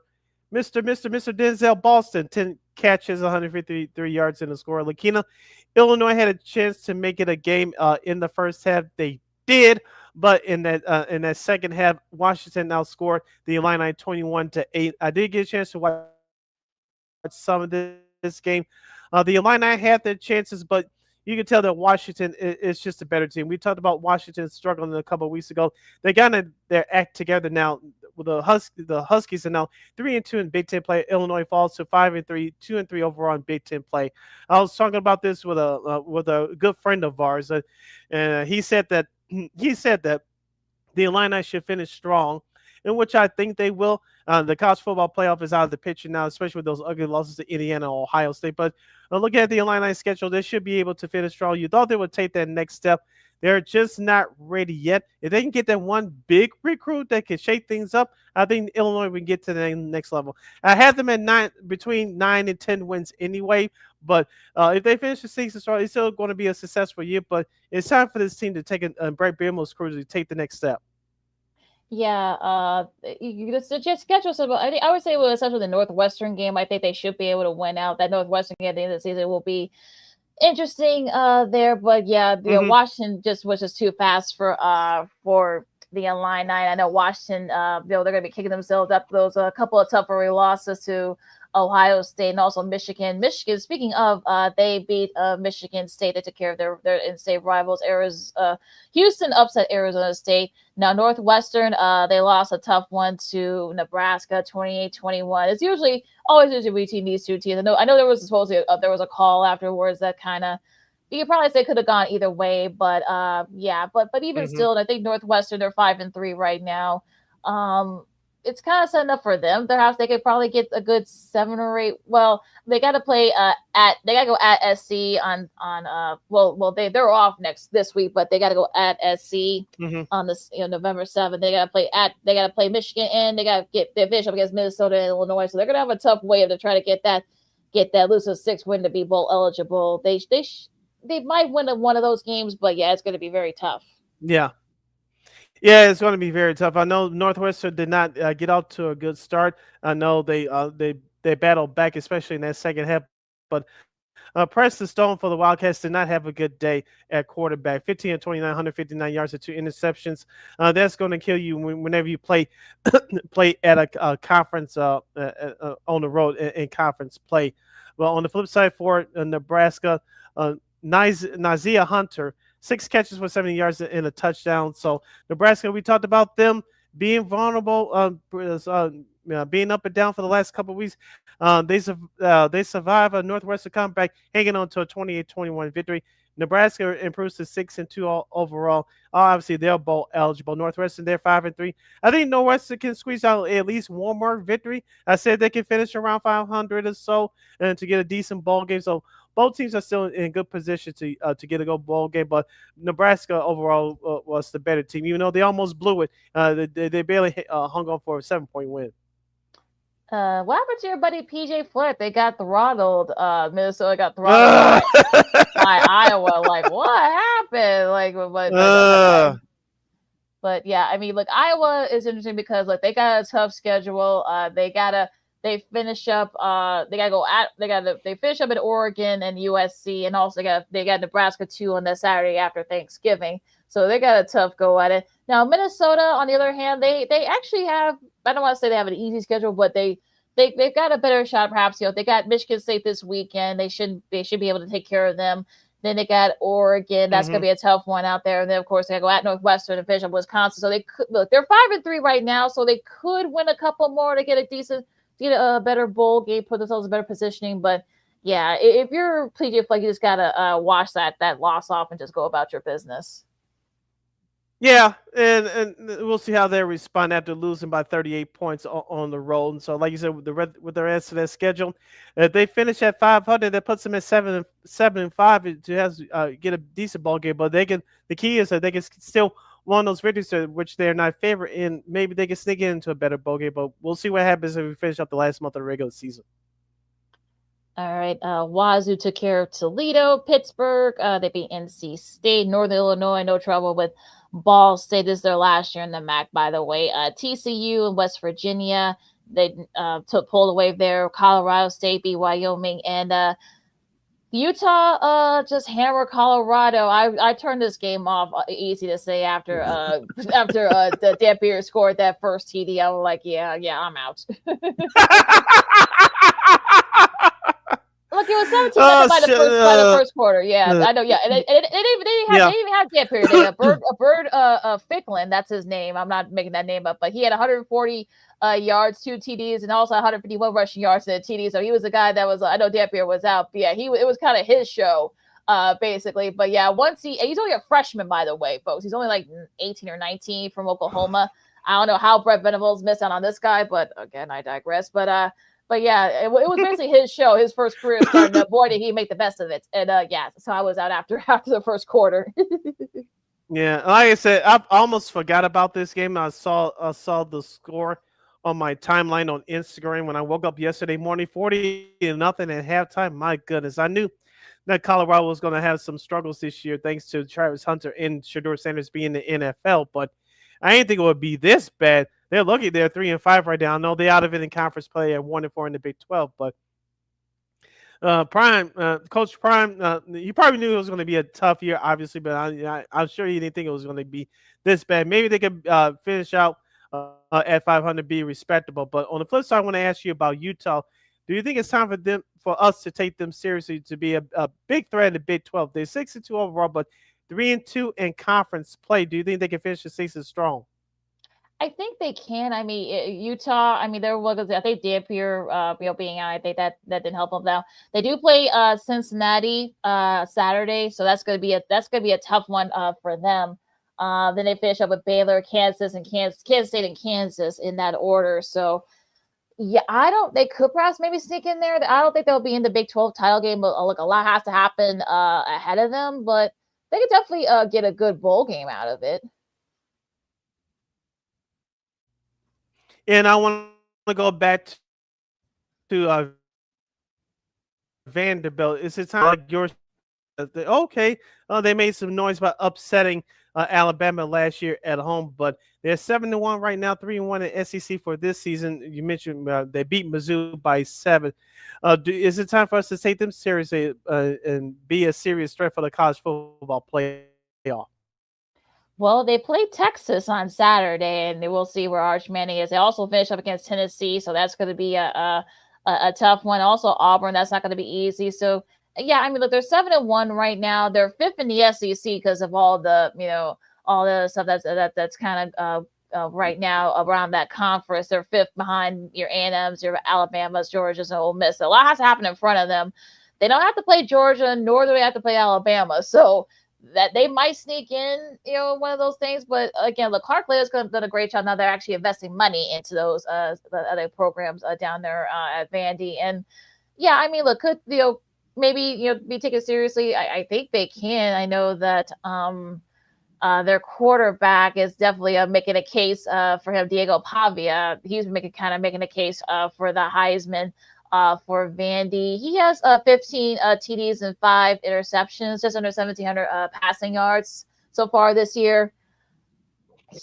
Denzel Boston, 10 catches, 153 yards in the score. LaKeena, Illinois had a chance to make it a game in the first half. They did, but in that second half, Washington outscored the Illini 21-8. I did get a chance to watch some of this game. The Illini had their chances, but you can tell that Washington is just a better team. We talked about Washington struggling a couple of weeks ago. They got their act together now. the Huskies are now 3-2 in Big Ten play. Illinois falls to 5-3, 2-3 overall in Big Ten play. I was talking about this with a good friend of ours, and he said that the Illini should finish strong, in which I think they will. The college football playoff is out of the picture now, especially with those ugly losses to Indiana and Ohio State. But looking at the Illini schedule, they should be able to finish strong. You thought they would take that next step. They're just not ready yet. If they can get that one big recruit that can shake things up, I think Illinois will get to the next level. I had them at between 9 and 10 wins anyway. But if they finish the season strong, it's still going to be a successful year. But it's time for this team to take Brett Bielema's crew to take the next step. Yeah, you just schedule some. I would say, well, especially the Northwestern game, I think they should be able to win out. That Northwestern game at the end of the season will be interesting there. But yeah, Washington was just too fast for the Illini. I know Washington, they're going to be kicking themselves up those couple of tougher losses to Ohio State and also Michigan. Speaking of, they beat Michigan State. They took care of their in-state rivals. Houston upset Arizona State. Now Northwestern, they lost a tough one to Nebraska, 28-21. It's always between these two teams. I know there was there was a call afterwards that kind of, you could probably say could have gone either way, but but even still, I think Northwestern, they're 5-3 right now. It's kind of setting up for them. Perhaps they could probably get a good 7 or 8. Well, they got to play they got to go at SC on they're off this week, but they got to go at SC on this November 7th. They got to play Michigan, and they got to finish up against Minnesota and Illinois. So they're gonna have a tough way to try to get that lose a 6 win to be bowl eligible. They might win one of those games, but yeah, it's going to be very tough. Yeah. Yeah, it's going to be very tough. I know Northwestern did not get out to a good start. I know they battled back, especially in that second half. But Preston Stone for the Wildcats did not have a good day at quarterback. 15 of 29, 159 yards and 2 interceptions. That's going to kill you whenever you play at a conference on the road in conference play. Well, on the flip side for Nebraska, Nazia Hunter, 6 catches for 70 yards and a touchdown. So Nebraska, we talked about them being vulnerable, being up and down for the last couple of weeks. They survive a Northwestern comeback, hanging on to a 28-21 victory. Nebraska improves to 6-2 overall. Obviously, they're bowl eligible. Northwestern, they're 5-3. I think Northwestern can squeeze out at least one more victory. I said they can finish around 500 or so and to get a decent bowl game. So both teams are still in good position to get a go bowl game. But Nebraska overall was the better team, even though they almost blew it. They barely hung on for a 7-point win. What happened to your buddy PJ Fleck? They got throttled. Minnesota got throttled by Iowa. Like, what happened? But yeah, I mean, Iowa is interesting because they got a tough schedule. They finish up. They finish up at Oregon and USC, and also they got Nebraska too on that Saturday after Thanksgiving. So they got a tough go at it. Now Minnesota, on the other hand, they actually have. I don't want to say they have an easy schedule, but they've got a better shot. Perhaps they got Michigan State this weekend. They should be able to take care of them. Then they got Oregon. That's going to be a tough one out there. And then of course they go at Northwestern and finish up Wisconsin. So they could they're 5-3 right now. So they could win a couple more to get a better bowl game, put themselves in better positioning. But yeah, if you're PJ Fleck, you just gotta wash that loss off and just go about your business. Yeah, and we'll see how they respond after losing by 38 points on the road. And so, like you said, with the rest of their schedule, if they finish at 500, that puts them at 7-5 to get a decent ball game. But the key is that they can still win those victories, which they're not favored in. Maybe they can sneak into a better bowl game. But we'll see what happens if we finish up the last month of the regular season. All right. Wazoo took care of Toledo, Pittsburgh. They beat NC State, Northern Illinois. No trouble with Ball State. This is their last year in the MAC, by the way. TCU and West Virginia, they pulled away there. Colorado State beat Wyoming, and Utah just hammered Colorado. I turned this game off. Easy to say after the Dampier scored that first TD. I was like, yeah, I'm out. Look, it was 17-0 by the first quarter. Yeah, I know. Yeah, and they didn't even have that period. They had Bird Ficklin, that's his name. I'm not making that name up, but he had 140 yards, 2 TDs, and also 151 rushing yards to the TD. So he was the guy that was. I know Dampier was out, but yeah, it was kind of his show. Basically, but yeah, he's only a freshman, by the way, folks. He's only like 18 or 19 from Oklahoma. I don't know how Brett Venables missed out on this guy, but again, I digress. But yeah, it was basically his show, his first career start, and boy, did he make the best of it. And yeah, so I was out after the first quarter. Yeah, like I said, I almost forgot about this game. I saw the score on my timeline on Instagram when I woke up yesterday morning, 40-0 at halftime. My goodness, I knew that Colorado was going to have some struggles this year thanks to Travis Hunter and Shedeur Sanders being in the NFL, but I didn't think it would be this bad. They're 3-5 right now. I know they're out of it in conference play at 1-4 in the Big 12, but Coach Prime, you probably knew it was going to be a tough year, obviously, but I'm sure you didn't think it was going to be this bad. Maybe they could finish out at 500, be respectable. But on the flip side, I want to ask you about Utah. Do you think it's time for us to take them seriously to be a big threat in the Big 12? They're 6-2 overall, but 3-2 in conference play. Do you think they can finish the season strong? I think they can. I mean, Utah. I mean, they're I think Dampier, being out. I think that didn't help them. Now they do play Cincinnati Saturday, so that's gonna be a tough one for them. Then they finish up with Baylor, Kansas State, and Kansas in that order. So yeah, they could perhaps maybe sneak in there. I don't think they'll be in the Big 12 title game, but look, a lot has to happen ahead of them. But they could definitely get a good bowl game out of it. And I want to go back to Vanderbilt. Is it time like yours? Okay, they made some noise by upsetting Alabama last year at home, but they're 7-1 right now, 3-1 in SEC for this season. You mentioned they beat Mizzou by 7. Is it time for us to take them seriously and be a serious threat for the college football playoff? Well, they play Texas on Saturday, and we'll see where Arch Manning is. They also finish up against Tennessee, so that's going to be a tough one. Also, Auburn, that's not going to be easy. So, yeah, I mean, look, they're 7-1 right now. They're 5th in the SEC because of all the stuff that's kind of right now around that conference. They're 5th behind your A&Ms, your Alabamas, Georgias, and Ole Miss. So a lot has to happen in front of them. They don't have to play Georgia, nor do they have to play Alabama. So that they might sneak in, one of those things. But again, look, Clark Leah's done a great job. Now they're actually investing money into those the other programs down there at Vandy. And yeah, I mean, look, could maybe be taken seriously? I think they can. I know that their quarterback is definitely making a case for him, Diego Pavia. He's making a case for the Heisman. For Vandy, he has 15 TDs and 5 interceptions, just under 1,700 passing yards so far this year.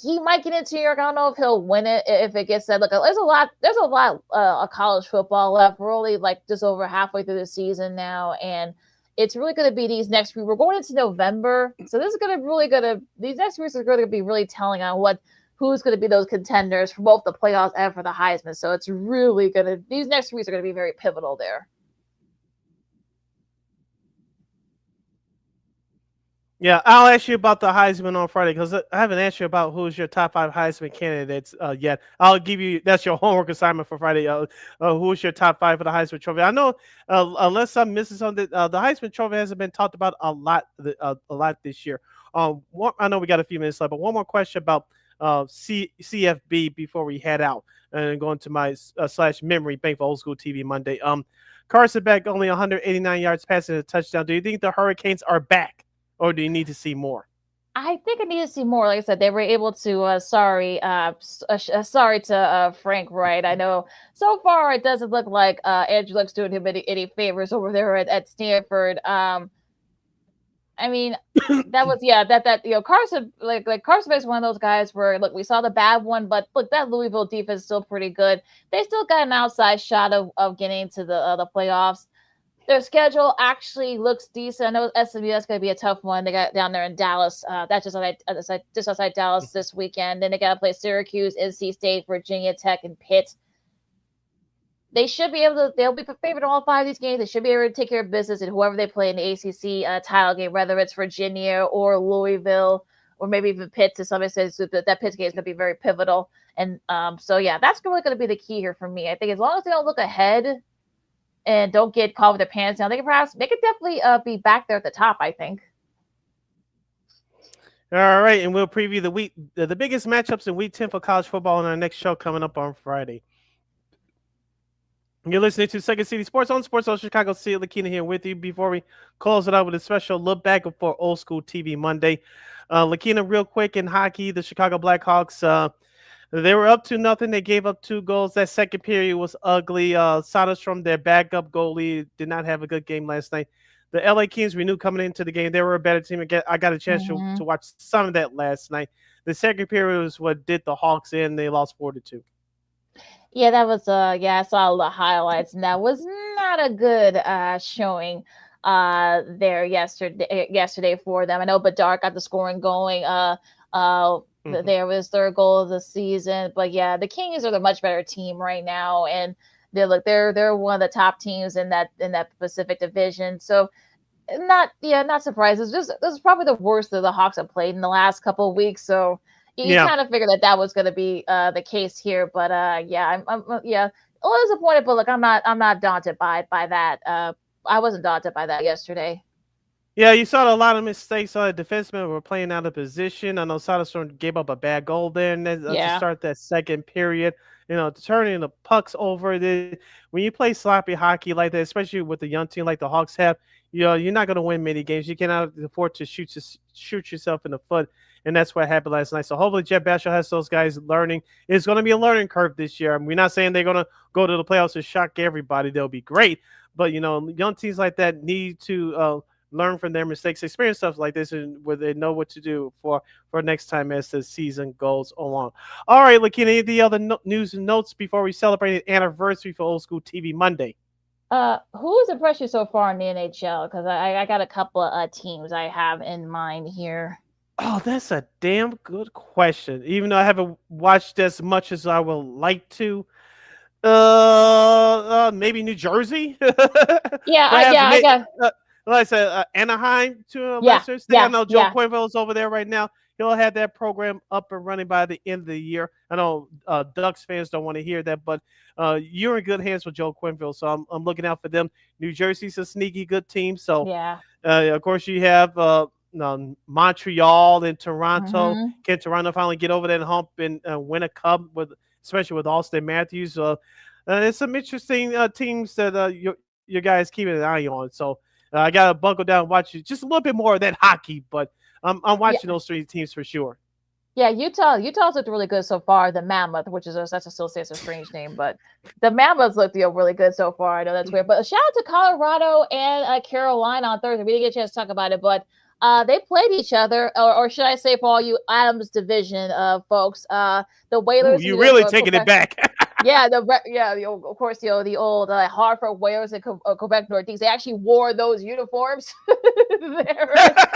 He might get into New York. I don't know if he'll win it if it gets said. Look, there's a lot of college football left. We're only like just over halfway through the season now, and it's really going to be these next week. We're going into November, so this is these next weeks are going to be really telling on who's going to be those contenders for both the playoffs and for the Heisman. So it's really these next weeks are going to be very pivotal there. Yeah, I'll ask you about the Heisman on Friday because I haven't asked you about who's your top 5 Heisman candidates yet. I'll give you that's your homework assignment for Friday. Who's your top 5 for the Heisman Trophy? I know unless I'm missing something, the Heisman Trophy hasn't been talked about a lot this year. I know we got a few minutes left, but one more question about CFB before we head out and going to my / memory bank for Old School TV Monday. Carson Beck only 189 yards passing a touchdown. Do you think the Hurricanes are back, or do you need to see more? I think I need to see more. Like I said, they were able to. Sorry to Frank Wright. I know so far it doesn't look like Andrew Luck's doing him any favors over there at Stanford. I mean, that was Carson Carson Beck's one of those guys where look, we saw the bad one, but look, that Louisville defense is still pretty good. They still got an outside shot of getting to the playoffs. Their schedule actually looks decent. I know SMU, that's going to be a tough one. They got down there in Dallas. That's just outside Dallas this weekend. Then they got to play Syracuse, NC State, Virginia Tech, and Pitt. they should be able to. They'll be favored in all 5 of these games. They should be able to take care of business, and whoever they play in the ACC title game, whether it's Virginia or Louisville or maybe even Pitt to some extent, so that Pitt game is going to be very pivotal. And so yeah, that's really going to be the key here for me. I think as long as they don't look ahead and don't get caught with their pants down, they could definitely be back there at the top, I think. All right, and we'll preview the biggest matchups in Week 10 for college football on our next show coming up on Friday. You're listening to Second City Sports on Sports Zone Chicago. See LaKeena here with you. Before we close it out with a special look back for Old School TV Monday, LaKeena, real quick in hockey, the Chicago Blackhawks, they were up 2-0. They gave up 2 goals. That second period was ugly. Soderstrom, their backup goalie, did not have a good game last night. The LA Kings, we knew coming into the game they were a better team. Again, I got a chance to watch some of that last night. The second period was what did the Hawks in. They lost 4-2. Yeah, that was I saw the highlights, and that was not a good showing there yesterday for them. I know Bedard got the scoring going. There was their goal of the season, but yeah, the Kings are the much better team right now, and they're one of the top teams in that Pacific Division. So not surprised. This is probably the worst that the Hawks have played in the last couple of weeks. So you kind of figured that was going to be the case here. But I'm a little disappointed. But look, I'm not daunted by that. I wasn't daunted by that yesterday. Yeah, you saw a lot of mistakes. The defensemen were playing out of position. I know Soderstrom gave up a bad goal there and then, to start that second period. Turning the pucks over. When you play sloppy hockey like that, especially with a young team like the Hawks have, you're not going to win many games. You cannot afford to shoot yourself in the foot, and that's what happened last night. So hopefully Jeff Basham has those guys learning. It's going to be a learning curve this year. We're not saying they're going to go to the playoffs and shock everybody. They'll be great, but young teams like that need to learn from their mistakes, experience stuff like this, and where they know what to do for next time as the season goes along. All right, LaKeena, any of the other news and notes before we celebrate the anniversary for Old School TV Monday? Who's impressed you so far in the NHL? Because I got a couple of teams I have in mind here. Oh, that's a damn good question. Even though I haven't watched as much as I would like to. Maybe New Jersey. I got. Like I said, Anaheim to a lesser extent. I know Joe Quenneville's over there right now. He'll have that program up and running by the end of the year. I know Ducks fans don't want to hear that, but you're in good hands with Joe Quenneville, so I'm looking out for them. New Jersey's a sneaky good team. So, of course, you have Montreal and Toronto. Can Toronto finally get over that hump and win a cup, especially with Austin Matthews? There's some interesting teams that your guys keeping an eye on. So, I got to buckle down and watch just a little bit more of that hockey, but I'm watching those 3 teams for sure. Yeah, Utah's looked really good so far. The Mammoth, which is that's still a strange name, but the Mammoths looked really good so far. I know that's weird, but shout out to Colorado and Carolina on Thursday. We didn't get a chance to talk about it, but they played each other, or should I say, for all you Adams Division folks, the Whalers. Ooh, you really taking it back. Of course, the old Hartford Whalers and Quebec Nordiques. They actually wore those uniforms there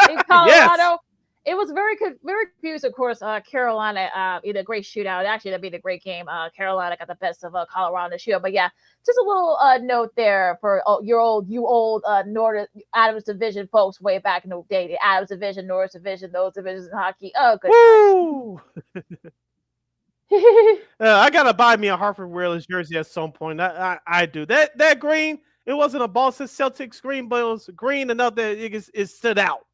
in Colorado. Yes. It was very confused. Of course, Carolina, in a great shootout. Actually, that'd be a great game. Carolina got the best of Colorado in the shootout. But yeah, just a little note there for you old Northern Adams Division folks way back in the day. The Adams Division, Norris Division, those divisions in hockey. Oh, good. I gotta buy me a Hartford Whalers jersey at some point. I do that green. It wasn't a Boston Celtics green, but it was green enough that it stood out.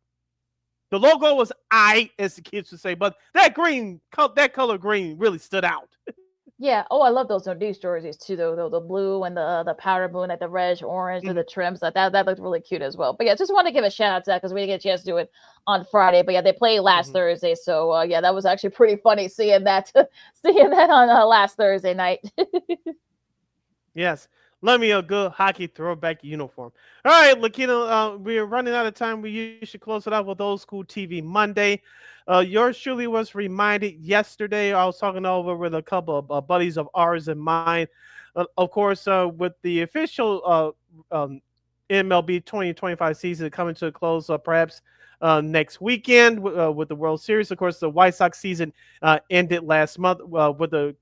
The logo was as the kids would say, but that color green really stood out. Yeah. Oh, I love those Nordiques jerseys too. The blue and the powder blue and the red, orange, and the trims. That looked really cute as well. But yeah, just want to give a shout out to that because we didn't get a chance to do it on Friday. But yeah, they played last Thursday, so that was actually pretty funny seeing that on last Thursday night. Yes. Love me a good hockey throwback uniform. All right, LaKeena, we're running out of time. We should close it out with Old School TV Monday. Yours truly was reminded yesterday. I was talking over with a couple of buddies of ours and mine. Of course, with the official MLB 2025 season coming to a close, perhaps next weekend with the World Series. Of course, the White Sox season ended last month with the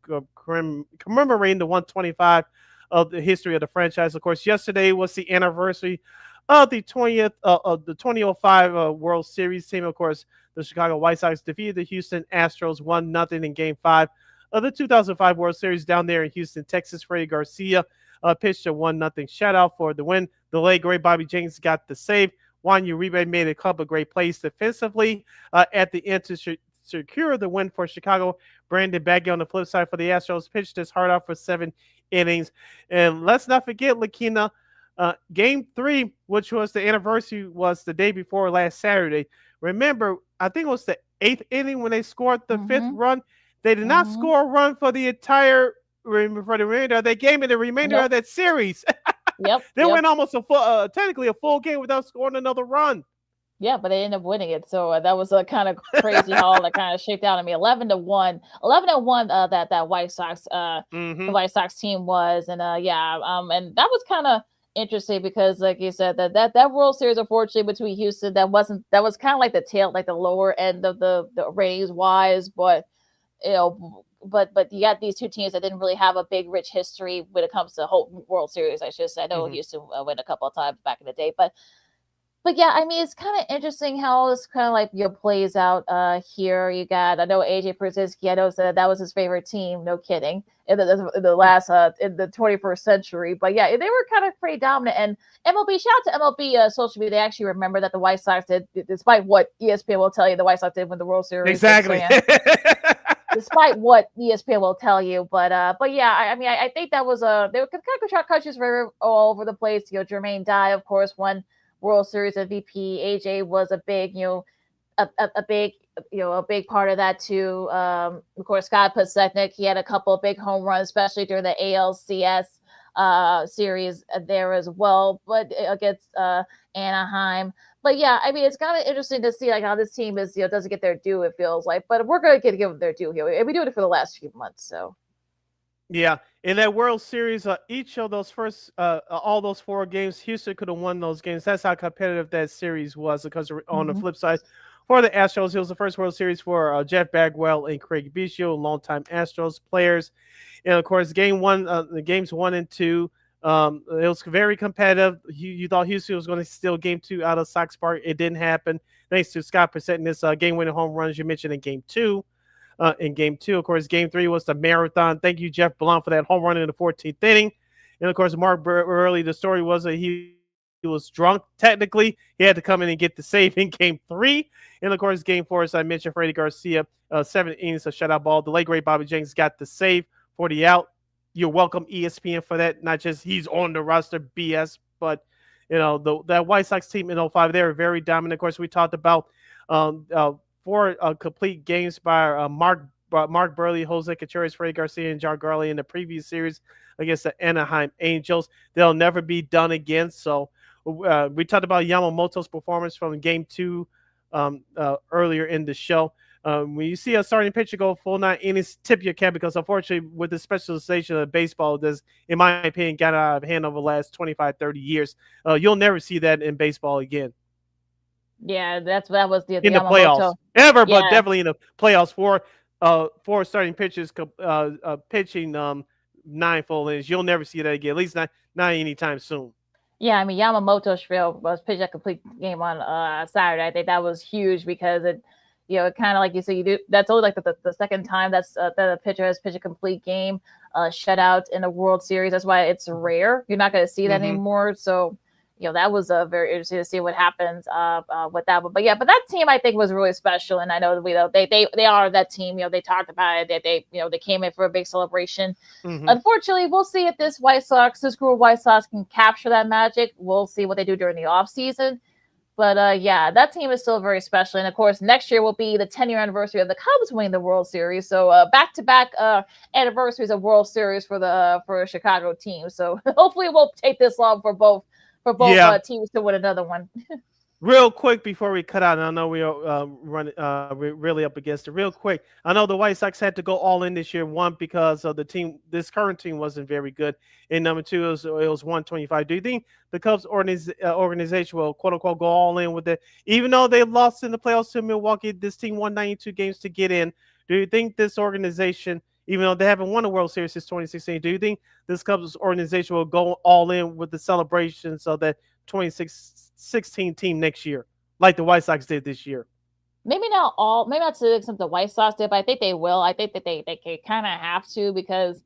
commemorating the 125 of the history of the franchise. Of course, yesterday was the anniversary of the 20th of the 2005 World Series team. Of course, the Chicago White Sox defeated the Houston Astros 1-0 in Game 5 of the 2005 World Series down there in Houston, Texas. Freddie Garcia pitched a 1-0 shutout for the win. The late great Bobby Jenkins got the save. Juan Uribe made a couple of great plays defensively at the end to secure the win for Chicago. Brandon Baggy on the flip side for the Astros pitched his heart out for 7 innings. And let's not forget, LaKeena, Game 3, which was the anniversary, was the day before last Saturday. Remember, I think it was the 8th inning when they scored the 5th run. They did not score a run for the entire remainder of that game and the remainder of that series. They went almost technically a full game without scoring another run. Yeah, but they ended up winning it. So that was a kind of crazy haul that kind of shaped out. I mean, 11-1, that White Sox, the White Sox team was, and and that was kind of interesting because, like you said, that World Series, unfortunately, between Houston, that was kind of like the lower end of the ratings wise, but but you got these two teams that didn't really have a big, rich history when it comes to whole World Series. I should say. I know Houston went a couple of times back in the day, but yeah, I mean, it's kind of interesting how this kind of like plays out here. You got, I know AJ Pierzynski, I know said that was his favorite team. No kidding. In the last in the 21st century, but yeah, they were kind of pretty dominant. And MLB, shout out to MLB social media. They actually remember that the White Sox did, despite what ESPN will tell you, the White Sox did win the World Series. Exactly. Despite what ESPN will tell you, but yeah, I mean, I think that was they were kind of countries all over the place. Jermaine Dye, of course, won World Series MVP. AJ was a big, a big part of that too. Of course, Scott Podsednik, he had a couple of big home runs, especially during the ALCS series there as well, but against Anaheim. But yeah, I mean, it's kind of interesting to see like how this team is, doesn't get their due, it feels like, but we're going to give them their due here. We do it for the last few months, so. Yeah, in that World Series, each of those all those 4 games, Houston could have won those games. That's how competitive that series was. Because on the flip side, for the Astros, it was the first World Series for Jeff Bagwell and Craig Biggio, longtime Astros players. And of course, games 1 and 2, it was very competitive. You thought Houston was going to steal Game 2 out of Sox Park. It didn't happen, thanks to Scott presenting this game-winning home runs you mentioned in Game 2. In Game 2, of course, Game 3 was the marathon. Thank you, Jeff Blount, for that home run in the 14th inning. And of course, Mark Burley, the story was that he was drunk. Technically, he had to come in and get the save in Game 3. And of course, Game 4, as I mentioned, Freddie Garcia, 7 innings of shutout ball. The late great Bobby Jenkins got the save for the out. You're welcome, ESPN, for that. Not just he's on the roster BS, but that White Sox team in 05, they were very dominant. Of course, we talked about 4 complete games by Mark Burley, Jose Contreras, Freddie Garcia, and John Garley in the previous series against the Anaheim Angels. They'll never be done again. So we talked about Yamamoto's performance from Game 2 earlier in the show. When you see a starting pitcher go full 9 innings, tip your cap, because unfortunately with the specialization of baseball, does, in my opinion, got out of hand over the last 25, 30 years. You'll never see that in baseball again. Yeah, that was the in the playoffs ever, but definitely in the playoffs for starting pitchers pitching 9 full innings. You'll never see that again, at least not anytime soon. Yeah, I mean, Yamamoto was pitched a complete game on Saturday. I think that was huge because it kind of like you said, that's only like the second time that a pitcher has pitched a complete game, shutout in a World Series. That's why it's rare. You're not going to see that anymore. So. That was very interesting to see what happens with that one. But yeah, but that team I think was really special, and I know they are that team. They talked about it. They came in for a big celebration. Unfortunately, we'll see if this group of White Sox can capture that magic. We'll see what they do during the off season. But yeah, that team is still very special. And of course, next year will be the 10-year anniversary of the Cubs winning the World Series. So back-to-back anniversaries of World Series for a Chicago team. So hopefully it won't take this long for both teams to win another one. Real quick before we cut out, and I know we are we're really up against it. Real quick, I know the White Sox had to go all in this year. 1, because of the team, this current team wasn't very good, and number 2, it was 125. Do you think the Cubs organization will quote unquote go all in with it, even though they lost in the playoffs to Milwaukee? This team won 92 games to get in. Do you think this organization even though they haven't won a World Series since 2016. Do you think this Cubs organization will go all in with the celebrations of that 2016 team next year, like the White Sox did this year? Maybe not all, maybe not to the extent the White Sox did, but I think they will. I think that they kind of have to because,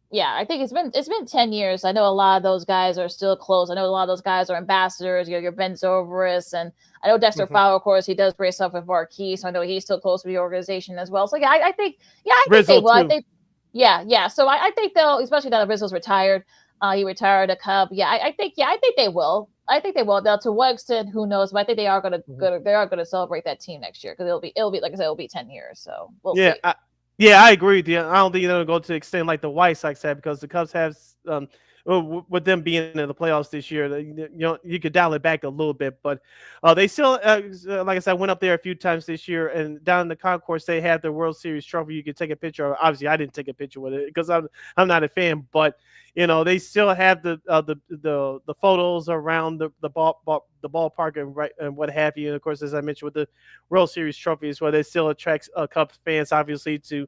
yeah, I think it's been 10 years. I know a lot of those guys are still close. I know a lot of those guys are ambassadors. Your Ben Zobrist, and I know Dexter Fowler, of course, he does brace stuff with Marquis, so I know he's still close to the organization as well. So yeah, I think they will. I think yeah. So I think they'll, especially now that Rizzo's retired. He retired a Cub. Yeah, I think they will. I think they will. Now, to what extent, who knows? But I think they are gonna celebrate that team next year because it'll be like I said, it'll be 10 years. So we'll see. I agree with you. I don't think they're going to go to the extent like the White Sox had because the Cubs have, with them being in the playoffs this year, you could dial it back a little bit. But they still, like I said, I went up there a few times this year, and down in the concourse they had the World Series trophy. You could take a picture of. Obviously, I didn't take a picture with it because I'm not a fan. But they still have the photos around the ballpark and what have you. And of course, as I mentioned with the World Series trophies, where they still attracts Cubs fans obviously to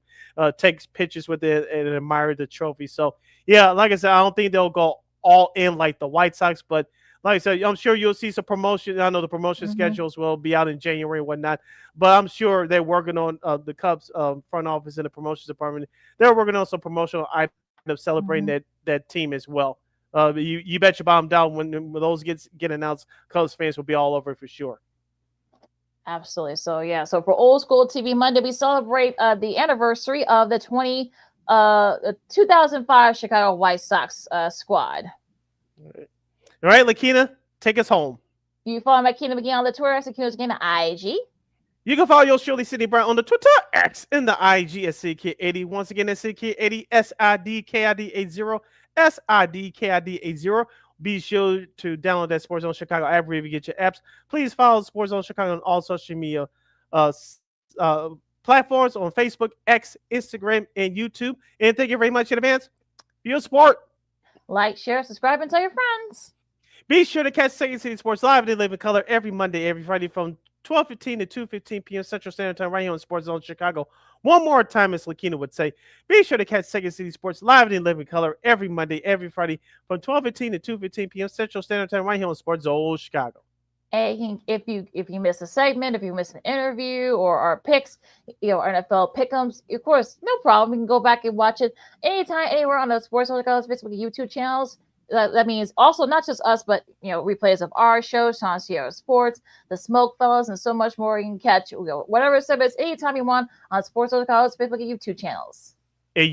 take pictures with it and admire the trophy. So yeah, like I said, I don't think they'll go all in like the White Sox, but like I said, I'm sure you'll see some promotion. I know the promotion schedules will be out in January and whatnot, but I'm sure they're working on the Cubs front office and the promotions department. They're working on some promotional items celebrating that team as well. You bet your bottom down when those get announced, Cubs fans will be all over it for sure. Absolutely. So yeah. So for Old School TV Monday, we celebrate the anniversary of the 2005 Chicago White Sox squad. All right, LaKeena, take us home. You follow LaKeena McGee on the Twitter, LaKeena McGee on the IG. You can follow yours truly, Sidney Brown, on the Twitter, X, and the IG at SidKid80. Once again, that's SidKid80, SIDKID80, SIDKID80. Be sure to download that Sports Zone Chicago app wherever you get your apps. Please follow Sports Zone Chicago on all social media platforms on Facebook, X, Instagram, and YouTube. And thank you very much in advance for your support. Like, share, subscribe, and tell your friends. Be sure to catch Second City Sports live in living color every Monday, every Friday from 12:15 to 2:15 p.m. Central Standard Time right here on Sports Zone Chicago. One more time, as LaKeena would say, be sure to catch Second City Sports live in living color every Monday, every Friday from 12:15 to 2:15 p.m. Central Standard Time right here on Sports Zone Chicago. And if you miss a segment, if you miss an interview or our picks, NFL pick'ems, of course, no problem. You can go back and watch it anytime, anywhere on the Sports Zone Chicago's Facebook and YouTube channels. That means also not just us, but replays of our show, Sean Sierra Sports, the Smoke Fellas, and so much more. You can catch whatever segments anytime you want on Sports Zone Chicago's Facebook and YouTube channels. And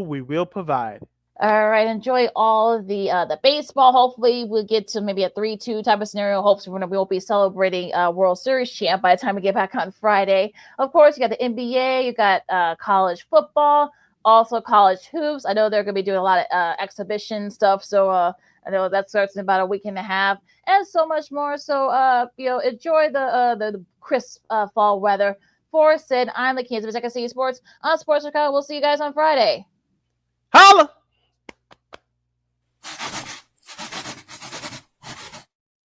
we will provide. All right, enjoy all of the baseball. Hopefully, we'll get to maybe a 3-2 type of scenario. Hopefully, we won't be celebrating World Series champ by the time we get back on Friday. Of course, you got the NBA, you got college football, also college hoops. I know they're going to be doing a lot of exhibition stuff, so I know that starts in about a week and a half, and so much more. So, enjoy the crisp fall weather. For Sid, I'm LaKeena with Second City Sports on Sports Chicago. We'll see you guys on Friday. Holla!